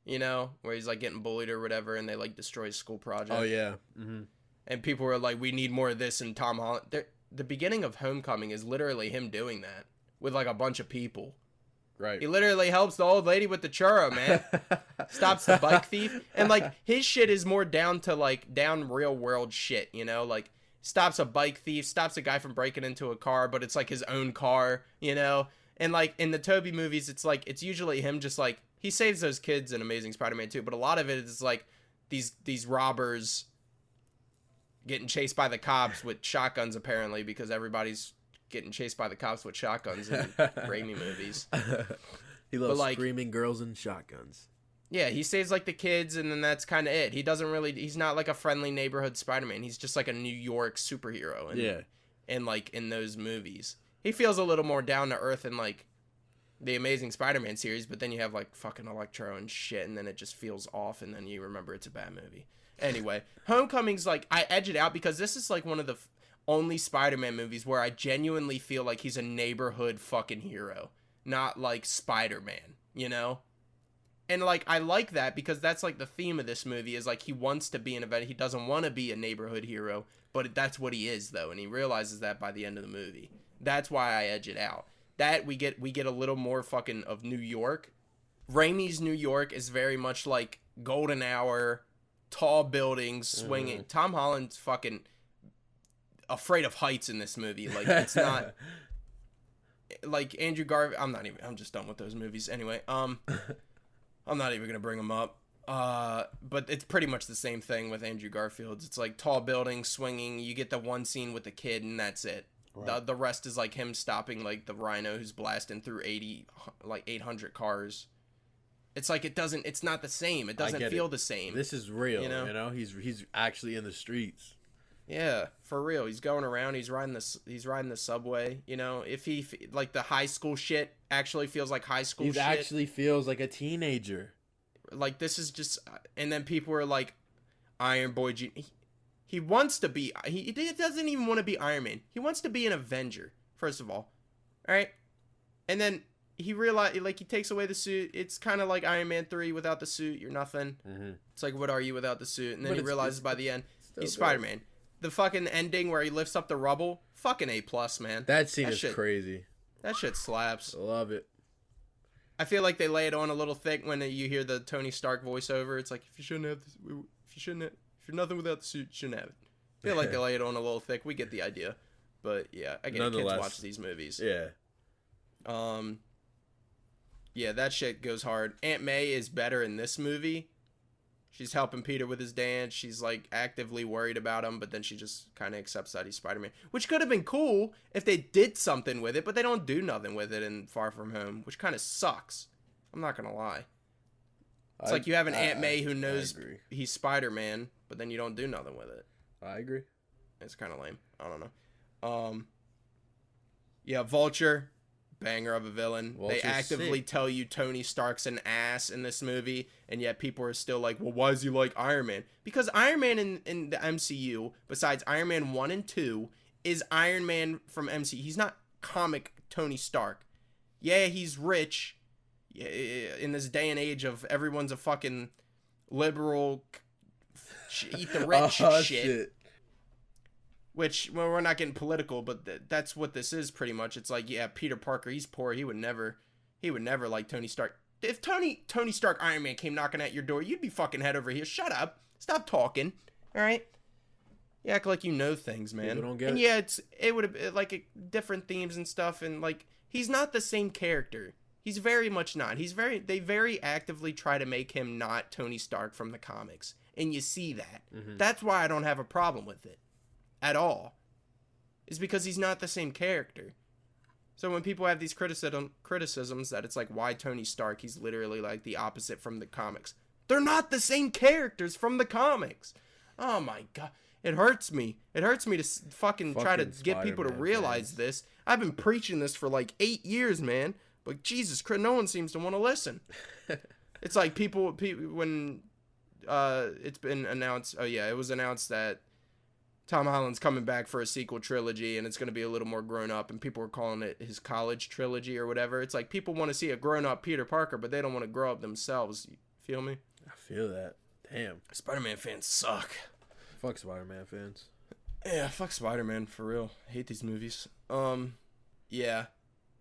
you know, where he's like getting bullied or whatever, and they like destroy his school project. Oh yeah. Mm-hmm. And people were like, we need more of this. And Tom Holland, the beginning of Homecoming is literally him doing that with like a bunch of people. Right. He literally helps the old lady with the churro, man. Stops the bike thief. And, like, his shit is more down real world shit, you know? Like, stops a bike thief, stops a guy from breaking into a car, but it's, like, his own car, you know? And, like, in the Tobey movies, it's, like, it's usually him just, like, he saves those kids in Amazing Spider-Man 2, but a lot of it is, like, these robbers getting chased by the cops with shotguns, apparently, because everybody's getting chased by the cops with shotguns in Raimi movies. He loves screaming girls and shotguns. Yeah, he saves like the kids, and then that's kind of it. He's not like a friendly neighborhood Spider-Man. He's just like a New York superhero. And like in those movies, he feels a little more down to earth in like the Amazing Spider-Man series. But then you have like fucking Electro and shit, and then it just feels off, and then you remember it's a bad movie. Anyway, Homecoming's like I edge it out because this is like one of the only Spider-Man movies where I genuinely feel like he's a neighborhood fucking hero, not like Spider-Man, you know? And like I like that because that's like the theme of this movie is like he wants to be an event. He doesn't want to be a neighborhood hero, but that's what he is though, and he realizes that by the end of the movie. That's why I edge it out. That we get a little more fucking of New York. Raimi's New York is very much like golden hour, tall buildings, swinging. Mm-hmm. Tom Holland's fucking afraid of heights in this movie. Like it's not like Andrew Garfield. I'm just done with those movies anyway. I'm not even gonna bring them up. But it's pretty much the same thing with Andrew Garfield's. It's like tall buildings, swinging. You get the one scene with the kid, and that's it. Right. The rest is like him stopping like the Rhino who's blasting through 800 cars. It's like it's not the same. It doesn't feel the same. This is real. You know, he's actually in the streets. Yeah, for real. He's going around. He's riding the subway. You know, if he like the high school shit actually feels like high school. He actually feels like a teenager. Like this is just, and then people are like, Iron Boy. He wants to be. He doesn't even want to be Iron Man. He wants to be an Avenger. First of all right, and then he realized like he takes away the suit. It's kind of like Iron Man 3 without the suit. You're nothing. Mm-hmm. It's like what are you without the suit? And then he realizes by the end he's Spider-Man. The fucking ending where he lifts up the rubble, fucking A+, man. That scene is crazy. That shit slaps. I love it. I feel like they lay it on a little thick when you hear the Tony Stark voiceover. It's like if you're nothing without the suit, you shouldn't have it. I feel like they lay it on a little thick. We get the idea, but yeah, again, kids watch these movies. Yeah. Yeah, that shit goes hard. Aunt May is better in this movie. She's helping Peter with his dance. She's, like, actively worried about him, but then she just kind of accepts that he's Spider-Man. Which could have been cool if they did something with it, but they don't do nothing with it in Far From Home, which kind of sucks. I'm not going to lie. It's like you have an Aunt May who knows he's Spider-Man, but then you don't do nothing with it. I agree. It's kind of lame. I don't know. Yeah, Vulture. banger of a villain. Walter's they actively sick. tell you Tony Stark's an ass in this movie, and yet people are still like, well, why is he like Iron Man? Because Iron Man in the MCU, besides Iron Man 1 and 2, is Iron Man from MCU. He's not comic Tony Stark. Yeah, he's rich in this day and age of everyone's a fucking liberal, eat the rich shit. Which, well, we're not getting political, but that's what this is pretty much. It's like, yeah, Peter Parker, he's poor. He would never like Tony Stark. If Tony Stark Iron Man came knocking at your door, you'd be fucking head over here. Shut up. Stop talking. All right? You act like you know things, man. People don't get and it. yeah, it would have like different themes and stuff, and like he's not the same character. He's very much not. They very actively try to make him not Tony Stark from the comics, and you see that. Mm-hmm. That's why I don't have a problem with it at all. Is because he's not the same character. So when people have these criticisms that it's like, why Tony Stark? He's literally like the opposite from the comics. They're not the same characters from the comics. Oh my god. It hurts me. It hurts me to fucking try to get people to realize this. I've been preaching this for like 8 years, man. But Jesus Christ, no one seems to want to listen. It's like people when it's been announced. Oh yeah, it was announced that Tom Holland's coming back for a sequel trilogy, and it's going to be a little more grown up, and people were calling it his college trilogy or whatever. It's like people want to see a grown up Peter Parker, but they don't want to grow up themselves. You feel me? I feel that. Damn. Spider-Man fans suck. Fuck Spider-Man fans. Yeah, fuck Spider-Man, for real. I hate these movies. Yeah.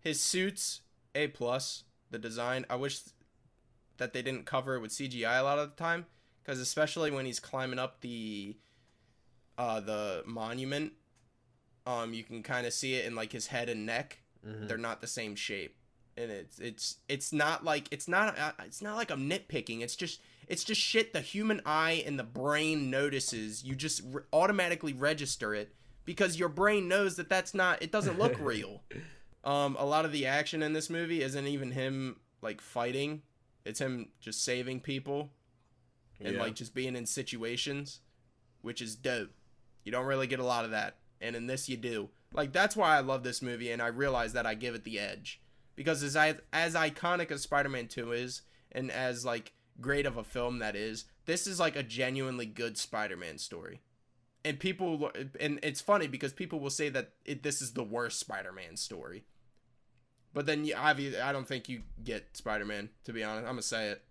His suits, A+. The design, I wish that they didn't cover it with CGI a lot of the time, because especially when he's climbing up the monument, you can kind of see it in like his head and neck. Mm-hmm. They're not the same shape, and it's not like I'm nitpicking. It's just shit the human eye and the brain notices. You just automatically register it because your brain knows that it doesn't look real. A lot of the action in this movie isn't even him like fighting. It's him just saving people and like just being in situations, which is dope. You don't really get a lot of that. And in this you do. Like, that's why I love this movie, and I realize that I give it the edge. Because as iconic as Spider-Man 2 is, and as like great of a film that is, this is like a genuinely good Spider-Man story. And it's funny because people will say that this is the worst Spider-Man story. But then I don't think you get Spider-Man, to be honest. I'm gonna say it.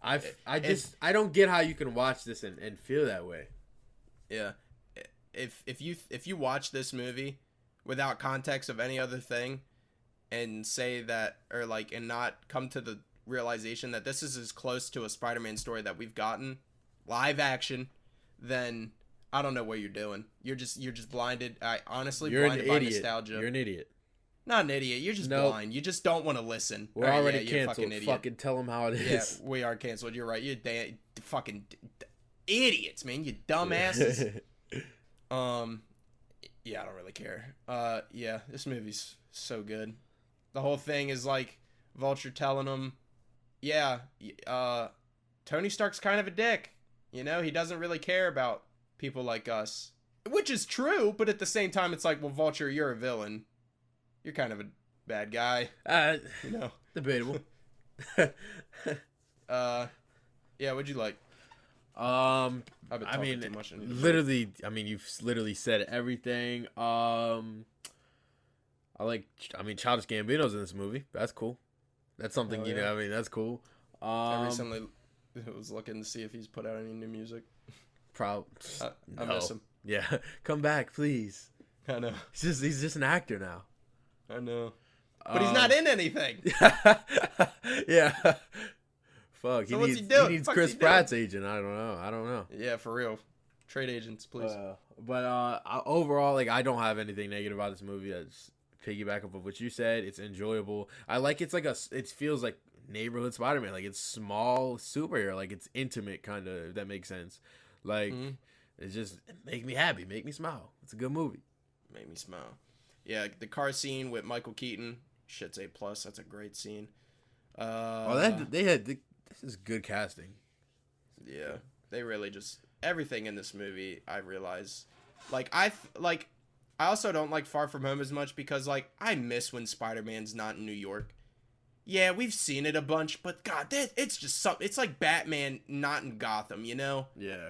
I don't get how you can watch this and feel that way. Yeah. If you watch this movie without context of any other thing and say that, or like, and not come to the realization that this is as close to a Spider-Man story that we've gotten live action, then I don't know what you're doing. You're just blinded. You're blinded by nostalgia. You're an idiot. Not an idiot. You're just blind. You just don't want to listen. We're already canceled. Fucking tell them how it is. Yeah, we are canceled. You're right. You're fucking idiots, man. You dumbasses. Yeah, I don't really care. Yeah, this movie's so good. The whole thing is like Vulture telling him, yeah, Tony Stark's kind of a dick. You know, he doesn't really care about people like us. Which is true, but at the same time, it's like, well, Vulture, you're a villain. You're kind of a bad guy. You know, debatable. Yeah, what'd you like? I've been talking too much. You've literally said everything. Childish Gambino's in this movie. That's cool. That's something, that's cool. I recently was looking to see if he's put out any new music. I miss him. Yeah. Come back, please. I know. He's just an actor now. I know. But he's not in anything. Yeah. Fuck. So what's he doing? He needs Chris Pratt's agent. I don't know. Yeah, for real. Trade agents, please. Overall, like, I don't have anything negative about this movie. I just piggyback up of what you said. It's enjoyable. I like it feels like neighborhood Spider-Man. Like, it's small superhero. Like, it's intimate, kind of, if that makes sense. Like, it just make me happy, make me smile. It's a good movie. Make me smile. Yeah, the car scene with Michael Keaton, shit's A+. That's a great scene. This is good casting. Yeah, they really just everything in this movie. I realize, I also don't like Far From Home as much because, like, I miss when Spider-Man's not in New York. Yeah, we've seen it a bunch, but God, it's just something. It's like Batman not in Gotham, you know? Yeah.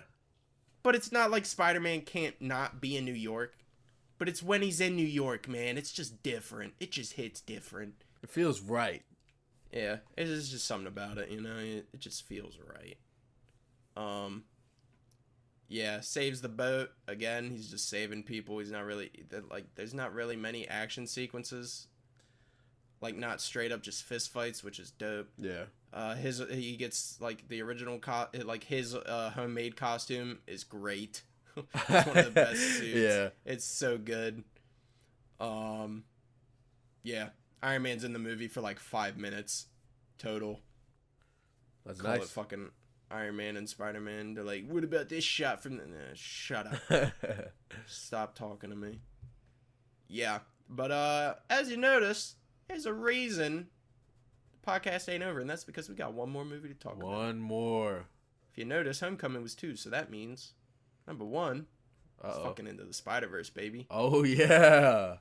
But it's not like Spider-Man can't not be in New York. But it's when he's in New York, man. It's just different. It just hits different. It feels right. Yeah, it's just something about it, you know? It just feels right. Yeah, saves the boat. Again, he's just saving people. He's not really, like, there's not really many action sequences. Like, not straight up just fist fights, which is dope. Yeah. He gets, like, the original, his homemade costume is great. It's one of the best suits. Yeah. It's so good. Yeah. Iron Man's in the movie for, like, 5 minutes total. That's Call nice. it fucking Iron Man and Spider-Man. They're like, what about this shot from the... shut up. Stop talking to me. Yeah. But, as you notice, there's a reason the podcast ain't over, and that's because we got one more movie to talk about. One more. If you notice, Homecoming was 2, so that means, number 1, is fucking Into the Spider-Verse, baby. Oh, yeah.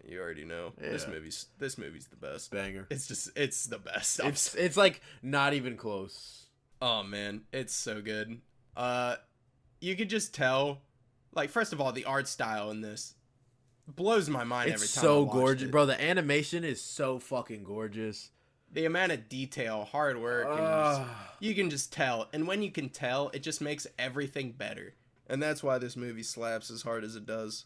You already know. Yeah. This movie's the best. Banger. It's the best. It's like, not even close. Oh, man. It's so good. You could just tell, like, first of all, the art style in this blows my mind every time. It's so I watch gorgeous. it. Bro, the animation is so fucking gorgeous. The amount of detail, hard work, and you can just tell. And when you can tell, it just makes everything better. And that's why this movie slaps as hard as it does.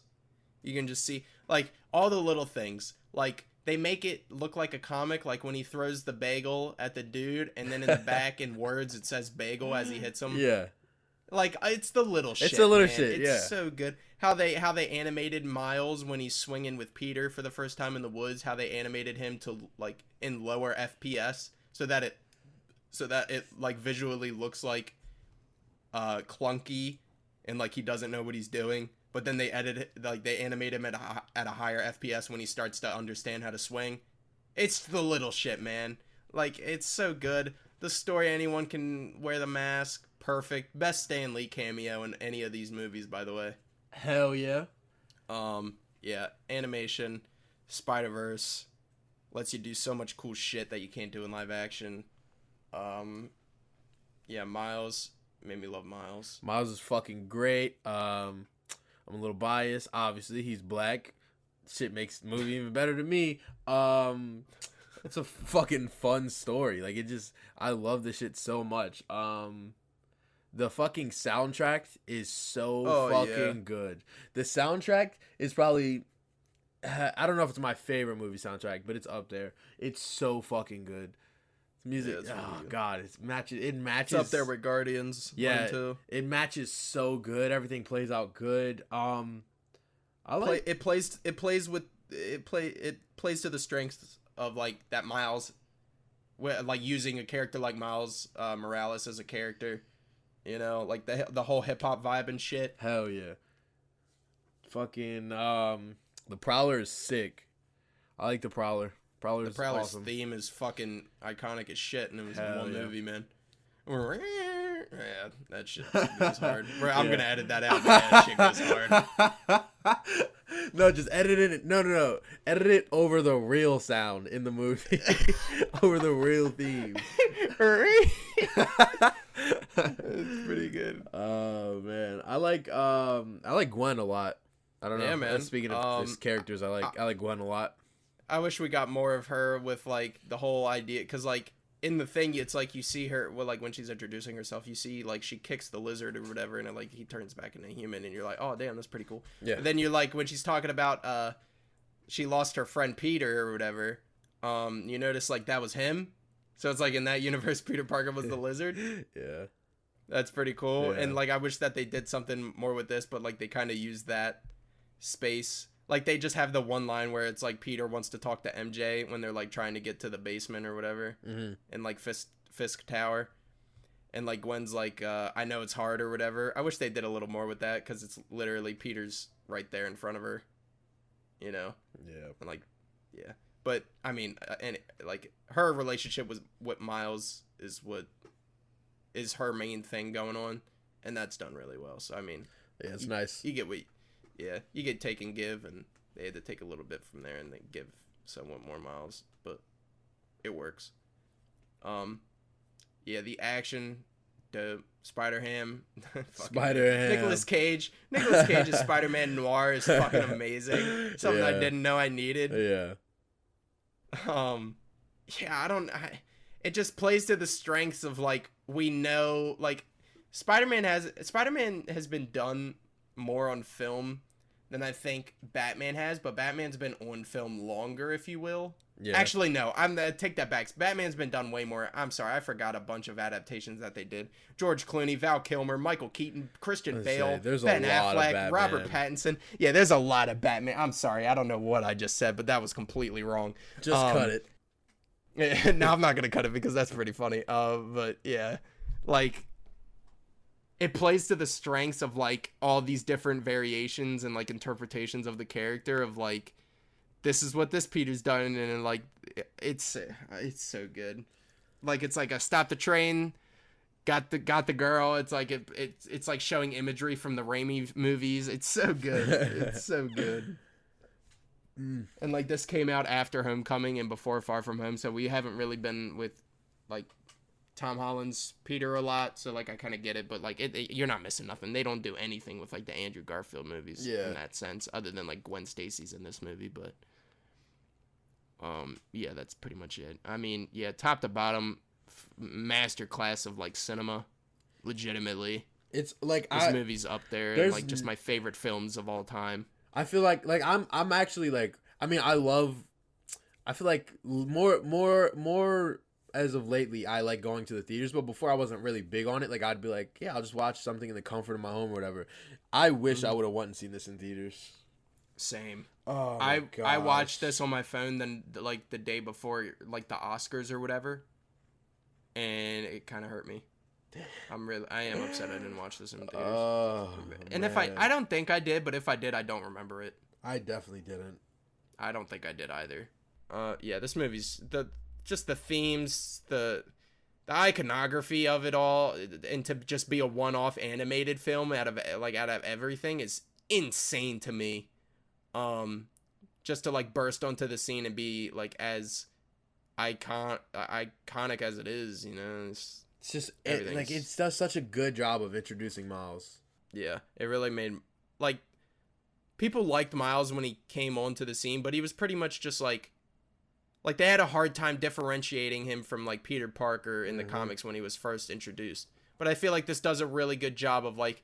You can just see, like, all the little things. Like, they make it look like a comic, like when he throws the bagel at the dude, and then in the back in words it says bagel as he hits him. Yeah. Like, it's the little shit. It's the little man. shit, yeah. It's so good. How they animated Miles when he's swinging with Peter for the first time in the woods, how they animated him to, like, in lower FPS so that it like visually looks like clunky and like he doesn't know what he's doing. But then they animate him at a higher FPS when he starts to understand how to swing. It's the little shit, man. Like, it's so good. The story, anyone can wear the mask. Perfect. Best Stan Lee cameo in any of these movies, by the way. Hell yeah. Yeah. Animation, Spider-Verse, lets you do so much cool shit that you can't do in live action. Yeah, Miles. Made me love Miles. Miles is fucking great. I'm a little biased. Obviously, he's black. Shit makes the movie even better to me. It's a fucking fun story. Like, I love this shit so much. The fucking soundtrack is so fucking good. The soundtrack is probably, I don't know if it's my favorite movie soundtrack, but it's up there. It's so fucking good. Music, yeah, really good. God, it matches. It's up there with Guardians. Yeah, 1, 2. It matches so good. Everything plays out good. It plays to the strengths of, like, that Miles, like, using a character like Miles Morales as a character, you know, like the whole hip hop vibe and shit. Hell yeah. Fucking the Prowler is sick. I like the Prowler. The Prowler's awesome. theme is fucking iconic as shit, and it was in one movie, man. Yeah, that shit goes hard. I'm gonna edit that out. That shit goes hard. No, just edit it. No. Edit it over the real sound in the movie. Over the real theme. It's pretty good. Oh man, I like Gwen a lot. I don't know. Yeah, man. Speaking of just characters, I like Gwen a lot. I wish we got more of her with, like, the whole idea, because, like, in the thing, it's like you see her, well, like, when she's introducing herself, you see, like, she kicks the lizard or whatever, and it, like, he turns back into a human, and you're like, oh damn, that's pretty cool. Yeah. And then you're like, when she's talking about she lost her friend Peter or whatever, you notice, like, that was him. So it's like, in that universe, Peter Parker was the lizard. Yeah. That's pretty cool. Yeah. And, like, I wish that they did something more with this, but, like, they kind of used that space. Like, they just have the one line where it's like Peter wants to talk to MJ when they're, like, trying to get to the basement or whatever. Mm-hmm. In, like, Fisk Tower. And, like, Gwen's like, I know it's hard or whatever. I wish they did a little more with that, because it's literally Peter's right there in front of her. You know? Yeah. And, like, yeah. But, I mean, and, like, her relationship with Miles is her main thing going on. And that's done really well. So, I mean... Yeah, it's nice. You get what... yeah, you get take and give, and they had to take a little bit from there and then give somewhat more miles, but it works. Yeah, the action, the Spider-Ham, Spider-Ham. Nicolas Cage as Spider-Man Noir is fucking amazing. Something I didn't know I needed. Yeah. Yeah, it just plays to the strengths of, like, we know, like, Spider-Man has been done more on film than I think Batman has, but Batman's been on film longer, if you will. Yeah. Actually, no, take that back. Batman's been done way more. I'm sorry, I forgot a bunch of adaptations that they did. George Clooney, Val Kilmer, Michael Keaton, Christian Bale, Ben Affleck, Robert Pattinson. Yeah, there's a lot of Batman. I'm sorry, I don't know what I just said, but that was completely wrong. Just cut it. No, I'm not gonna cut it because that's pretty funny. But yeah, like, it plays to the strengths of, like, all these different variations and, like, interpretations of the character of, like, this is what this Peter's done, and, like, it's so good. Like, it's like a stop the train, got the girl. It's like it's like showing imagery from the Raimi movies. It's so good. It's so good. And, like, this came out after Homecoming and before Far From Home, so we haven't really been with, like, Tom Holland's Peter a lot, so, like, I kind of get it, but, like, you're not missing nothing. They don't do anything with, like, the Andrew Garfield movies in that sense, other than, like, Gwen Stacy's in this movie, but yeah, that's pretty much it. I mean, yeah, top to bottom, masterclass of, like, cinema, legitimately. It's like this movie's up there, and, like, just my favorite films of all time. I feel like I'm actually, like, I mean, I feel like more as of lately, I like going to the theaters, but before I wasn't really big on it. Like, I'd be like, yeah, I'll just watch something in the comfort of my home or whatever. I wish I would have went and seen this in theaters. Same. Oh, I watched this on my phone then, like, the day before, like, the Oscars or whatever, and it kind of hurt me. I am upset I didn't watch this in theaters. Oh, and man. if I don't think I did, but if I did, I don't remember it. I definitely didn't. I don't think I did either. Yeah, this movie's just the themes, the iconography of it all, and to just be a one-off animated film out of everything is insane to me. Just to, like, burst onto the scene and be, like, as iconic as it is, you know. It's just it does such a good job of introducing Miles. Yeah, it really made, like, people liked Miles when he came onto the scene, but he was pretty much just like they had a hard time differentiating him from, like, Peter Parker in the comics when he was first introduced. But I feel like this does a really good job of, like,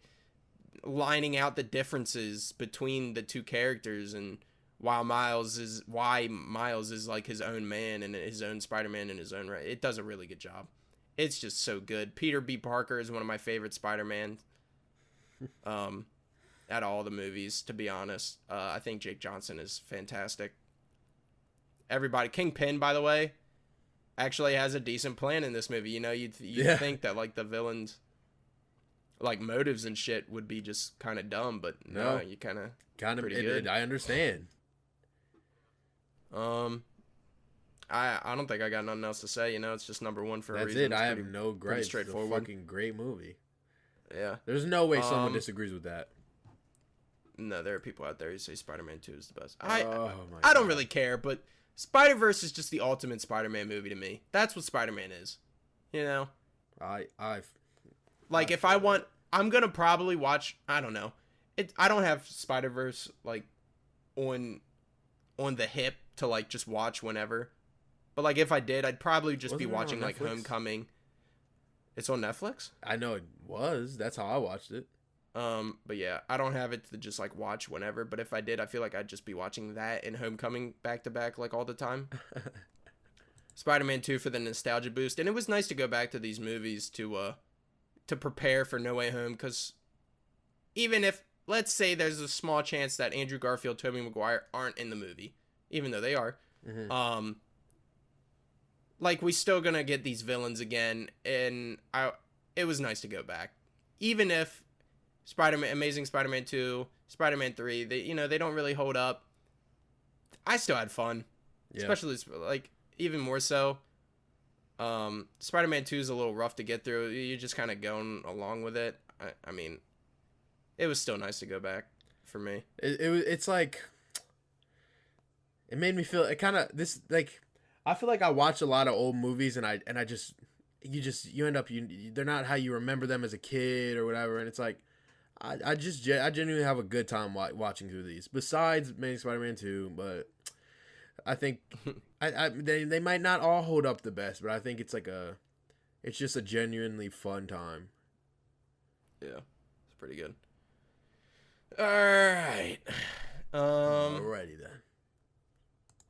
lining out the differences between the two characters, and why Miles is like his own man and his own Spider-Man in his own right. It does a really good job. It's just so good. Peter B. Parker is one of my favorite Spider-Man out of all the movies, to be honest. I think Jake Johnson is fantastic. Everybody, Kingpin, by the way, actually has a decent plan in this movie. You know, you'd think that, like, the villains, like, motives and shit would be just kind of dumb, but no, you kind of pretty good. I understand. I don't think I got nothing else to say. You know, it's just number one for a reason. That's it. I have no gripes. Straightforward. It's a fucking great movie. Yeah. There's no way someone disagrees with that. No, there are people out there who say Spider-Man 2 is the best. I don't really care, but Spider-Verse is just the ultimate Spider-Man movie to me. That's what Spider-Man is. You know? If I want, I'm going to probably watch, I don't know. I don't have Spider-Verse, like, on the hip to, like, just watch whenever. But, like, if I did, I'd probably just be watching, like, Homecoming. It's on Netflix? I know it was. That's how I watched it. But yeah, I don't have it to just, like, watch whenever. But if I did, I feel like I'd just be watching that and Homecoming back to back, like, all the time. Spider-Man 2 for the nostalgia boost. And it was nice to go back to these movies to prepare for No Way Home. Because even if, let's say there's a small chance that Andrew Garfield, Tobey Maguire aren't in the movie, even though they are, like, we still gonna get these villains again, and it was nice to go back. Even if Amazing Spider-Man 2, Spider-Man 3, they don't really hold up, I still had fun. Yeah. Especially, like, even more so. Spider-Man 2 is a little rough to get through. You're just kind of going along with it. I mean, it was still nice to go back. for me. It's like, it made me feel it kind of this like, I feel like I watch a lot of old movies and I just you end up they're not how you remember them as a kid or whatever, and it's like I genuinely have a good time watching through these. Besides Amazing Spider-Man 2, but I think they might not all hold up the best, but I think it's just a genuinely fun time. Yeah, it's pretty good. All right. Alrighty then.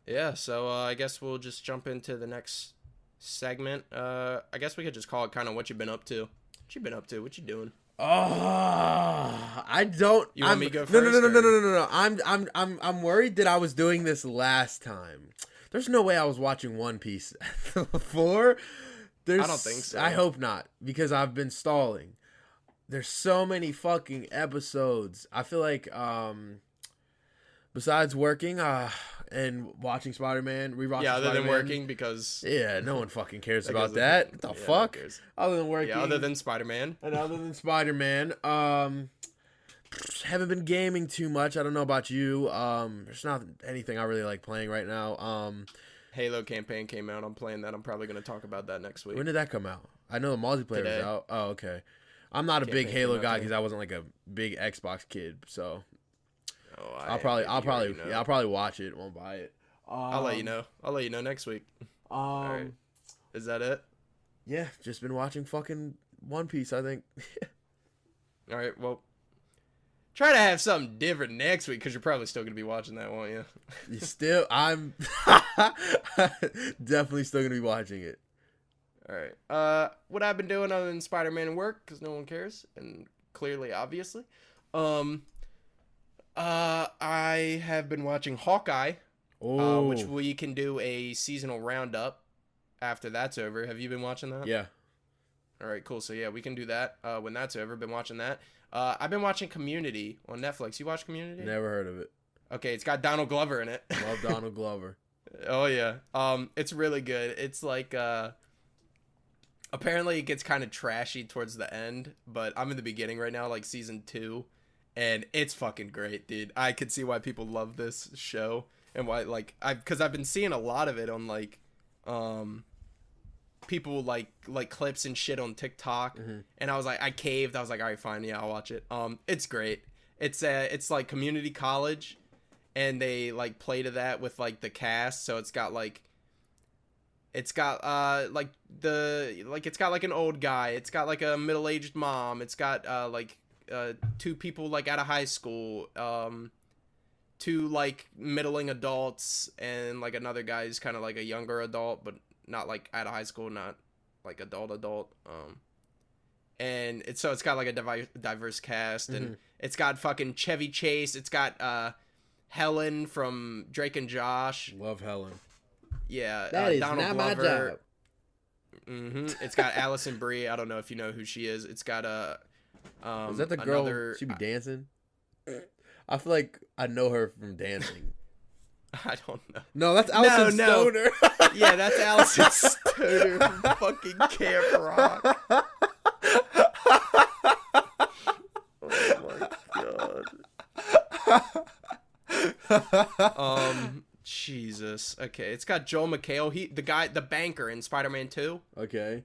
Yeah, so I guess we'll just jump into the next segment. I guess we could just call it kind of what you've been up to. What you been up to? What you doing? I don't. You want me to go first? No. I'm worried that I was doing this last time. There's no way I was watching One Piece before. I don't think so. I hope not, because I've been stalling. There's so many fucking episodes. I feel like besides working and watching Spider-Man, rewatching yeah, other Spider-Man, than working, because no one fucking cares about that. What the fuck? Other than working, other than Spider-Man, haven't been gaming too much. I don't know about you. There's not anything I really like playing right now. Halo campaign came out. I'm playing that. I'm probably gonna talk about that next week. When did that come out? I know the multiplayer was out. Oh, okay. I'm not a big Halo guy because I wasn't like a big Xbox kid, so. I'll probably watch it. Won't buy it. I'll let you know. I'll let you know next week. All right. Is that it? Yeah, just been watching fucking One Piece, I think. All right. Well, try to have something different next week, because you're probably still gonna be watching that, won't you? I'm definitely still gonna be watching it. All right. What I've been doing other than Spider-Man and work, because no one cares, and clearly, obviously. I have been watching Hawkeye, which we can do a seasonal roundup after that's over. Have you been watching that? Yeah. All right, cool. So yeah, we can do that when that's over. Been watching that. I've been watching Community on Netflix. You watch Community? Never heard of it. Okay, it's got Donald Glover in it. Love Donald Glover. Oh yeah. It's really good. It's like apparently it gets kind of trashy towards the end, but I'm in the beginning right now, like season 2. And it's fucking great, dude. I could see why people love this show and why, like, because I've been seeing a lot of it on like, people like clips and shit on TikTok, and I was like, I caved. I was like, all right, fine, yeah, I'll watch it. It's great. It's like community college, and they like play to that with like the cast. So it's got like it's got an old guy. It's got like a middle-aged mom. It's got two people like out of high school, two like middling adults, and like another guy who's kind of like a younger adult, but not like out of high school, not like adult. And it's got like a diverse cast, and it's got fucking Chevy Chase. It's got Helen from Drake and Josh. Love Helen. Yeah, that is Donald not Glover. My job. It's got Allison Brie. I don't know if you know who she is. It's got is that the girl? She be dancing. I feel like I know her from dancing. I don't know. No, that's Allison Stoner. Yeah, that's Allison Stoner from fucking Camp Rock. Oh my god. Jesus. Okay, it's got Joel McHale. The banker in Spider-Man 2. Okay.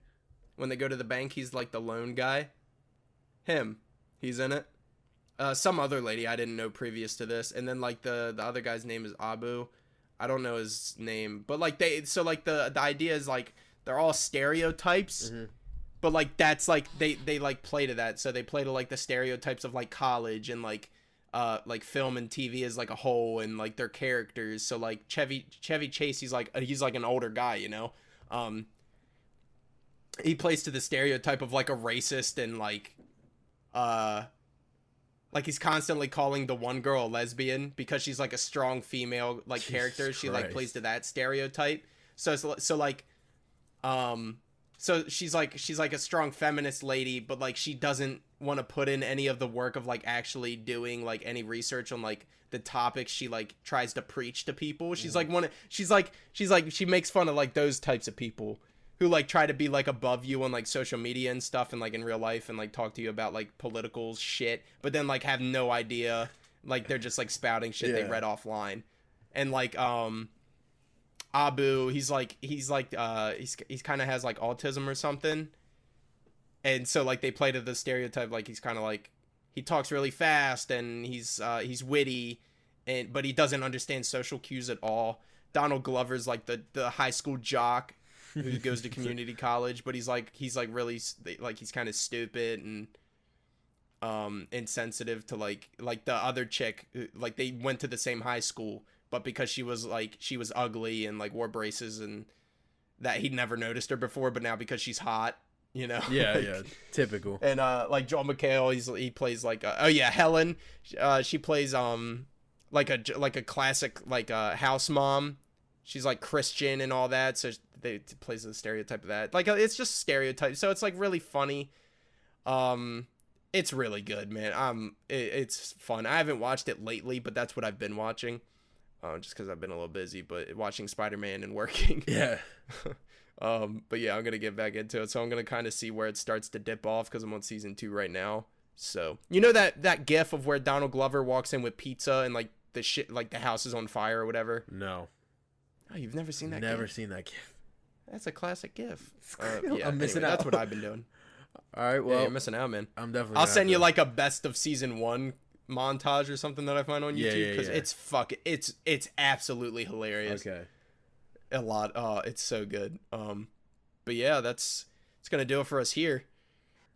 When they go to the bank, he's like the lone guy. He's in it. Some other lady I didn't know previous to this, and then like the other guy's name is Abu. I don't know his name, but like the idea is like they're all stereotypes, but like that's like they like play to that, so they play to like the stereotypes of like college and like film and TV as like a whole, and like their characters. So like Chevy Chase, he's like an older guy, you know. He plays to the stereotype of like a racist and like he's constantly calling the one girl a lesbian because she's like a strong female like character. Jesus she Christ. Like plays to that stereotype. So she's like a strong feminist lady, but like she doesn't want to put in any of the work of like actually doing like any research on like the topics she like tries to preach to people. She's she makes fun of like those types of people who like try to be like above you on like social media and stuff and like in real life and like talk to you about like political shit, but then like have no idea Like they're just like spouting shit they read offline, and like Abu, he's kind of has like autism or something, and so like they play to the stereotype, like he's kind of like he talks really fast and he's witty, but he doesn't understand social cues at all. Donald Glover's like the high school jock who goes to community college, but he's really like he's kind of stupid and insensitive to like the other chick. Like they went to the same high school, but because she was ugly and like wore braces and that he'd never noticed her before, but now because she's hot, you know. Yeah, like, typical. And like Joel McHale, he plays like Helen. She plays like a classic like house mom. She's like Christian and all that, so they plays the stereotype of that. Like it's just stereotype, so it's like really funny. It's really good, man. It's fun. I haven't watched it lately, but that's what I've been watching. Just because I've been a little busy, but watching Spider-Man and working. Yeah. But yeah, I'm gonna get back into it. So I'm gonna kind of see where it starts to dip off because I'm on season 2 right now. So you know that GIF of where Donald Glover walks in with pizza and like the shit, like the house is on fire or whatever. No. Oh, you've never seen that? Never seen that GIF. That's a classic GIF. Yeah, I'm missing out. That's what I've been doing. All right, well, yeah, you're missing out, man. I'm definitely. I'll send you like a best of season 1 montage or something that I find on YouTube because it's absolutely hilarious. Okay. A lot. It's so good. But yeah, it's gonna do it for us here.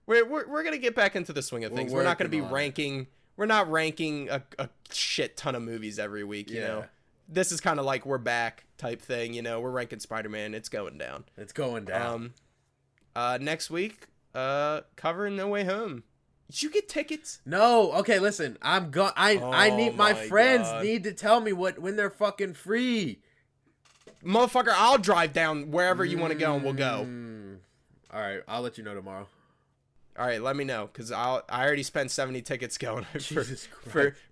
We're gonna get back into the swing of things. We're not gonna be ranking. We're not ranking a shit ton of movies every week. You know, this is kind of like we're back type thing. You know, we're ranking Spider-Man. It's going down. It's going down. Next week, covering No Way Home. Did you get tickets? No. Okay, listen. I need my friends need to tell me when they're fucking free. Motherfucker, I'll drive down wherever you want to go and we'll go. All right, I'll let you know tomorrow. All right, let me know because I already spent 70 tickets going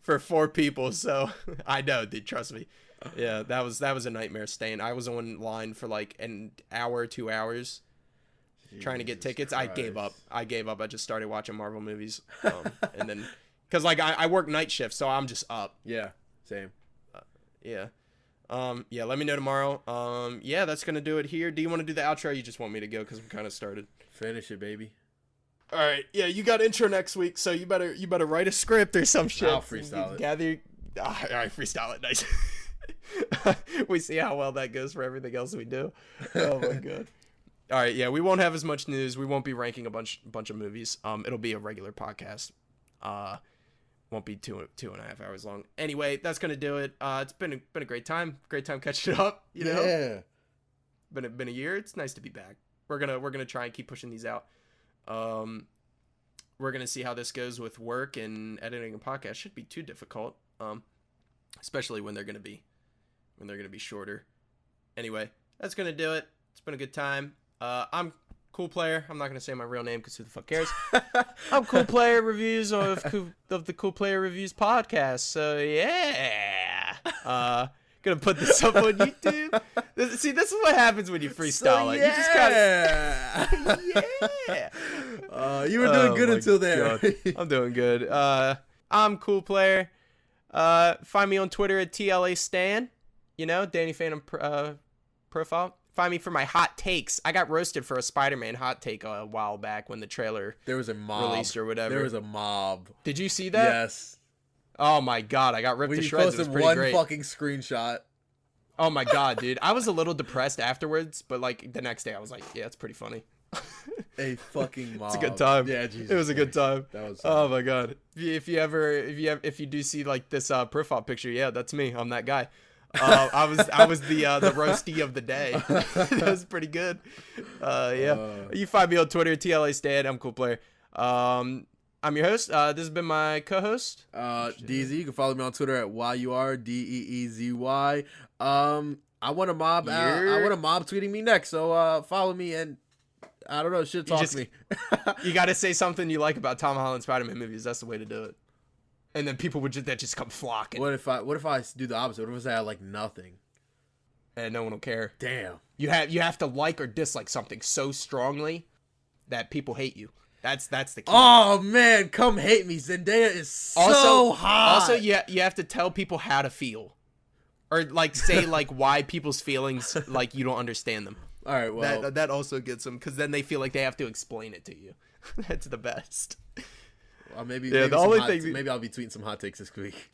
for 4 people, so I know, dude. Trust me. Yeah, that was a nightmare staying. I was online for like an hour, 2 hours. Trying to get tickets. Christ. I gave up. I just started watching Marvel movies. And then, because like I work night shift, so I'm just up. Yeah, same. Yeah. Yeah, let me know tomorrow. Yeah, that's going to do it here. Do you want to do the outro or you just want me to go because I'm kind of started? Finish it, baby. All right. Yeah, you got intro next week, so you better write a script or some shit. I'll freestyle it. All right, freestyle it. Nice. We see how well that goes for everything else we do. Oh, my God. All right, yeah, we won't have as much news. We won't be ranking a bunch of movies. It'll be a regular podcast. Won't be two and a half hours long. Anyway, that's gonna do it. It's been a great time. Great time catching up. You know. Yeah. Been a year. It's nice to be back. We're gonna try and keep pushing these out. We're gonna see how this goes with work and editing a podcast. Shouldn't be too difficult. Especially when they're gonna be shorter. Anyway, that's gonna do it. It's been a good time. I'm Cool Player. I'm not gonna say my real name because who the fuck cares? I'm Cool Player Reviews of the Cool Player Reviews podcast. So yeah, gonna put this up on YouTube. This is what happens when you freestyle it. Yeah. You just gotta yeah. You were doing good until there. I'm doing good. I'm Cool Player. Find me on Twitter at TLAStan. You know, Danny Phantom profile. Find me for my hot takes. I got roasted for a Spider-Man hot take a while back when the trailer was a mob released or whatever. There was a mob. Did you see that? Yes. Oh my God, I got ripped to shreds. It was pretty great. Fucking screenshot. Oh my God, dude. I was a little depressed afterwards, but like the next day I was like, yeah, it's pretty funny. A fucking mob. It's a good time. Yeah, Jesus. It was a good time. That was oh my God. If you do see like this profile picture, yeah, that's me. I'm that guy. I was the roasty of the day. That was pretty good. You find me on Twitter, TLAStan. I'm Cool Player. I'm your host. This has been my co-host, DZ. You can follow me on Twitter at YURDEEZY. I want a mob. I want a mob tweeting me next. So follow me and I don't know. Shit, talk to me. You got to say something you like about Tom Holland Spider-Man movies. That's the way to do it. And then people would just come flocking. What if I do the opposite? What if I like nothing? And no one will care. Damn. You have to like or dislike something so strongly that people hate you. That's the key. Oh man, come hate me. Zendaya is so hot. Also, you have to tell people how to feel, or like say like why people's feelings like you don't understand them. All right, well that also gets them because then they feel like they have to explain it to you. That's the best. Well, maybe maybe I'll be tweeting some hot takes this week.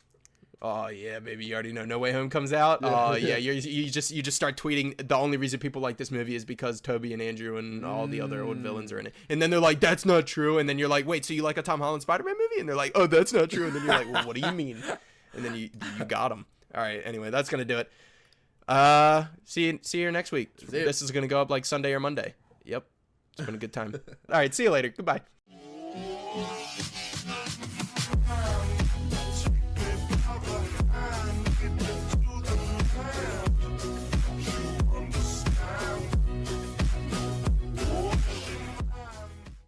Oh yeah, baby, you already know No Way Home comes out. Oh yeah, you just start tweeting. The only reason people like this movie is because Toby and Andrew and all the other old villains are in it. And then they're like, "That's not true." And then you're like, "Wait, so you like a Tom Holland Spider-Man movie?" And they're like, "Oh, that's not true." And then you're like, "Well, what do you mean?" And then you got them. All right. Anyway, that's gonna do it. See you here next week. This is gonna go up like Sunday or Monday. Yep. It's been a good time. All right. See you later. Goodbye.